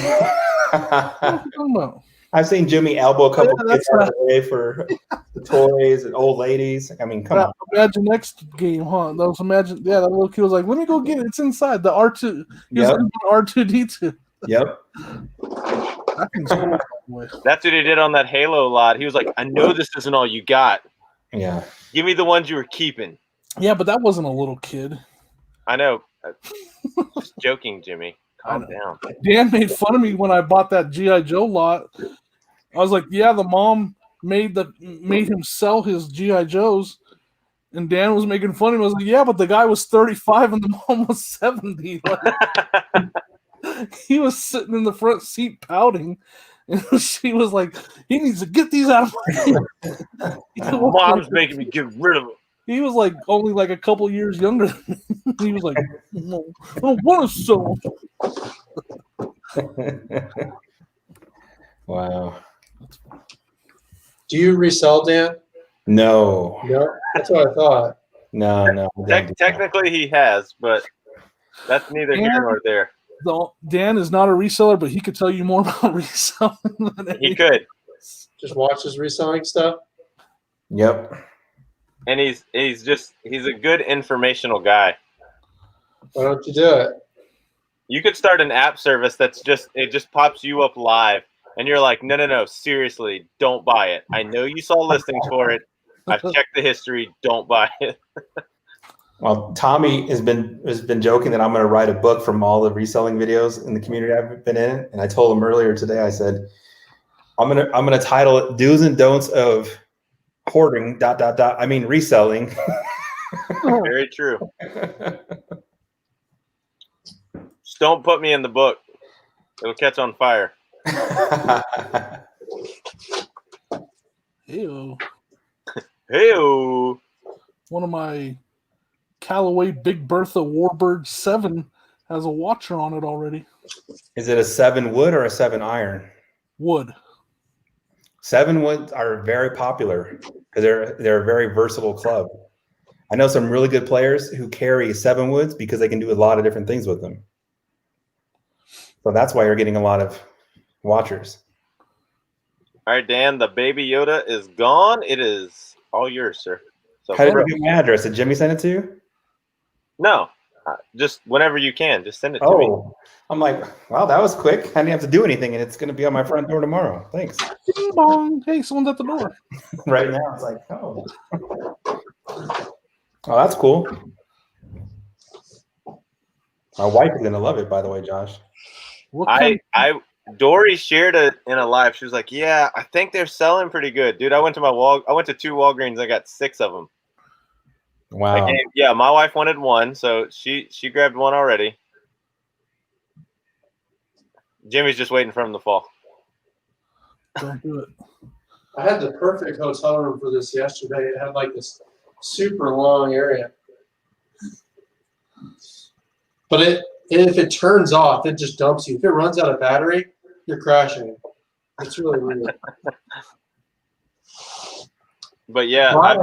are you talking about? I've seen Jimmy elbow a couple Yeah, kids out of the way for the toys and old ladies. I mean, come on. Imagine next game, huh? That was Imagine. Yeah, that little kid was like, "Let me go get it. It's inside the R2." He was Yep. looking for R2D2. Yep. That thing's cool, by the way. That's what he did on that Halo lot. He was like, I know this isn't all you got. Yeah. Give me the ones you were keeping. Yeah, but that wasn't a little kid. I know. Just joking, Jimmy. Calm down. Dan made fun of me when I bought that GI Joe lot. I was like, "Yeah, the mom made him sell his GI Joes," and Dan was making fun of me. I was like, "Yeah, but the guy was 35 and the mom was 70." Like, he was sitting in the front seat pouting, and she was like, "He needs to get these out of my hand." Mom's making me get rid of them. He was like only like a couple years younger than me. He was like, "No, I don't want to sell them." Wow. do you resell, Dan? No. No, that's what I thought. No. I don't do that. Technically, he has, but that's neither here nor there. Dan is not a reseller, but he could tell you more about reselling than He anything. could. Just watches reselling stuff. Yep. And he's a good informational guy. Why don't you do it? You could start an app service that's it just pops you up live, and you're like, no, seriously, don't buy it. I know you saw listings for it. I've checked the history. Don't buy it. Well, Tommy has been joking that I'm going to write a book from all the reselling videos in the community I've been in, and I told him earlier today. I said, I'm gonna title it "Do's and Don'ts of Hoarding." ... I mean reselling. Very true. Just don't put me in the book. It'll catch on fire. Ew. Hey-o. One of my Callaway Big Bertha Warbird 7 has a watcher on it already. Is it a 7 wood or a 7 iron? Wood. 7 woods are very popular because they're a very versatile club. I know some really good players who carry 7 woods because they can do a lot of different things with them. So that's why you're getting a lot of watchers. All right, Dan, the baby Yoda is gone. It is all yours, sir. So, How did you get my address? Did Jimmy send it to you? No, just whenever you can, just send it to me. Oh, I'm like, wow, that was quick. I didn't have to do anything, and it's going to be on my front door tomorrow. Thanks. Ding bong. Hey, someone's at the door. Right now, it's like, oh, that's cool. My wife is going to love it, by the way, Josh. What kind Dory shared it in a live. She was like, "Yeah, I think they're selling pretty good, dude. I went to 2 Walgreens. I got 6 of them." Wow. Yeah, my wife wanted one, so she grabbed one already. Jimmy's just waiting for him to fall. Don't do it. I had the perfect hotel room for this yesterday. It had like this super long area. But if it turns off, it just dumps you. If it runs out of battery, you're crashing. It's really weird. But yeah, Glad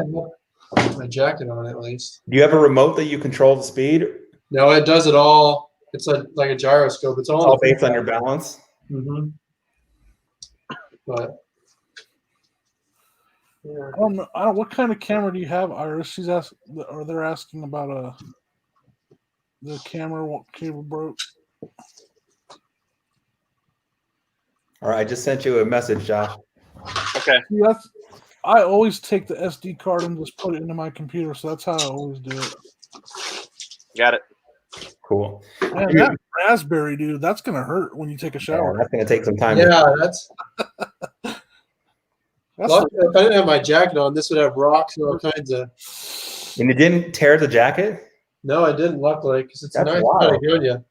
I have my jacket on at least. Do you have a remote that you control the speed? No, it does it all. It's like a gyroscope. It's It's all all based on your balance. Mm-hmm. But yeah. I don't know. What kind of camera do you have, Iris? She's asking, or they're asking about the camera cable broke. All right, I just sent you a message, Josh. okay. See, I always take the SD card and just put it into my computer, so that's how I always do it. Got it. Cool. Man, that raspberry, dude, that's gonna hurt when you take a Yeah, shower. that's gonna take some time. Yeah, that's. That's Luckily, if I didn't have my jacket on, this would have rocks and all kinds of. And it didn't tear the jacket? No, I didn't. Luckily, because it's That's nice wild. Patagonia.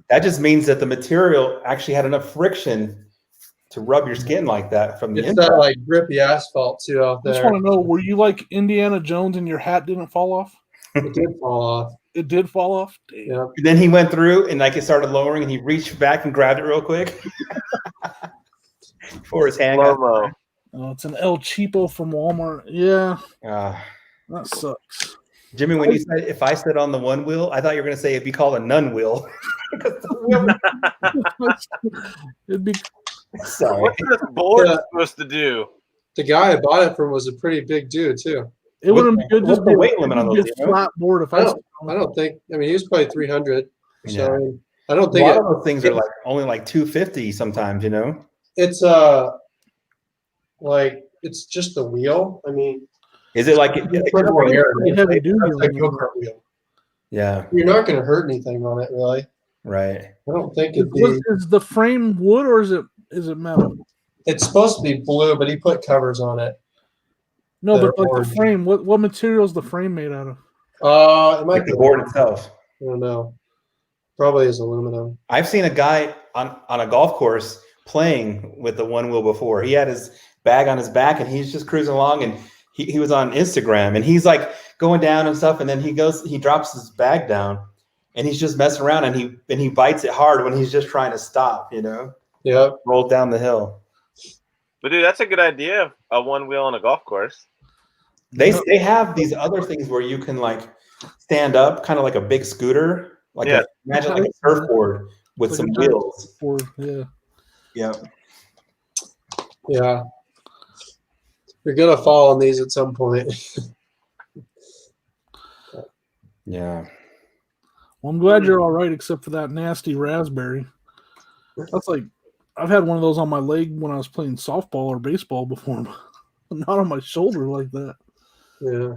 That just means that the material actually had enough friction to rub your skin like that from the It's inside. that like grippy asphalt too out I just there. want to know, were you like Indiana Jones and your hat didn't fall off? It did fall off. It did fall off? Damn. Yeah. Then he went through and like it started lowering and he reached back and grabbed it real quick before his hand got Slow-mo. Oh, it's an El Cheapo from Walmart. Yeah, Ah. that sucks. Jimmy, when you said if I stood on the one wheel, I thought you were going to say it'd be called a nun wheel. It'd be Sorry. What's this board Yeah. supposed to do? The guy I bought it from was a pretty big dude too. it wouldn't be good what's just the be weight limit on it'd those, be a you know? flat board if I I don't. I don't think. I mean, he was probably 300. So Yeah. I, mean, I don't A think lot it, of those things are like only like 250 sometimes, you know? it's like it's just the wheel. I mean, Is it like it's pretty more air. pretty heavy duty. That's like a go-kart wheel. yeah, You're not going to hurt anything on it, really. right. I don't think it'd be. Is the frame wood or is it metal? It's supposed to be blue, but he put covers on it. No, They're but like orange. the frame. What material is the frame made out of? It might Like be the board itself. I don't know. Probably is aluminum. I've seen a guy on a golf course playing with the one wheel before. He had his bag on his back and he's just cruising along and he was on Instagram and he's like going down and stuff and then he drops his bag down and he's just messing around and he bites it hard when he's just trying to stop, you know, Yep. roll down the hill. But dude, that's a good idea. A one wheel on a golf course. They have these other things where you can like stand up, kind of like a big scooter, like Yeah. imagine like a surfboard with Like some a giant wheels. Board, yeah. Yep. Yeah. You're gonna fall on these at some point. Yeah. Well, I'm glad you're all right, except for that nasty raspberry. That's like I've had one of those on my leg when I was playing softball or baseball before, but not on my shoulder like that. Yeah.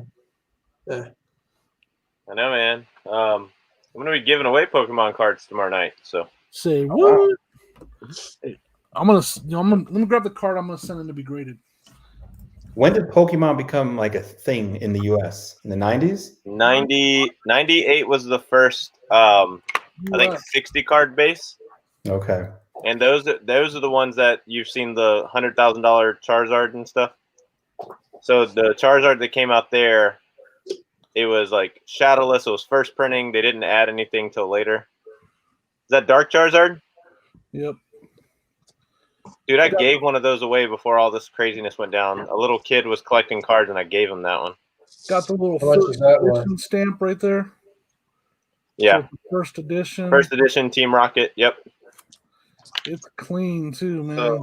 I know, man. I'm gonna be giving away Pokemon cards tomorrow night. So Say Oh, wow. what? Hey, I'm gonna grab the card. I'm gonna send it to be graded. When did Pokemon become like a thing in the US? In the 90s? 98 was the first. I think 60 card base, Okay. and those are the ones that you've seen the $100,000 Charizard and stuff. So the Charizard that came out there, it was like shadowless. It was first printing. They didn't add anything till later. Is that Dark Charizard? Yep. Dude, I gave one of those away before all this craziness went down. A little kid was collecting cards, and I gave him that one. Got the little How much first is that one? edition stamp right there. Yeah, So first edition. first edition Team Rocket. Yep. It's clean too, man.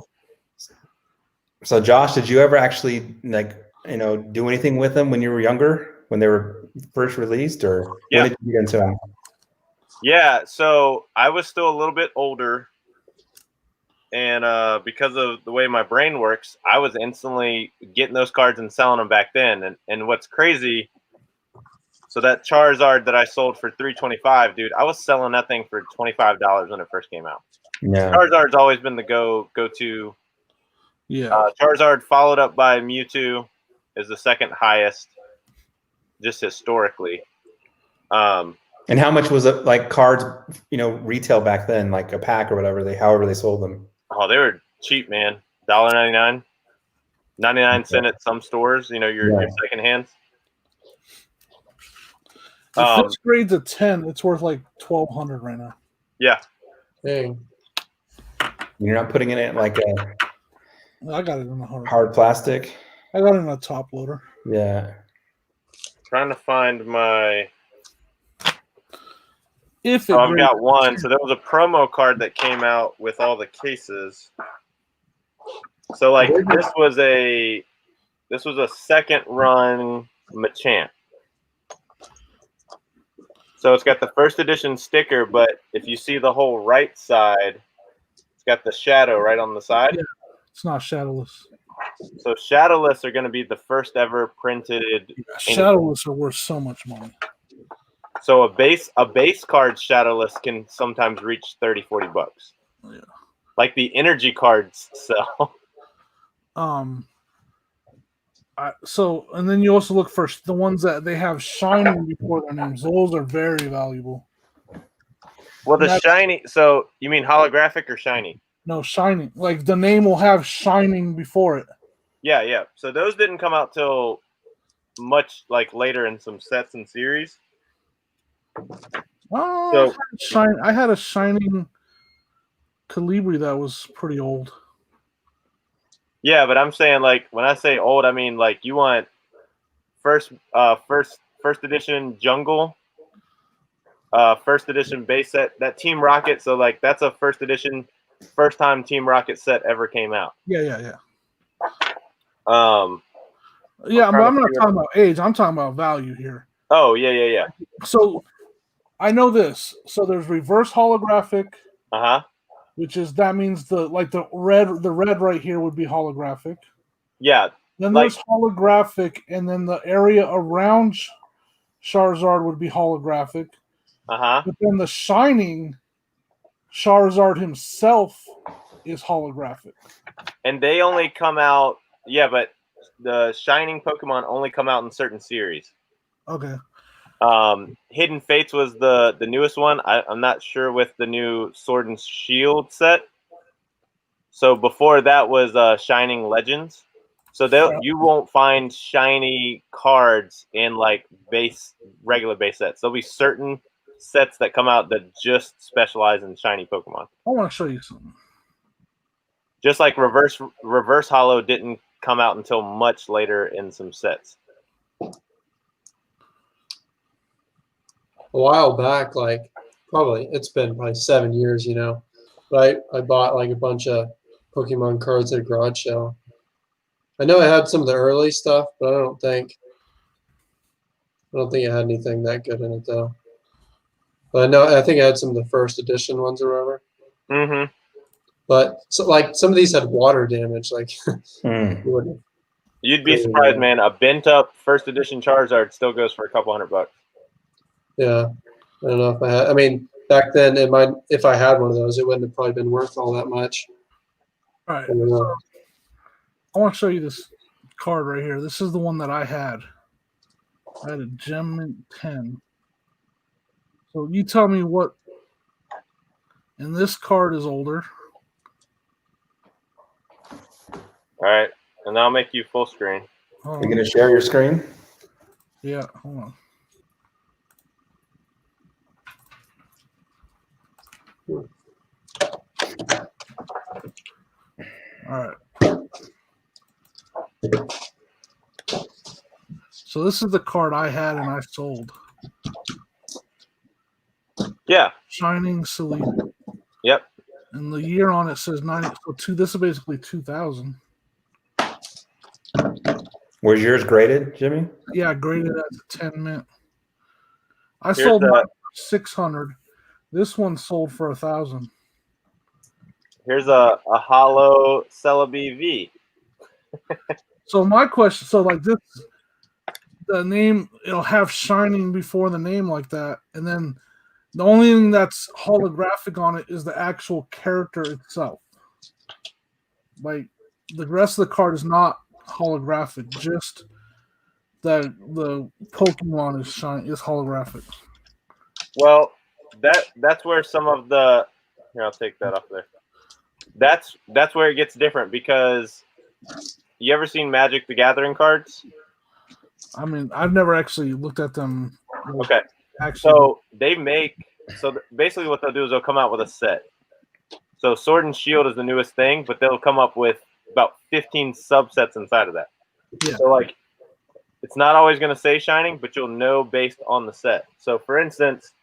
So Josh, did you ever actually like, do anything with them when you were younger, when they were first released, or Yeah. when did you get into them? Yeah, so I was still a little bit older, and because of the way my brain works, I was instantly getting those cards and selling them back then. And what's crazy, so that Charizard that I sold for $325, dude, I was selling that thing for $25 when it first came out. Yeah. Charizard's always been the go-to. Yeah. Charizard followed up by Mewtwo is the second highest. just historically. And how much was it like cards, retail back then, like a pack or whatever however they sold them? Oh, they were cheap, man. $1.99, 99 cents at some stores. Your second hands. If this grade's a 10, it's worth like $1,200 right now. Yeah. Dang. You're not putting it in like a I got it in a hard plastic. I got it in a top loader. Yeah. Trying to find my. If I've got one. So there was a promo card that came out with all the cases. So like this was a second run Machamp. So it's got the first edition sticker, but if you see the whole right side, it's got the shadow right on the side. Yeah, it's not shadowless. So shadowless are going to be the first ever printed. Shadowless are worth so much money. So a base card shadowless can sometimes reach $30-$40. Yeah. Like the energy cards sell. And then you also look for the ones that they have shining before their names. Those are very valuable. Well, the shiny. So you mean holographic or shiny? No, shining. Like the name will have shining before it. Yeah. So those didn't come out till much like later in some sets and series. Oh, I had a shining Calibri that was pretty old. Yeah, but I'm saying like when I say old, I mean like you want first edition jungle, first edition base set, that Team Rocket. So like that's a first edition, first time Team Rocket set ever came out. Yeah. But I'm not talking about age. I'm talking about value here. Oh yeah. So I know this. So there's reverse holographic. Which is that means the red right here would be holographic. Yeah. Then there's holographic, and then the area around Charizard would be holographic. But then the shining Charizard himself is holographic. And they only come out. Yeah, but the shining Pokemon only come out in certain series. Okay. Hidden Fates was the newest one. I'm not sure with the new Sword and Shield set. So before that was Shining Legends. So you won't find shiny cards in like regular base sets. There'll be certain sets that come out that just specialize in shiny Pokemon. I want to show you something. Just like reverse holo didn't come out until much later in some sets. A while back, it's been probably 7 years, but I bought like a bunch of Pokemon cards at a garage sale. I know it had some of the early stuff, but I don't think it had anything that good in it though. But I think it had some of the first edition ones or whatever. Mm-hmm. But so like some of these had water damage, like You'd be surprised, man. A bent up first edition Charizard still goes for a couple $100. Yeah, I don't know if I had. I mean, back then, if I had one of those, it wouldn't have probably been worth all that much. All right. I want to show you this card right here. This is the one that I had. I had a Gem Mint 10. So you tell me what. And this card is older. All right, and I'll make you full screen. You're gonna share your screen? Yeah. Hold on. All right. So this is the card I had and I sold. Yeah. Shining Selene. Yep. And the year on it says 90. So this is basically 2000. Was yours graded, Jimmy? Yeah, graded as a 10 mint. I sold mine for 600. This one sold for 1,000. Here's a hollow Celebi V. So my question, this, the name, it'll have shining before the name like that, and then the only thing that's holographic on it is the actual character itself. Like the rest of the card is not holographic, just that the Pokemon is holographic. Well, that's where some of the here, I'll take that off there. That's where it gets different because you ever seen Magic the Gathering cards? I mean, I've never actually looked at them. Okay. Actually, So basically what they'll do is they'll come out with a set. So Sword and Shield is the newest thing, but they'll come up with about 15 subsets inside of that. Yeah. So like it's not always going to say Shining, but you'll know based on the set. So for instance,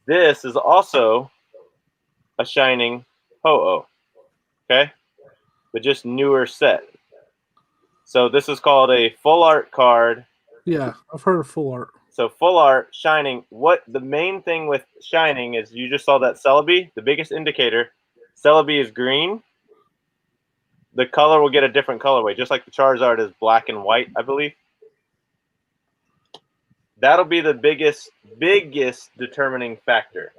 this is also a Shining Ho-Oh. Okay? But just newer set. So this is called a full art card. yeah, I've heard of full art. So full art, Shining. What the main thing with Shining is you just saw that Celebi, the biggest indicator. Celebi is green. The color will get a different colorway, just like the Charizard is black and white, I believe. That'll be the biggest determining factor.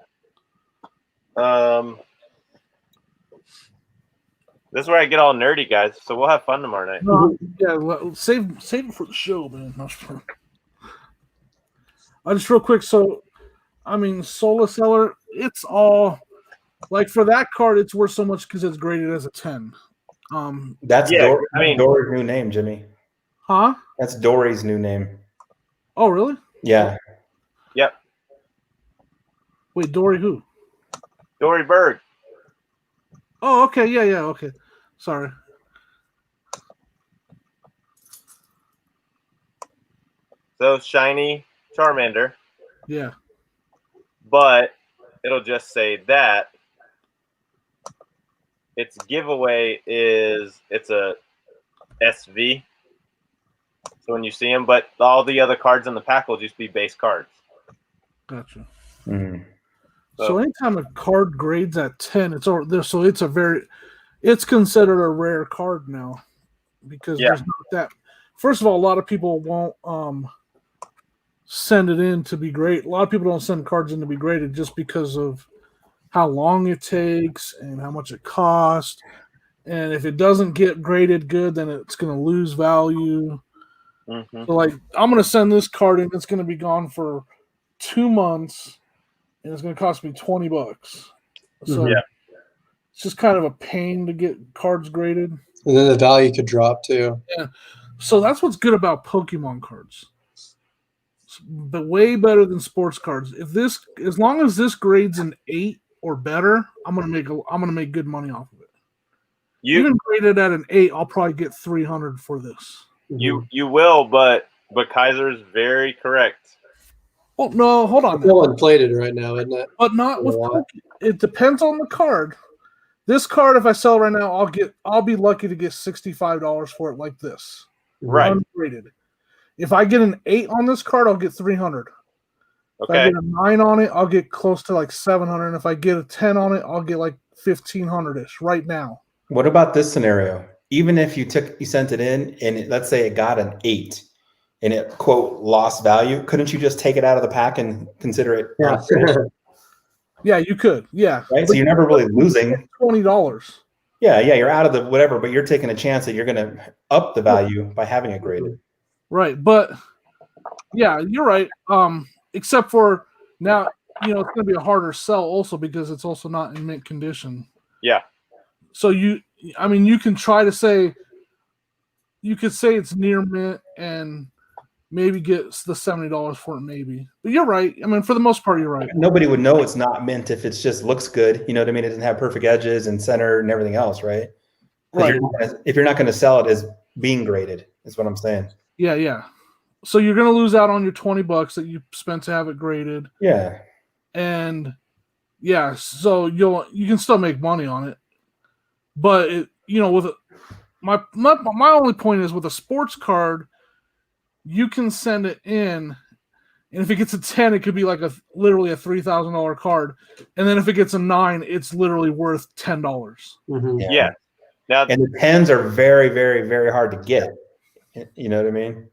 This is where I get all nerdy, guys. So we'll have fun tomorrow night. No, yeah, well, save it for the show, man. I just real quick. So, I mean, Solar Seller, it's all like for that card, it's worth so much because it's graded as a 10. That's Yeah, Dory's new name, Jimmy. Huh? That's Dory's new name. Oh, really? Yeah. Yep. Wait, Dory who? Dory Berg. Oh, okay, yeah, okay. Sorry. So shiny Charmander, Yeah. but it'll just say that its giveaway is it's a SV. So when you see them, but all the other cards in the pack will just be base cards. Gotcha. Mhm. So anytime a card grades at 10, it's over there. So it's considered a rare card now because Yeah. there's not that. First of all, a lot of people won't send it in to be great. A lot of people don't send cards in to be graded just because of how long it takes and how much it costs. And if it doesn't get graded good, then it's going to lose value. Mm-hmm. So, like, I'm going to send this card in. It's going to be gone for 2 months, and it's going to cost me $20. So, Yeah. it's just kind of a pain to get cards graded. And then the value could drop too. So that's what's good about Pokemon cards. But way better than sports cards. As long as this grades an 8 or better, I'm gonna make good money off of it. Even graded at an 8, I'll probably get 300 for this. You will, but Kaiser's very correct. Oh no, hold on. It's still inflated right now, isn't it? But not with Why? it depends on the card. This card, if I sell right now, I'll be lucky to get $65 for it like this. Right. Ungraded. If I get an 8 on this card, I'll get 300. If I Okay. get a 9 on it, I'll get close to like 700. And if I get a 10 on it, I'll get like 1,500-ish right now. What about this scenario? Even if you sent it in and let's say it got an 8 and it quote lost value, couldn't you just take it out of the pack and consider it? Yeah. Yeah, you could. Yeah. Right. So you're never really losing. $20. Yeah. You're out of the whatever, but you're taking a chance that you're going to up the value by having it graded. Right. But yeah, you're right. Except for now, it's going to be a harder sell also because it's also not in mint condition. Yeah. So you can try to say, you could say it's near mint and maybe get the $70 for it, maybe. But you're right. I mean, for the most part, you're right. Nobody would know it's not mint if it just looks good. You know what I mean? It doesn't have perfect edges and center and everything else, right? Right. If you're not going to sell it as being graded, is what I'm saying. Yeah. So you're going to lose out on your $20 that you spent to have it graded. Yeah. And yeah, so you can still make money on it. But my only point is with a sports card, you can send it in, and if it gets a 10, it could be like literally a $3,000 card, and then if it gets a 9, it's literally worth $10. Mhm. Yeah. Now, And the 10s are very, very, very hard to get. You know what I mean?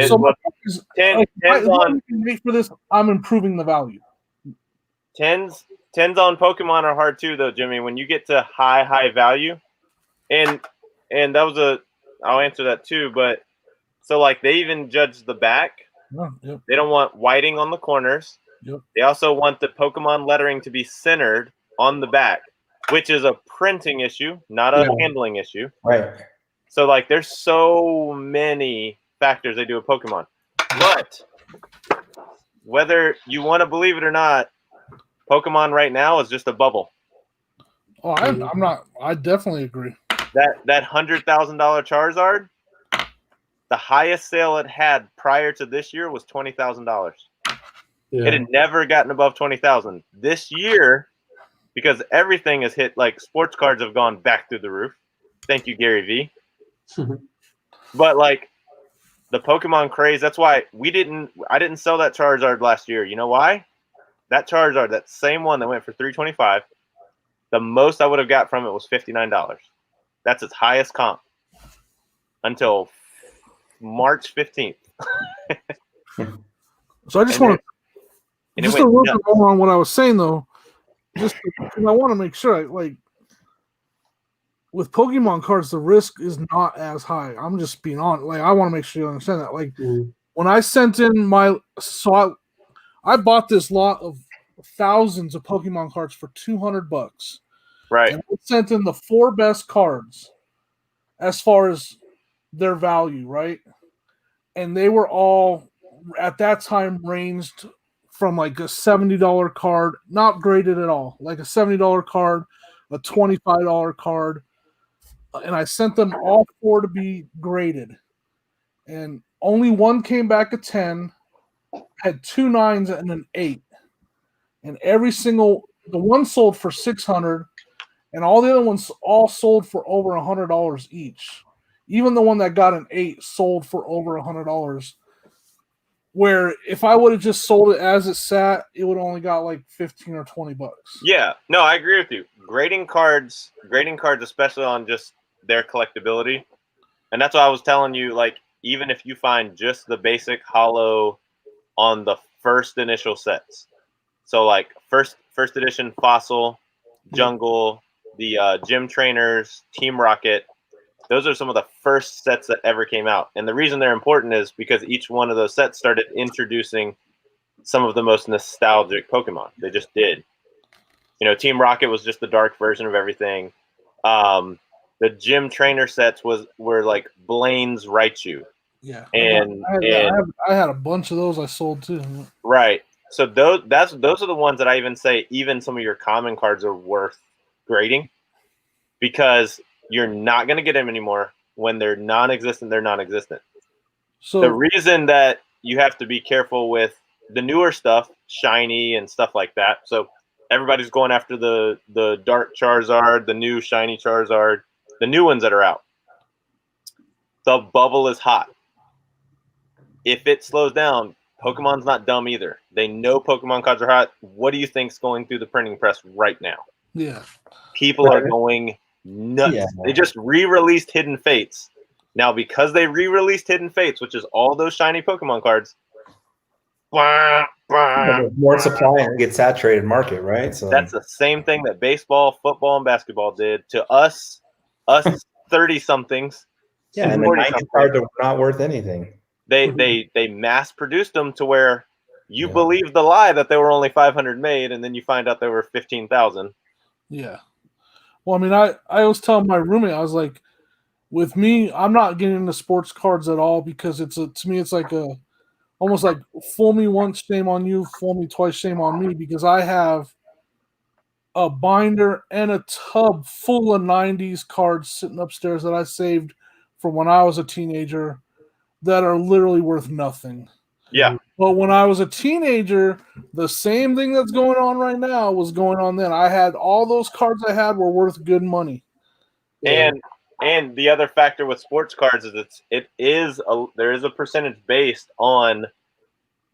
So my look, point is, 10s on for this, I'm improving the value. 10s on Pokemon are hard too, though, Jimmy. When you get to high value, and that was I'll answer that too. But So like they even judge the back. Oh, yep. They don't want whiting on the corners. Yep. They also want the Pokemon lettering to be centered on the back, which is a printing issue, not a handling issue. Right. So like there's so many factors they do with Pokemon. But whether you want to believe it or not, Pokemon right now is just a bubble. Oh, I'm not. I definitely agree. That $100,000 Charizard, the highest sale it had prior to this year was $20,000. Yeah. It had never gotten above 20,000. This year, because everything has hit, like sports cards have gone back through the roof. Thank you, Gary V. But like the Pokemon craze, that's why I didn't sell that Charizard last year. You know why? That Charizard, that same one that went for $325, the most I would have got from it was $59. That's its highest comp until March 15th. So I just And want And just it to went work nuts. on what I was saying though, just because I want to make sure, like, with Pokemon cards, the risk is not as high. I'm just being honest. Like, I want to make sure you understand that. Like, when I sent in I bought this lot of thousands of Pokemon cards for $200. Right. And I sent in the 4 best cards as far as their value, right? And they were all at that time ranged from like a $70 card, not graded at all, like a $70 card, a $25 card. And I sent them all 4 to be graded. And only one came back a 10, had 2 9s and an 8. And the one sold for $600, and all the other ones all sold for over $100 each. Even the one that got an 8 sold for over $100. Where if I would have just sold it as it sat, it would only got like $15 or $20. Yeah, no, I agree with you. Grading cards, especially on just their collectability, and that's why I was telling you. Like, even if you find just the basic holo on the first initial sets, so like first edition Fossil, Jungle, the Gym Trainers, Team Rocket. Those are some of the first sets that ever came out. And the reason they're important is because each one of those sets started introducing some of the most nostalgic Pokemon. They just did. You know, Team Rocket was just the dark version of everything. The Gym Trainer sets were like Blaine's Raichu. Yeah. And I had a bunch of those I sold too. Right. So those are the ones that I even say even some of your common cards are worth grading, because you're not going to get them anymore. When they're non-existent, they're non-existent. So the reason that you have to be careful with the newer stuff, shiny and stuff like that. So everybody's going after the dark Charizard, the new shiny Charizard, the new ones that are out. The bubble is hot. If it slows down, Pokemon's not dumb either. They know Pokemon cards are hot. What do you think's going through the printing press right now? Yeah. People are going nuts. Yeah. They just re-released Hidden Fates. Now, because they re-released Hidden Fates, which is all those shiny Pokemon cards, There's more supply and it gets saturated market, right? So that's the same thing that baseball, football, and basketball did to us 30-somethings. yeah, and the 90 cards are not worth anything. They mass produced them to where you Yeah. believe the lie that they were only 500 made, and then you find out they were 15,000. Yeah. Well, I mean, I always tell my roommate, I was like, with me, I'm not getting into sports cards at all, because to me it's like almost like fool me once, shame on you, fool me twice, shame on me, because I have a binder and a tub full of 90s cards sitting upstairs that I saved from when I was a teenager that are literally worth nothing. Yeah. But when I was a teenager, the same thing that's going on right now was going on then. I had all those cards I had were worth good money. And the other factor with sports cards is there is a percentage based on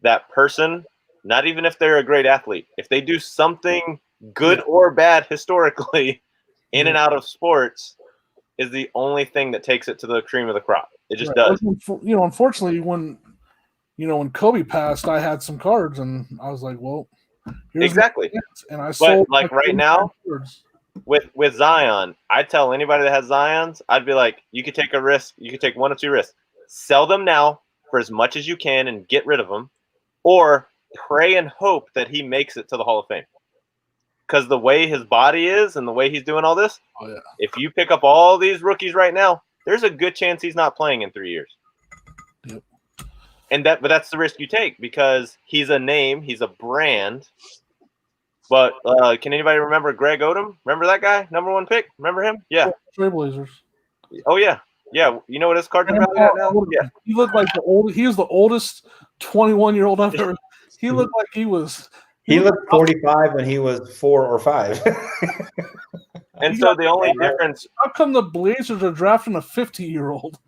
that person, not even if they're a great athlete. If they do something good or bad historically in and out of sports, is the only thing that takes it to the cream of the crop. It just does. You know, unfortunately, when Kobe passed, I had some cards, and I was like, well, here's Exactly. And I sold like right now, with Zion, I tell anybody that has Zions, I'd be like, you could take a risk. You could take 1 or 2 risks. sell them now for as much as you can and get rid of them, or pray and hope that he makes it to the Hall of Fame. Because the way his body is and the way he's doing all this, Oh, yeah. if you pick up all these rookies right now, there's a good chance he's not playing in 3 years. Yep. But that's the risk you take because he's a name, he's a brand. But can anybody remember Greg Odom? Remember that guy? Number 1 pick? Remember him? Yeah. Trailblazers. Oh, yeah. Yeah. You know what his card is valued at now? Yeah. He looked like he was the oldest 21-year-old I've ever. He looked like he was. He looked 45 when he was 4 or 5. And so the only difference, How come the Blazers are drafting a 50-year-old?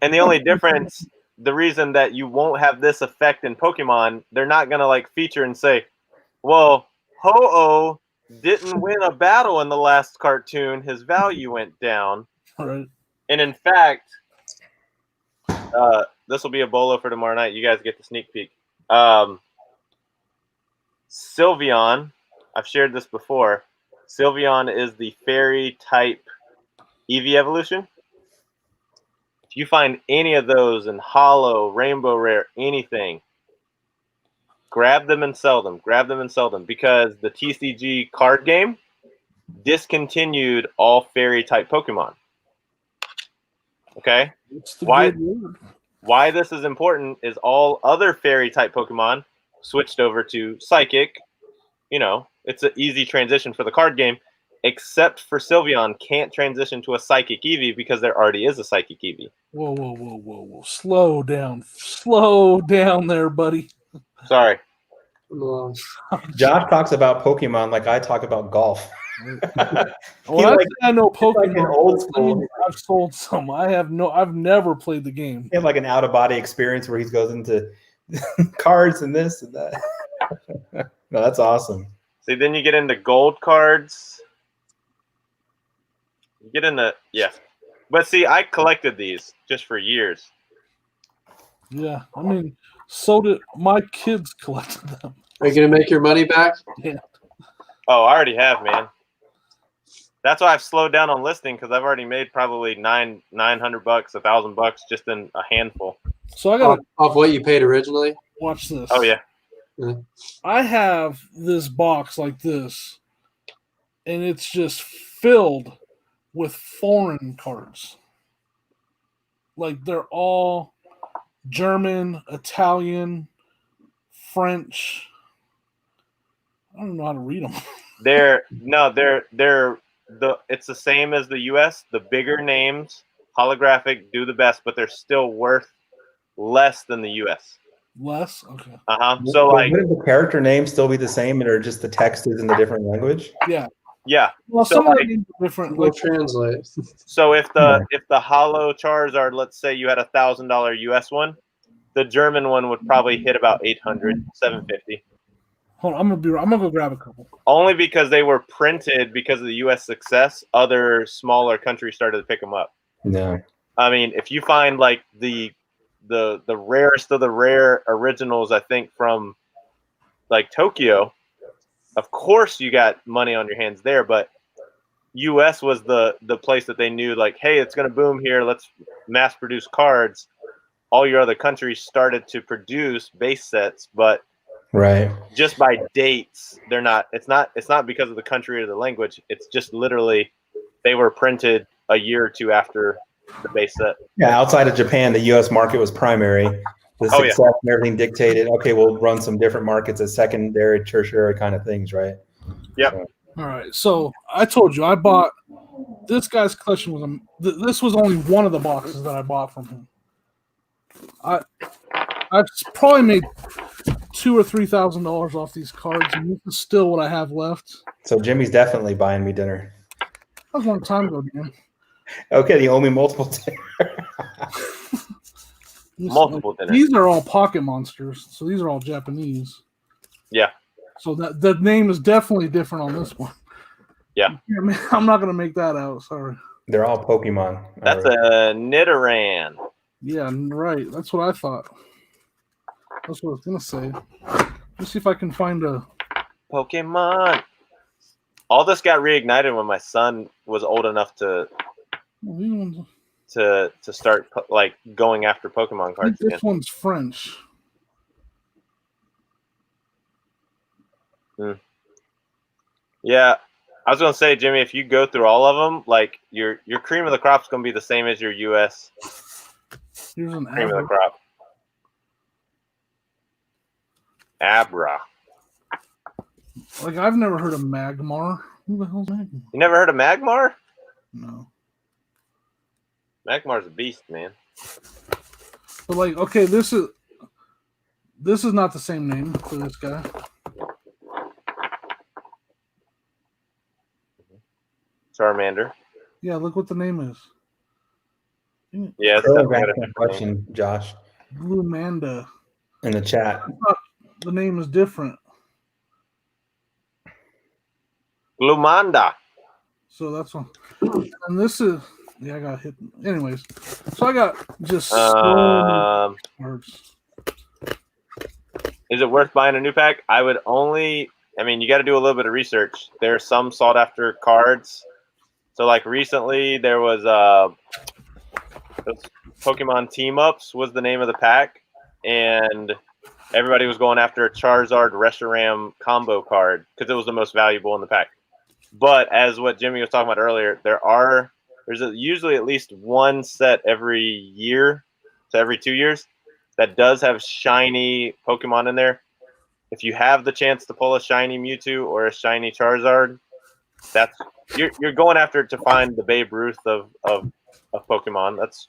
and the only difference, the reason that you won't have this effect in Pokemon, they're not going to like feature and say, well, Ho-Oh didn't win a battle in the last cartoon. His value went down. Right. And in fact, this will be a bolo for tomorrow night. You guys get the sneak peek. Sylveon, I've shared this before. Sylveon is the fairy type Eevee evolution. If you find any of those in Hollow, Rainbow Rare, anything, grab them and sell them. Grab them and sell them because the TCG card game discontinued all fairy type Pokemon. Okay? It's the Why- good word. Why this is important is all other fairy type Pokemon switched over to Psychic. You know, it's an easy transition for the card game, except for Sylveon can't transition to a Psychic Eevee because there already is a Psychic Eevee. Whoa. Slow down there, buddy. Sorry. I'm lost. Josh talks about Pokemon like I talk about golf. Well, I like- think I know like an Pokemon. old I school- mean, I've sold some. I've never played the game. He had like an out of body experience where he goes into cards and this and that. No, that's awesome. See, then you get into gold cards. You get into, yeah. But see, I collected these just for years. Yeah, I mean, so did my kids collected them. Are you gonna make your money back? Oh, I already have, man. That's why I've slowed down on listing because I've already made probably $900, $1,000 just in a handful. So I gotta Off what you paid originally? watch this. Oh yeah. I have this box like this, and it's just filled with foreign cards. Like they're all German, Italian, French. I don't know how to read them. It's the same as the US. The bigger names, holographic, do the best, but they're still worth less than the US. Less? Okay. So like, wouldn't the character name still be the same, or just the text is in the different language? Yeah. yeah. Well, So, some of like- them are different. We'll Like, translate. So if the Holo Charizard, let's say you had a $1,000 US one, the German one would probably hit about 800, 750. hold on, I'm gonna go grab a couple. Only because they were printed because of the US success, other smaller countries started to pick them up. No. I mean, if you find like the rarest of the rare originals, I think from like Tokyo, of course you got money on your hands there, but US was the place that they knew like, hey, it's going to boom here. Let's mass produce cards. All your other countries started to produce base sets, but Right. just by dates, they're not. It's not because of the country or the language. It's just literally they were printed a year or two after the base set. Yeah, outside of Japan, the U.S. market was primary. The Oh, yeah. success and everything dictated, okay, we'll run some different markets as secondary, tertiary kind of things, right? Yep. All right. So I told you I bought this guy's collection was this was only one of the boxes that I bought from him. I've probably made $2,000 or $3,000 off these cards, and this is still what I have left. So Jimmy's definitely buying me dinner. That was a long time ago, Dan. Okay, you owe me multiple Multiple dinners. These are all pocket monsters, so these are all Japanese. Yeah. So that the name is definitely different on this one. Yeah. I'm not gonna make that out. Sorry. They're all Pokemon. That's a Nidoran. Yeah, right. That's what I thought. That's what I was gonna say. Let's see if I can find a. Pokemon. All this got reignited when my son was old enough to to start like going after Pokemon I think cards again. this one's French. Yeah, I was gonna say, Jimmy, if you go through all of them, like your cream of the crop's gonna be the same as your U.S. Here's an cream of the Abra. crop. Abra. Like, I've never heard of Magmar. Who the hell's Magmar? You never heard of Magmar? No. Magmar's a beast, man. But like, okay, this is not the same name for this guy. Charmander. Yeah, look what the name is. Yeah, it's Crow definitely got a asked a different name. question, Josh, Glumanda. in the chat. The name is different. Glumanda. So that's one. And this is, yeah, I got hit. Anyways, so I got just so many cards. Is it worth buying a new pack? I would only. I mean, you got to do a little bit of research. There are some sought after cards. So, like recently, there was Pokemon Team Ups was the name of the pack, and everybody was going after a Charizard Reshiram combo card because it was the most valuable in the pack. But as what Jimmy was talking about earlier, there's usually at least one set every year to every 2 years that does have shiny Pokemon in there. If you have the chance to pull a shiny Mewtwo or a shiny Charizard, that's you're going after it to find the Babe Ruth of Pokemon. It's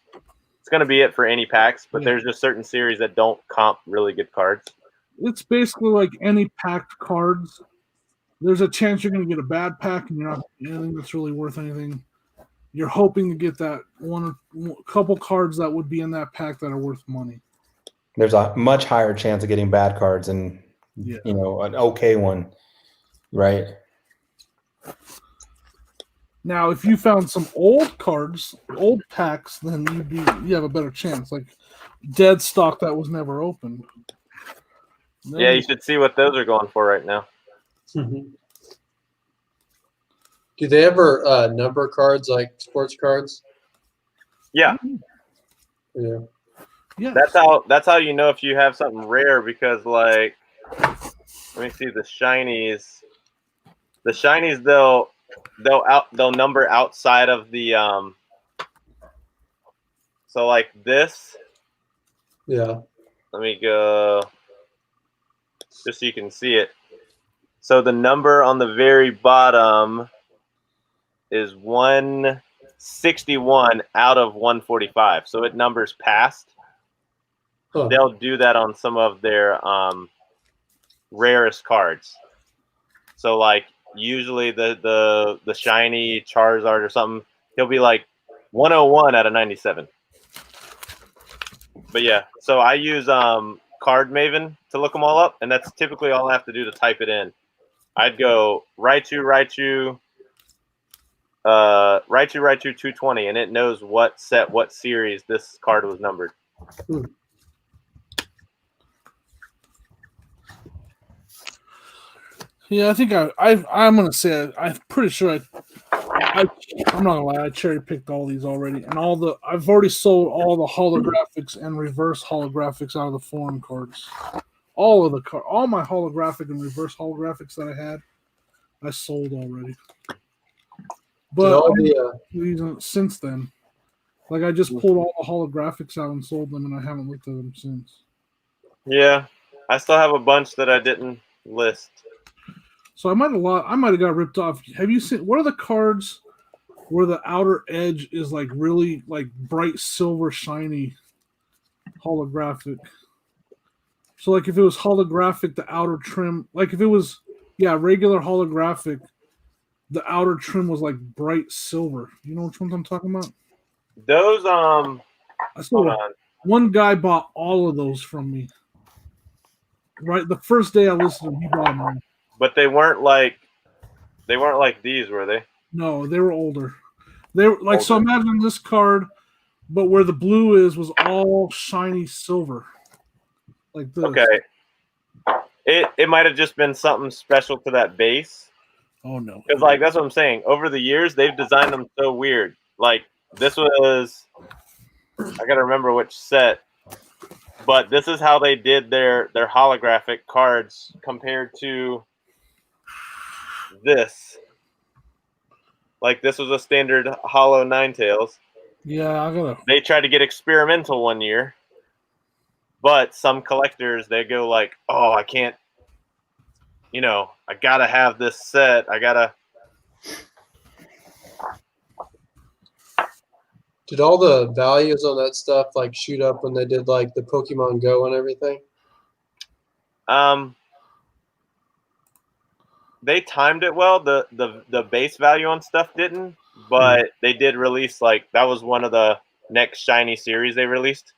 going to be it for any packs, but there's just certain series that don't comp really good cards. It's basically like any packed cards. There's a chance you're going to get a bad pack, and you're not getting anything that's really worth anything. You're hoping to get that couple cards that would be in that pack that are worth money. There's a much higher chance of getting bad cards than an okay one, right? Now, if you found some old cards, old packs, then you have a better chance. Like dead stock that was never opened. Then, Yeah, you should see what those are going for right now. Do they ever number cards like sports cards? Yeah, Yeah. yeah. that's how you know if you have something rare, because like, let me see the shinies. The shinies they'll number outside of the so like this. Yeah. Let me go just so you can see it. So the number on the very bottom is 161 out of 145. So it numbers past. Huh. They'll do that on some of their rarest cards. So like usually the shiny Charizard or something, he'll be like 101 out of 97. But yeah, so I use Card Maven to look them all up, and that's typically all I have to do to type it in. I'd go Raichu 220, and it knows what set, what series this card was numbered. Yeah, I think I'm gonna say I'm pretty sure I'm not gonna lie, I cherry picked all these already, and I've already sold all the holographics and reverse holographics out of the foreign cards. All my holographic and reverse holographics that I had, I sold already. But since then, like I just pulled all the holographics out and sold them, and I haven't looked at them since. Yeah, I still have a bunch that I didn't list. So I might have got ripped off. Have you seen what are the cards where the outer edge is like really like bright silver shiny holographic? So like if it was holographic, the outer trim, like if it was regular holographic, the outer trim was like bright silver. You know which ones I'm talking about? Those I saw one guy bought all of those from me. Right, the first day I listed them, he bought them all. But they weren't like these, were they? No, they were older. They were like so. Imagine this card, but where the blue was all shiny silver, like this. Okay. It might have just been something special to that base. Oh no! Because like that's what I'm saying. Over the years, they've designed them so weird. Like this was, I gotta remember which set, but this is how they did their holographic cards compared to this. Like this was a standard hollow Ninetales. Yeah, I gotta. They tried to get experimental one year, but some collectors, they go like, oh, I can't, I gotta have this set. I gotta. Did all the values on that stuff like shoot up when they did like the Pokemon Go and everything? They timed it well. The base value on stuff didn't, but they did release that was one of the next shiny series they released,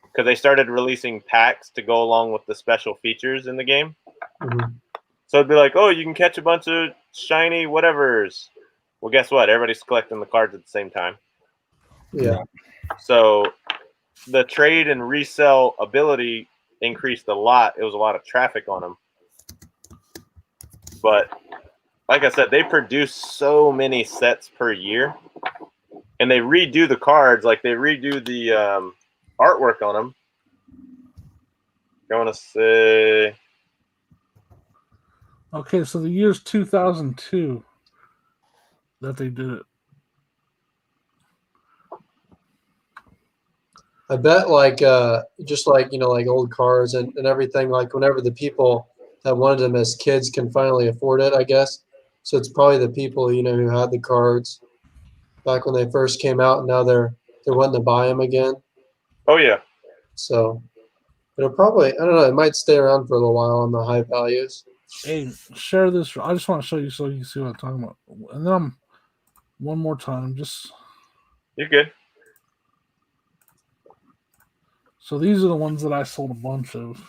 because they started releasing packs to go along with the special features in the game. Mhm. So it'd be like, oh, you can catch a bunch of shiny whatevers. Well, guess what? Everybody's collecting the cards at the same time. Yeah. So the trade and resell ability increased a lot. It was a lot of traffic on them. But like I said, they produce so many sets per year, and they redo the cards. Like they redo the artwork on them. I want to say, Okay, so the year's 2002 that they did it. I bet just like old cars and everything, like whenever the people that wanted them as kids can finally afford it, I guess. So it's probably the people, who had the cards back when they first came out, and now they're wanting to buy them again. oh yeah, So it'll probably, I don't know, it might stay around for a little while on the high values. Hey, share this. I just want to show you so you can see what I'm talking about. And then one more time, just you're good. so these are the ones that I sold a bunch of.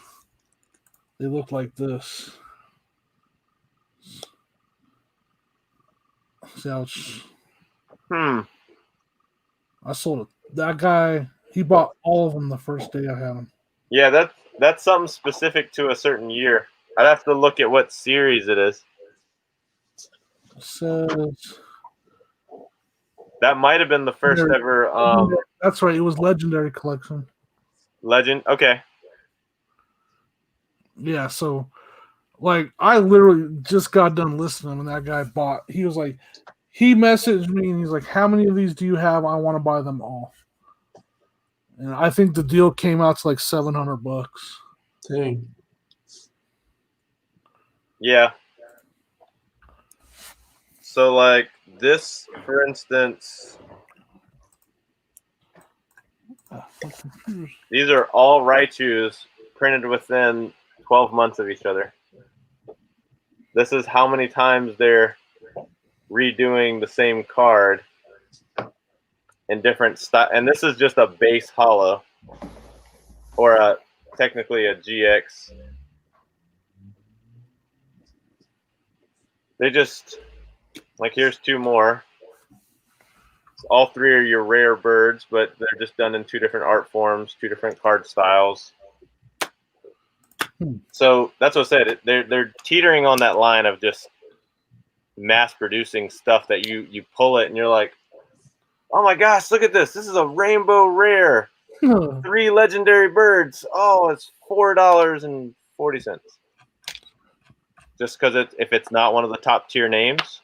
They look like this. See how it's, I sold it. That guy, he bought all of them the first day I had them. Yeah, that's something specific to a certain year. I'd have to look at what series it is. It says That might have been the first ever that's right. It was Legendary Collection. Legend. Okay. Yeah, so I literally just got done listening when that guy bought. He was like, he messaged me and he's like, "How many of these do you have? I want to buy them all." And I think the deal came out to like $700. Dang. Yeah. So like this, for instance, these are all Raichus printed within 12 months of each other. This is how many times they're redoing the same card in different style. And this is just a base hollow, or technically a GX. They just, here's two more. All three are your rare birds, but they're just done in two different art forms, two different card styles. So that's what I said. They're teetering on that line of just mass producing stuff that you pull it and you're like, oh my gosh, look at this. This is a rainbow rare. 3 legendary birds. Oh, it's $4.40. Just because if it's not one of the top tier names,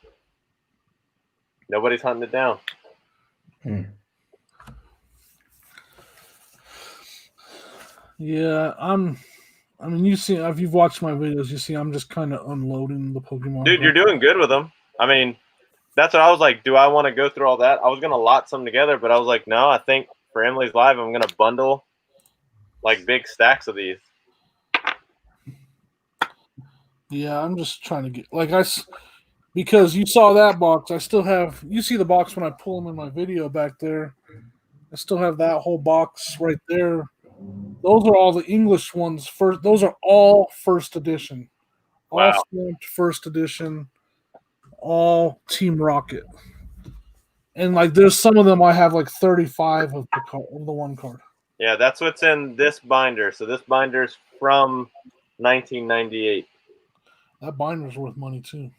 nobody's hunting it down. Yeah, I mean, you see, if you've watched my videos, you see I'm just kind of unloading the Pokemon. Dude, you're doing good with them. I mean, that's what I was like, do I want to go through all that? I was going to lot some together, but I was like, no, I think for Emily's Live, I'm going to bundle big stacks of these. Yeah, I'm just trying to get, because you saw that box, I still have, you see the box when I pull them in my video back there. I still have that whole box right there. Those are all the English ones. Those are all first edition. All Wow. stamped first edition. All Team Rocket. And there's some of them I have 35 of the one card. Yeah, that's what's in this binder. So this binder's from 1998. That binder's worth money too.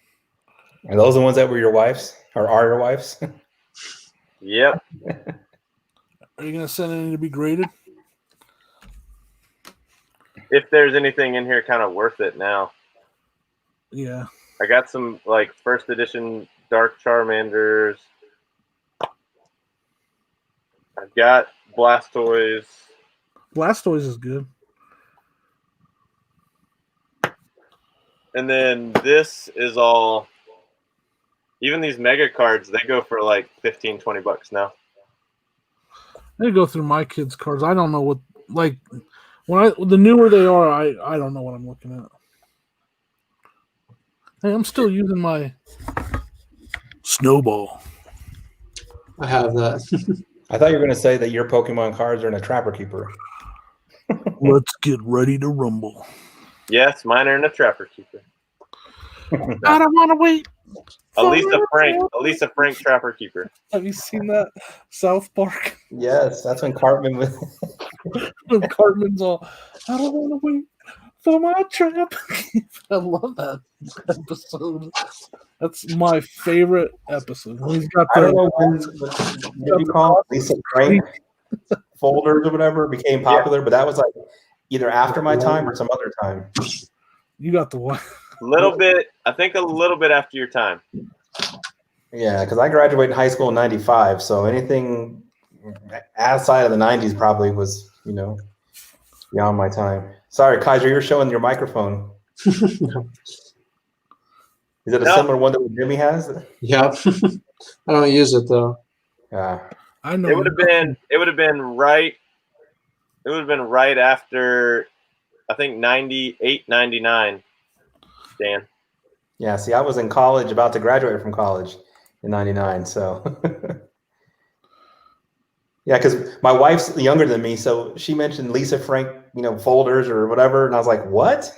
Are those the ones that were your wife's or are your wife's? Yep. Are you gonna send any to be graded? If there's anything in here kind of worth it now. Yeah. I got some like first edition Dark Charmanders. I've got Blastoise. Blastoise is good. And then this is all, even these mega cards, they go for like $15-20 now. I need to go through my kids' cards. I don't know what the newer they are, I don't know what I'm looking at. Hey, I'm still using my Snowball. I have that. I thought you were going to say that your Pokemon cards are in a Trapper Keeper. Let's get ready to rumble. Yes, mine are in a Trapper Keeper. I don't want to wait. Elisa Frank Trapper Keeper. Have you seen that South Park? Yes, that's when Cartman was. When Cartman's all, I don't want to wait for my trap. I love that episode. That's my favorite episode. When he's got I don't the know when you call it Lisa Frank folders or whatever became popular, but that was like either after my time or some other time. you got the one. I think a little bit after your time. Yeah, because I graduated high school in '95, so anything outside of the '90s probably was, beyond my time. Sorry, Kaiser, you're showing your microphone. Is it a similar one that Jimmy has? Yep. I don't use it though. Yeah. I know It would have been right after, I think 98, 99, Dan. Yeah, see, I was in college, about to graduate from college in '99, so. Yeah, because my wife's younger than me, so she mentioned Lisa Frank, folders or whatever, and I was like, what?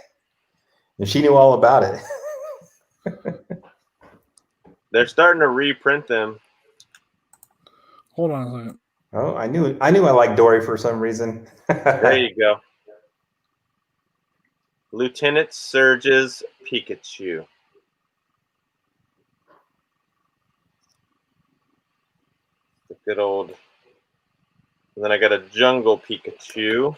And she knew all about it. They're starting to reprint them. Hold on a second. Oh, I knew I liked Dory for some reason. There you go. Lieutenant Surge's Pikachu. The good old. And then I got a Jungle Pikachu.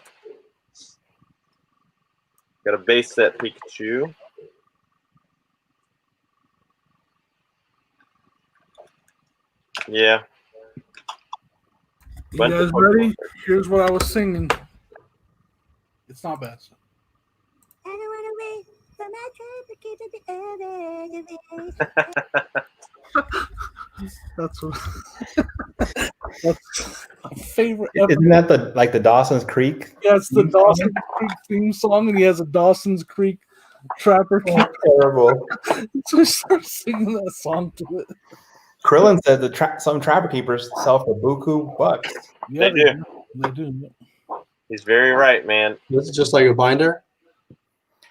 Got a base set Pikachu. Yeah. You Bunch guys of Pokemon ready? cards. Here's what I was singing. It's not bad. I don't want to wait for my trip to keep it That's what. That's my favorite episode. Isn't that the Dawson's Creek? Yeah, it's the theme song? Dawson's Creek theme song, and he has a Dawson's Creek Trapper. Oh, terrible. So I started singing that song to it. Krillin said that some Trapper Keepers sell for buku bucks. Yeah, They do. They do. He's very right, man. This is just like a binder.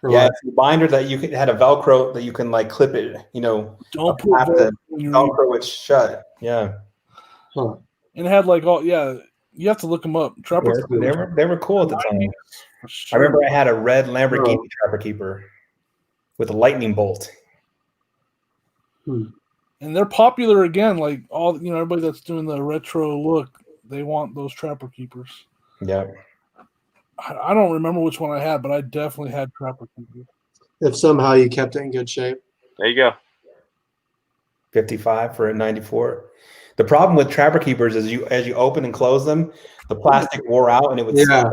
Or Yeah, what? it's a binder that had a Velcro that you can clip it, Don't put have Velcro to when you read. Velcro it shut. Yeah. Huh. And it had you have to look them up. Trapper They were cool at the time. for I sure. remember I had a red Lamborghini Trapper Keeper with a lightning bolt. And they're popular again. Like everybody that's doing the retro look, they want those Trapper Keepers. Yeah. I don't remember which one I had, but I definitely had Trapper Keepers. If somehow you kept it in good shape. There you go. 55 for a 94. The problem with Trapper Keepers is as you open and close them, the plastic wore out and it would Yeah.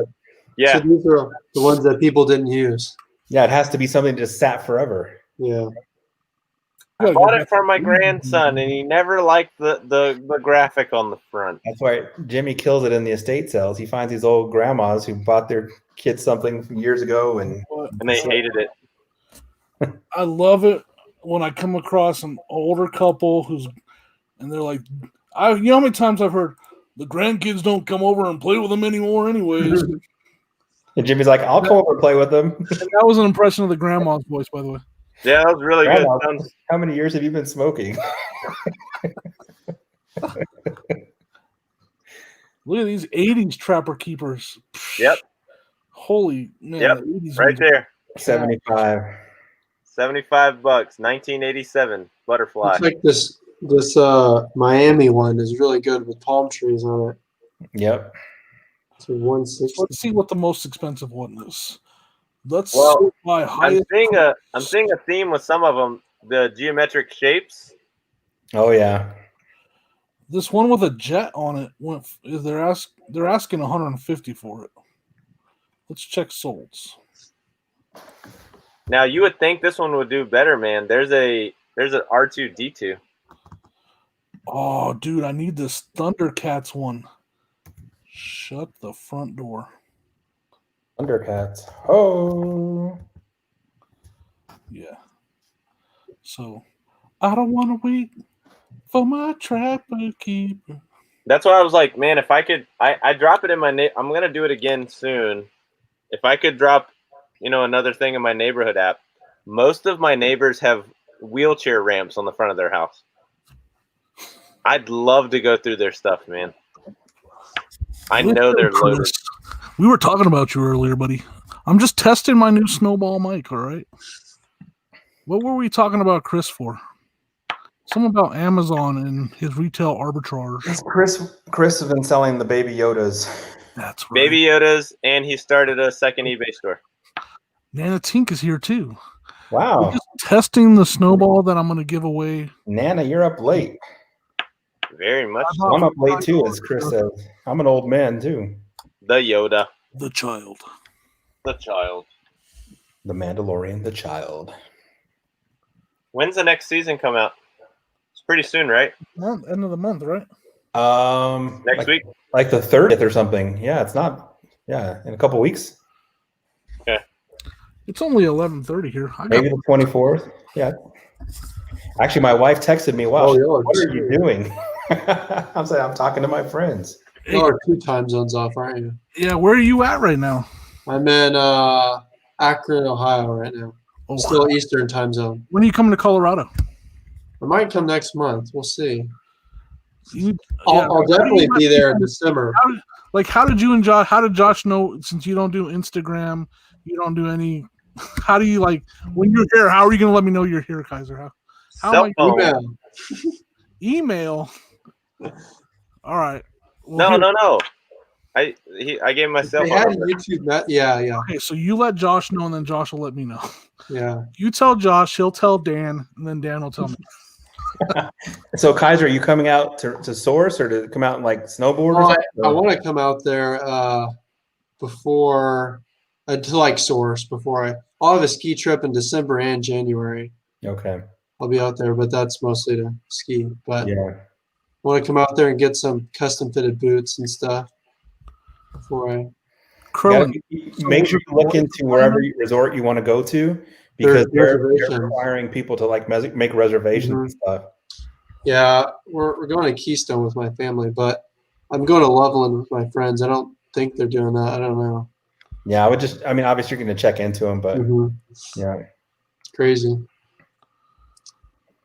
Yeah. So these are the ones that people didn't use. Yeah, it has to be something that just sat forever. Yeah. I bought it for my grandson, and he never liked the graphic on the front. That's why Jimmy kills it in the estate sales. He finds these old grandmas who bought their kids something from years ago and And they hated it. I love it when I come across an older couple and they're like, how many times I've heard the grandkids don't come over and play with them anymore, anyways. And Jimmy's like, I'll come over and play with them. And that was an impression of the grandma's voice, by the way. Yeah, that was really good. Grandma, how many years have you been smoking? Look at these 80s Trapper Keepers. Yep. Holy man. Yep, the 80s Right ones- there. 75. $75, 1987 Butterfly. Looks like this This Miami one is really good with palm trees on it. Yep. So 160. Let's see what the most expensive one is. Let's Well, sort by I'm highest. seeing a theme with some of them. The geometric shapes. Oh yeah. This one with a jet on it they're asking 150 for it. Let's check solds. Now you would think this one would do better, man. There's an R2D2. Oh, dude, I need this Thundercats one. Shut the front door. Thundercats. Oh. Yeah. So, I don't want to wait for my trapper keeper. That's why I was like, man, if I could, I drop it in my. I'm gonna do it again soon. If I could drop, another thing in my neighborhood app. Most of my neighbors have wheelchair ramps on the front of their house. I'd love to go through their stuff, man. I know they're loaded. Chris, we were talking about you earlier, buddy. I'm just testing my new snowball mic, all right? What were we talking about Chris for? Something about Amazon and his retail arbitrage. Chris has been selling the Baby Yodas. That's right. Baby Yodas, and he started a second eBay store. Nana Tink is here too. Wow. We're just testing the snowball that I'm going to give away. Nana, you're up late. Very much. I'm up late too, as Chris says. I'm an old man too. The Yoda. The child. The child. The Mandalorian, the child. When's the next season come out? It's pretty soon, right? End of the month, right? Next week? Like the 30th or something. Yeah, it's not. Yeah, in a couple weeks. It's only 11:30 here. Maybe the 24th. Yeah. Actually, my wife texted me, wow, what are you doing? I'm saying, I'm talking to my friends. You are 2 time zones off, aren't you? Yeah, where are you at right now? I'm in Akron, Ohio right now. Oh, Still Eastern time zone. when are you coming to Colorado? I might come next month. We'll see. Yeah, I'll definitely be there in December. How did you and Josh? How did Josh know? Since you don't do Instagram, you don't do any. How do you when you're here? How are you going to let me know you're here, Kaiser? How Cell am I? phone. Email. Email. All right. Well, No. I gave him my cell They phone. had number. YouTube. Yeah. Okay, so you let Josh know, and then Josh will let me know. Yeah. You tell Josh, he'll tell Dan, and then Dan will tell me. So, Kaiser, are you coming out to Source or to come out and snowboard? Or Well, something? I want to come out there before to Source before I'll have a ski trip in December and January. Okay. I'll be out there, but that's mostly to ski. But Yeah. I want to come out there and get some custom fitted boots and stuff before I. Krillin, Make sure you look into wherever resort you want to go to, because they're reservations. requiring people to make reservations and stuff. Yeah, we're going to Keystone with my family, but I'm going to Loveland with my friends. I don't think they're doing that. I don't know. Yeah, obviously you're going to check into them, but Mhm. yeah. Crazy.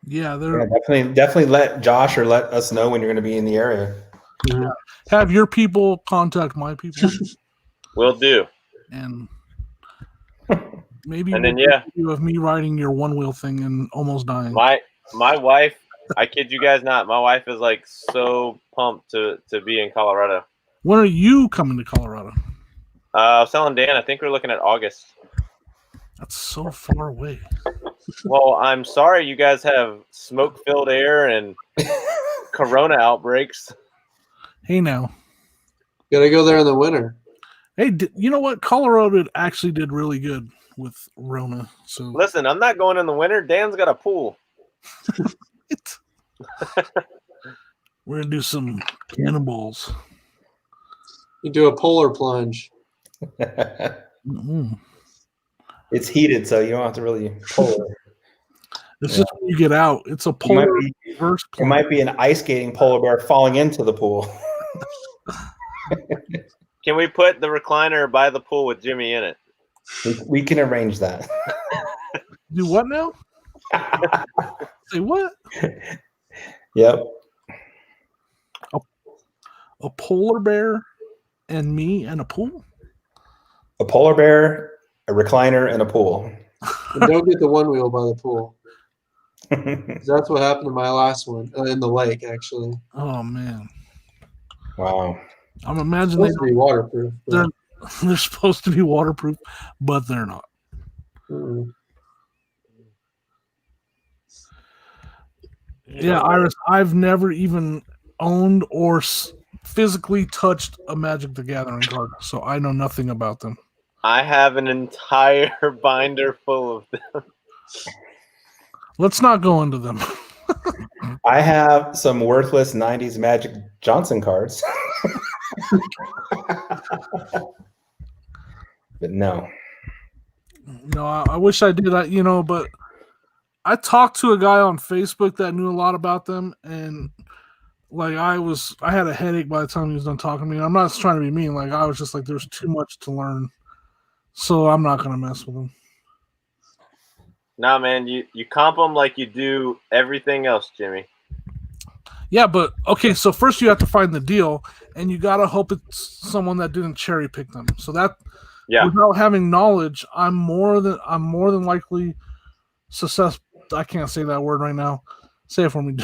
yeah, Yeah, they're definitely let Josh or let us know when you're going to be in the area. have your people contact my people, Will do. and maybe And then, we'll yeah. do of me riding your one wheel thing and almost dying. My wife, I kid you guys not, my wife is so pumped to be in Colorado. When are you coming to Colorado? I was telling Dan, I think we're looking at August. That's so far away. Well, I'm sorry you guys have smoke-filled air and corona outbreaks. Hey, now. Gotta go there in the winter. Hey, you know what? Colorado actually did really good with Rona. So Listen, I'm not going in the winter. Dan's got a pool. we're gonna do some cannonballs. You do a polar plunge. Mm-mm. It's heated, so you don't have to really pull it. It's just when you get out. It's a It polar might, reverse. it might be an ice skating polar bear falling into the pool. Can we put the recliner by the pool with Jimmy in it? We can arrange that. Do what now? Say what? Yep. A polar bear and me and a pool? A polar bear, a recliner, and a pool. And don't get the one wheel by the pool. That's what happened to my last one in the lake, actually. Oh man, Wow. I'm It's imagining supposed to be waterproof. they're But, they're supposed to be waterproof, but they're not. mm. Yeah, Iris, I've never even owned or physically touched a Magic the Gathering card, so I know nothing about them. I have an entire binder full of them. Let's not go into them. I have some worthless 90s Magic Johnson cards. But no. No, I wish I did that, but I talked to a guy on Facebook that knew a lot about them, and like I had a headache by the time he was done talking to me. I'm not trying to be mean, like I was just like, there's too much to learn, so I'm not gonna mess with them. Nah, man, you comp them like you do everything else, Jimmy. Yeah, but okay, so first you have to find the deal, and you gotta hope it's someone that didn't cherry pick them. So that, Yeah. without having knowledge, I'm more than likely success. I can't say that word right now. Say it for me.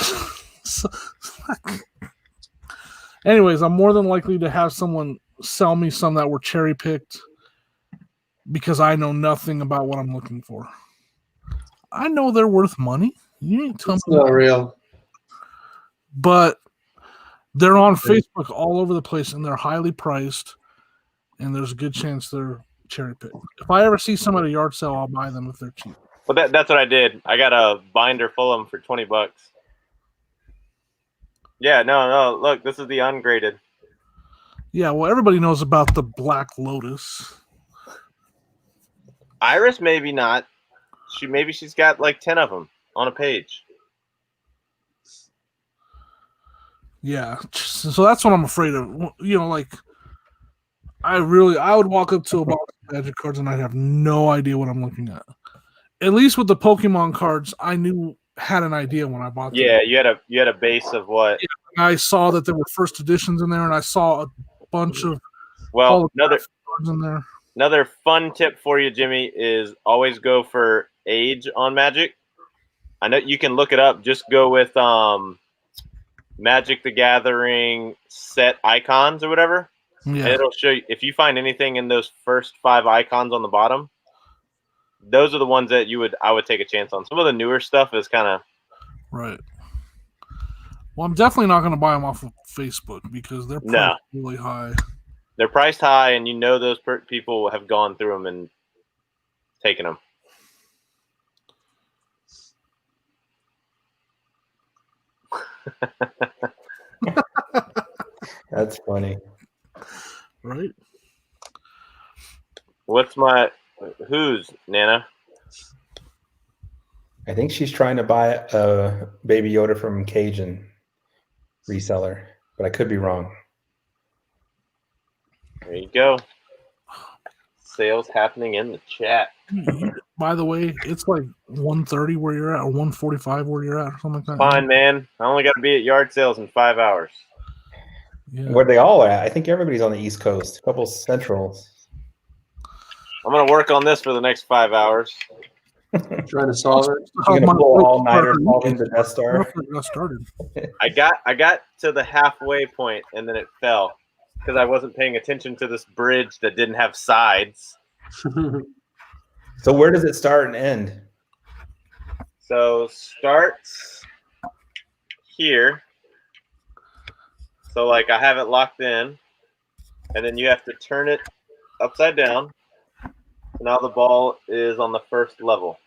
Anyways, I'm more than likely to have someone sell me some that were cherry picked because I know nothing about what I'm looking for. I know they're worth money. You ain't telling It's me, not real. but they're on Facebook all over the place, and they're highly priced, and there's a good chance they're cherry picked. If I ever see some at a yard sale, I'll buy them if they're cheap. Well, that's what I did. I got a binder full of them for $20. Yeah, no. Look, this is the ungraded. Yeah, well, everybody knows about the Black Lotus. Iris, maybe not. Maybe she's got like 10 of them on a page. Yeah, so that's what I'm afraid of. Like I would walk up to a box of Magic cards and I'd have no idea what I'm looking at. At least with the Pokemon cards, I had an idea when I bought them. Yeah, you had a base of what? Yeah, I saw that there were first editions in there, and I saw a bunch of Well, cards in there. Another fun tip for you, Jimmy, is always go for age on Magic. I know you can look it up. Just go with Magic the Gathering set icons or whatever. Yeah. And it'll show you if you find anything in those first 5 icons on the bottom. Those are the ones that I would take a chance on. Some of the newer stuff is kind of right. Well, I'm definitely not going to buy them off of Facebook because they're priced really high. They're priced high, and those people have gone through them and taken them. That's funny. Right? Who's Nana? I think she's trying to buy a Baby Yoda from Cajun reseller, but I could be wrong. There you go. Sales happening in the chat. By the way, it's like 1:30 where you're at, or 1:45 where you're at, or something like that. Fine, man. I only got to be at yard sales in 5 hours. Yeah. Where they all at? I think everybody's on the East Coast. A couple Centrals. I'm going to work on this for the next 5 hours. Trying to solve it. You're gonna pull all nighter solving the Death Star. Got started. I got to the halfway point, and then it fell because I wasn't paying attention to this bridge that didn't have sides. So where does it start and end? So starts here. So like I have it locked in, and then you have to turn it upside down. Now the ball is on the first level.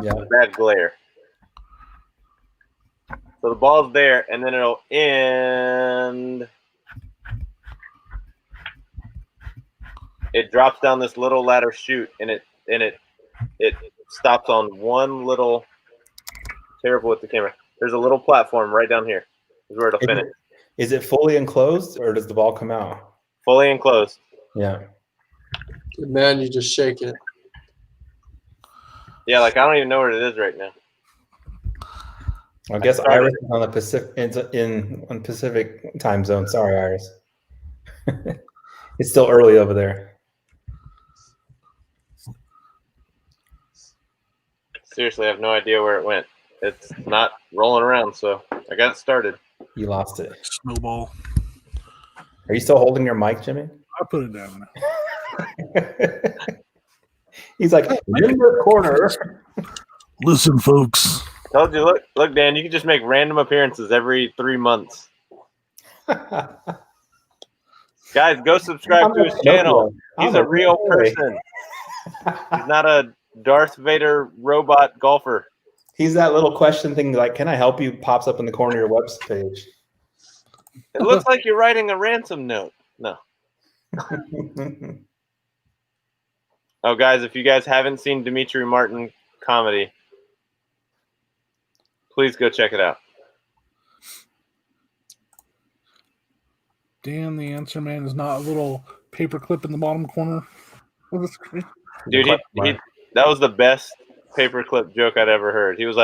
Yeah. Bad glare. So the ball's there, and then it'll end. It drops down this little ladder chute, and it stops on one little. Terrible with the camera. There's a little platform right down here. Is where it'll finish. Is it fully enclosed, or does the ball come out? Fully enclosed. Yeah. Man, you just shake it. Yeah, like I don't even know where it is right now. I guess Iris is on the Pacific on Pacific time zone. Sorry, Iris. It's still early over there. Seriously, I have no idea where it went. it's not rolling around, so I got it started. You lost it. Snowball. Are you still holding your mic, Jimmy? I put it down now. He's like, in the corner. Listen, folks. Told you, look, Dan, you can just make random appearances every 3 months. Guys, go subscribe to his channel. He's a real person. He's not a Darth Vader robot golfer. He's that little question thing like, can I help you? Pops up in the corner of your web page. It looks like you're writing a ransom note. No. Oh, guys, if you guys haven't seen Demetri Martin comedy, please go check it out. Dan, the answer man, is not a little paperclip in the bottom corner of the screen. Dude, that was the best paperclip joke I'd ever heard. He goes,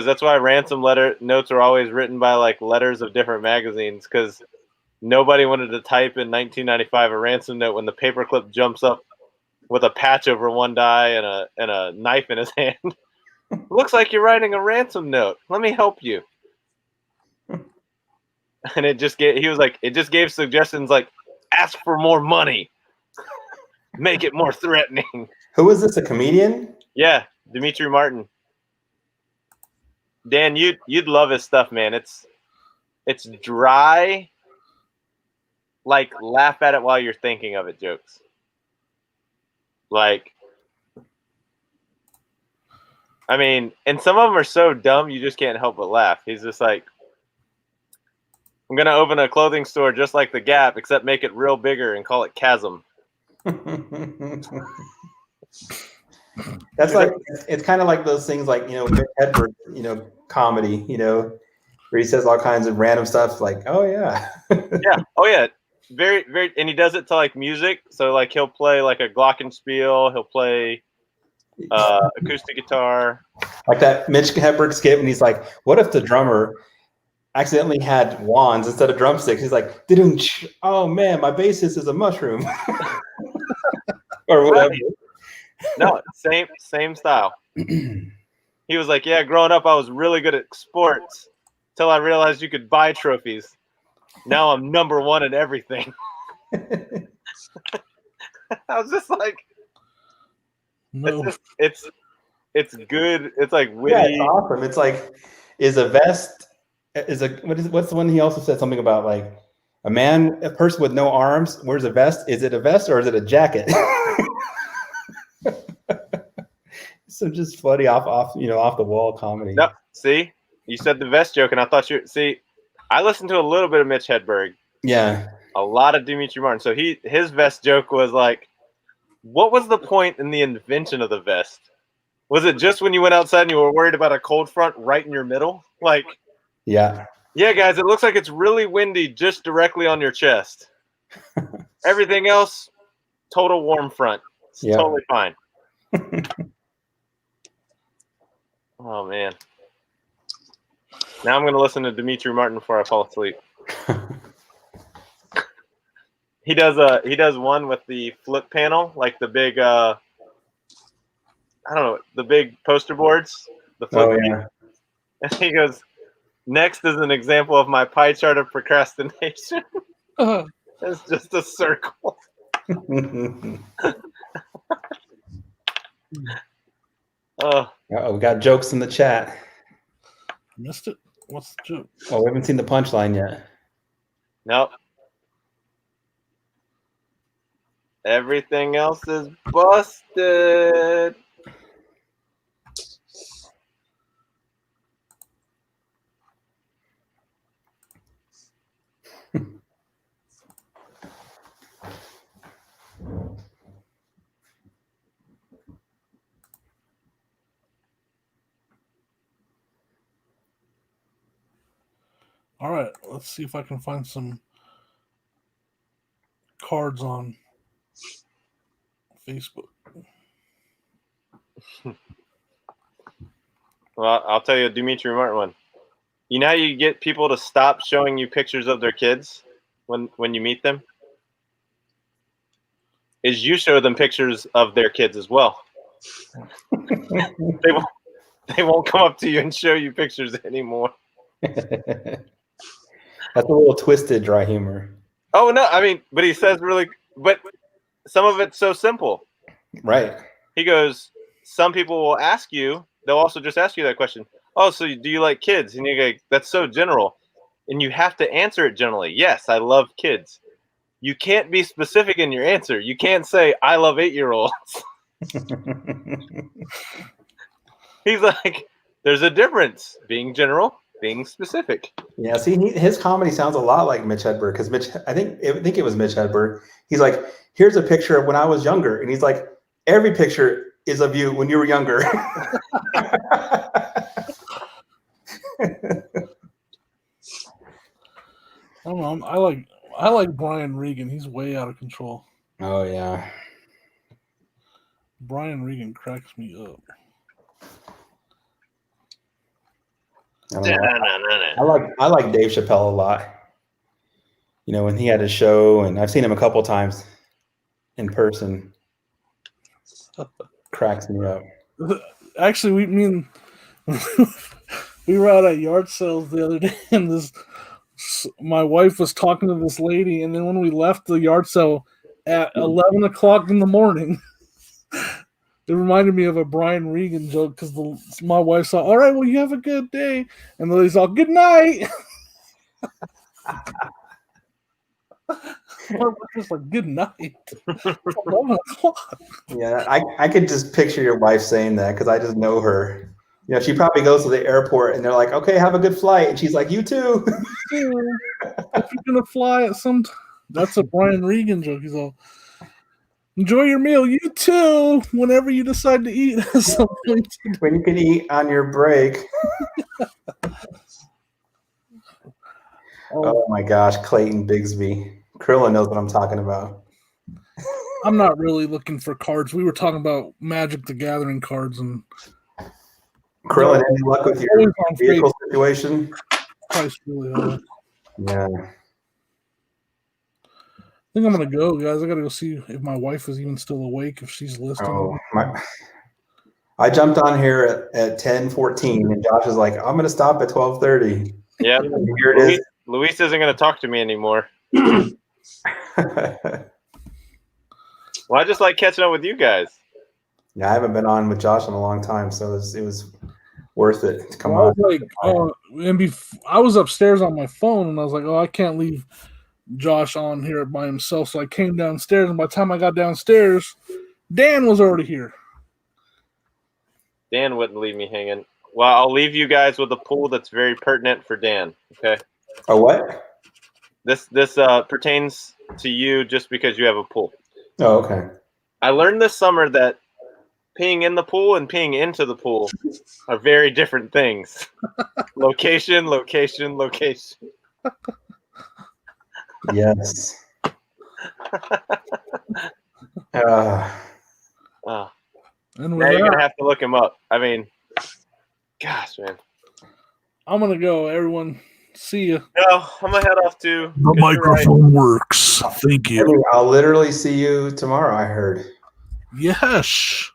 that's why ransom letter notes are always written by like letters of different magazines, because nobody wanted to type in 1995 a ransom note when the paperclip jumps up with a patch over one die and a knife in his hand. Looks like you're writing a ransom note. Let me help you. And it just gave suggestions like, ask for more money. Make it more threatening. Who is this, a comedian? Yeah, Demetri Martin. Dan, you'd love his stuff, man. It's dry, like laugh at it while you're thinking of it jokes. Like, I mean, and some of them are so dumb you just can't help but laugh. He's just like, I'm gonna open a clothing store just like the Gap, except make it real bigger and call it Chasm. That's like, it's kind of like those things like, Mitch Hedberg, comedy, where he says all kinds of random stuff like, oh yeah. Yeah. Oh yeah. Very, very, and he does it to like music. So like he'll play like a glockenspiel, he'll play acoustic guitar. Like that Mitch Hedberg skit when he's like, what if the drummer accidentally had wands instead of drumsticks? He's like, oh man, my bassist is a mushroom. Or whatever. Right. No, same style. He was like, yeah, growing up I was really good at sports till I realized you could buy trophies. Now I'm number one in everything. I was just like, No. it's good. It's like witty. Yeah, it's awesome. It's like, what's the one he also said something about like a person with no arms wears a vest. Is it a vest or is it a jacket? So just funny off the wall comedy. No, see, you said the vest joke, and I thought I listened to a little bit of Mitch Hedberg. Yeah. A lot of Demetri Martin. So his vest joke was like, what was the point in the invention of the vest? Was it just when you went outside and you were worried about a cold front right in your middle? Like, yeah, guys, it looks like it's really windy just directly on your chest. Everything else, total warm front. It's totally fine. Oh man. Now I'm going to listen to Demetri Martin before I fall asleep. He does one with the flip panel, like the big the big poster boards, the flip. yeah. And he goes, next is an example of my pie chart of procrastination. It's just a circle. We got jokes in the chat. Missed it? What's the joke? Oh, we haven't seen the punchline yet. Nope. Everything else is busted. All right, let's see if I can find some cards on Facebook. Well, I'll tell you a Demetri Martin one. You know how you get people to stop showing you pictures of their kids when you meet them? Is you show them pictures of their kids as well. They won't come up to you and show you pictures anymore. That's a little twisted dry humor. Oh no, I mean, but he says but some of it's so simple. Right. He goes, some people will ask you, they'll also just ask you that question. Oh, so do you like kids? And you go, that's so general. And you have to answer it generally. Yes, I love kids. You can't be specific in your answer. You can't say, I love 8-year-olds. He's like, there's a difference being general, being specific. Yeah, see, his comedy sounds a lot like Mitch Hedberg because I think it was Mitch Hedberg. He's like, here's a picture of when I was younger, and he's like, every picture is of you when you were younger. I don't know. I like Brian Regan. He's way out of control. Oh yeah. Brian Regan cracks me up. I like Dave Chappelle a lot. You know, when he had a show, and I've seen him a couple times in person. Cracks me up. Actually, we were out at yard sales the other day, and my wife was talking to this lady, and then when we left the yard sale at 11 o'clock in the morning, it reminded me of a Brian Regan joke because my wife said, "All right, well, you have a good day," and the lady's all, "Good night." We're just like, "Good night." It's 11 o'clock. Yeah, I could just picture your wife saying that because I just know her. You know, she probably goes to the airport and they're like, "Okay, have a good flight," and she's like, "You too." If you're gonna fly at some, that's a Brian Regan joke. He's all, "Enjoy your meal, you too. Whenever you decide to eat at some point." When you can eat on your break. Oh my gosh, Clayton Bigsby. Krilla knows what I'm talking about. I'm not really looking for cards. We were talking about Magic the Gathering cards, and Krillin, any luck with your vehicle situation? price really high. Yeah. I think I'm gonna go, guys. I gotta go see if my wife is even still awake, if she's listening. I jumped on here at 10:14, and Josh is like, "I'm gonna stop at 12:30." Yeah, here it is. Luis isn't going to talk to me anymore. Well, I just like catching up with you guys. Yeah, I haven't been on with Josh in a long time, so it was worth it to come on. I was upstairs on my phone, and I was like, "Oh, I can't leave Josh on here by himself." So I came downstairs, and by the time I got downstairs, Dan was already here. Dan wouldn't leave me hanging. Well, I'll leave you guys with a pool that's very pertinent for Dan. Okay. A what? This pertains to you just because you have a pool. Oh, okay. I learned this summer that peeing in the pool and peeing into the pool are very different things. Location. Yes. And now you're going to have to look him up. I mean, gosh, man. I'm going to go, everyone. See you. No, I'm going to head off too. The microphone works. Thank you. I'll literally see you tomorrow, I heard. Yes.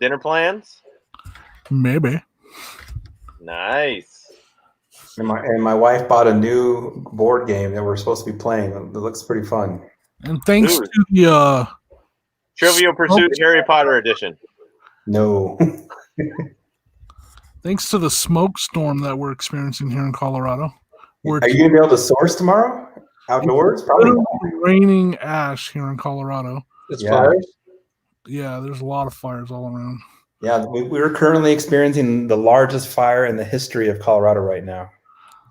Dinner plans? Maybe. Nice. And my wife bought a new board game that we're supposed to be playing. It looks pretty fun. And thanks to the Trivial Pursuit Harry Potter edition. No. Thanks to the smoke storm that we're experiencing here in Colorado. Are you going to be able to source tomorrow? Outdoors? Probably not. Raining ash here in Colorado. It's fires? Yeah, there's a lot of fires all around. Yeah, we're currently experiencing the largest fire in the history of Colorado right now.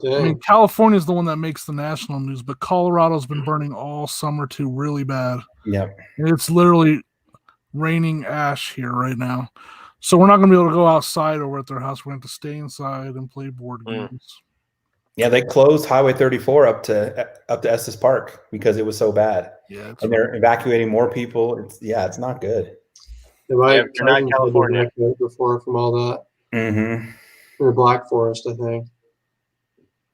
Dang. I mean, California is the one that makes the national news, but Colorado's been burning all summer too, really bad. Yep. And it's literally raining ash here right now. So we're not going to be able to go outside over at their house. We're going to have to stay inside and play board games. Yeah, they closed Highway 34 up to Estes Park because it was so bad. Yeah, and they're evacuating more people. It's not good. You're not in California before from all that. Mm-hmm. Or Black Forest, I think.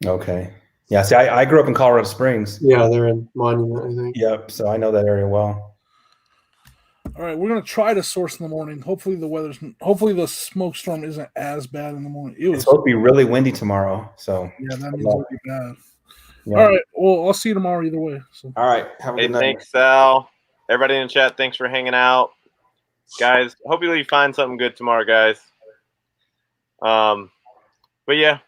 Okay. Yeah. See, I grew up in Colorado Springs. Yeah, they're in Monument, I think. Yep. So I know that area well. All right, we're gonna try to source in the morning. Hopefully the smoke storm isn't as bad in the morning. It It's was, supposed to be really windy tomorrow. So yeah, that means it'll be bad. yeah. All right, well, I'll see you tomorrow either way. So All right. Have a Hey, good night. thanks, Sal. Everybody in the chat, thanks for hanging out. Guys, hopefully you find something good tomorrow, guys. But yeah,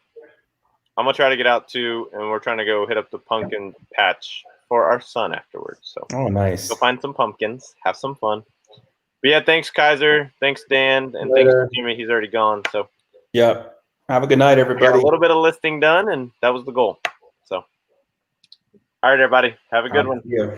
I'm gonna try to get out too, and we're trying to go hit up the pumpkin patch for our son afterwards. So Oh, nice. go find some pumpkins, have some fun. But yeah, thanks, Kaiser. Thanks, Dan, and Later. thanks, Jimmy. He's already gone. So Yep. Have a good night, we got everybody. a little bit of listing done, and that was the goal. So, all right, everybody, have a good one. Yeah.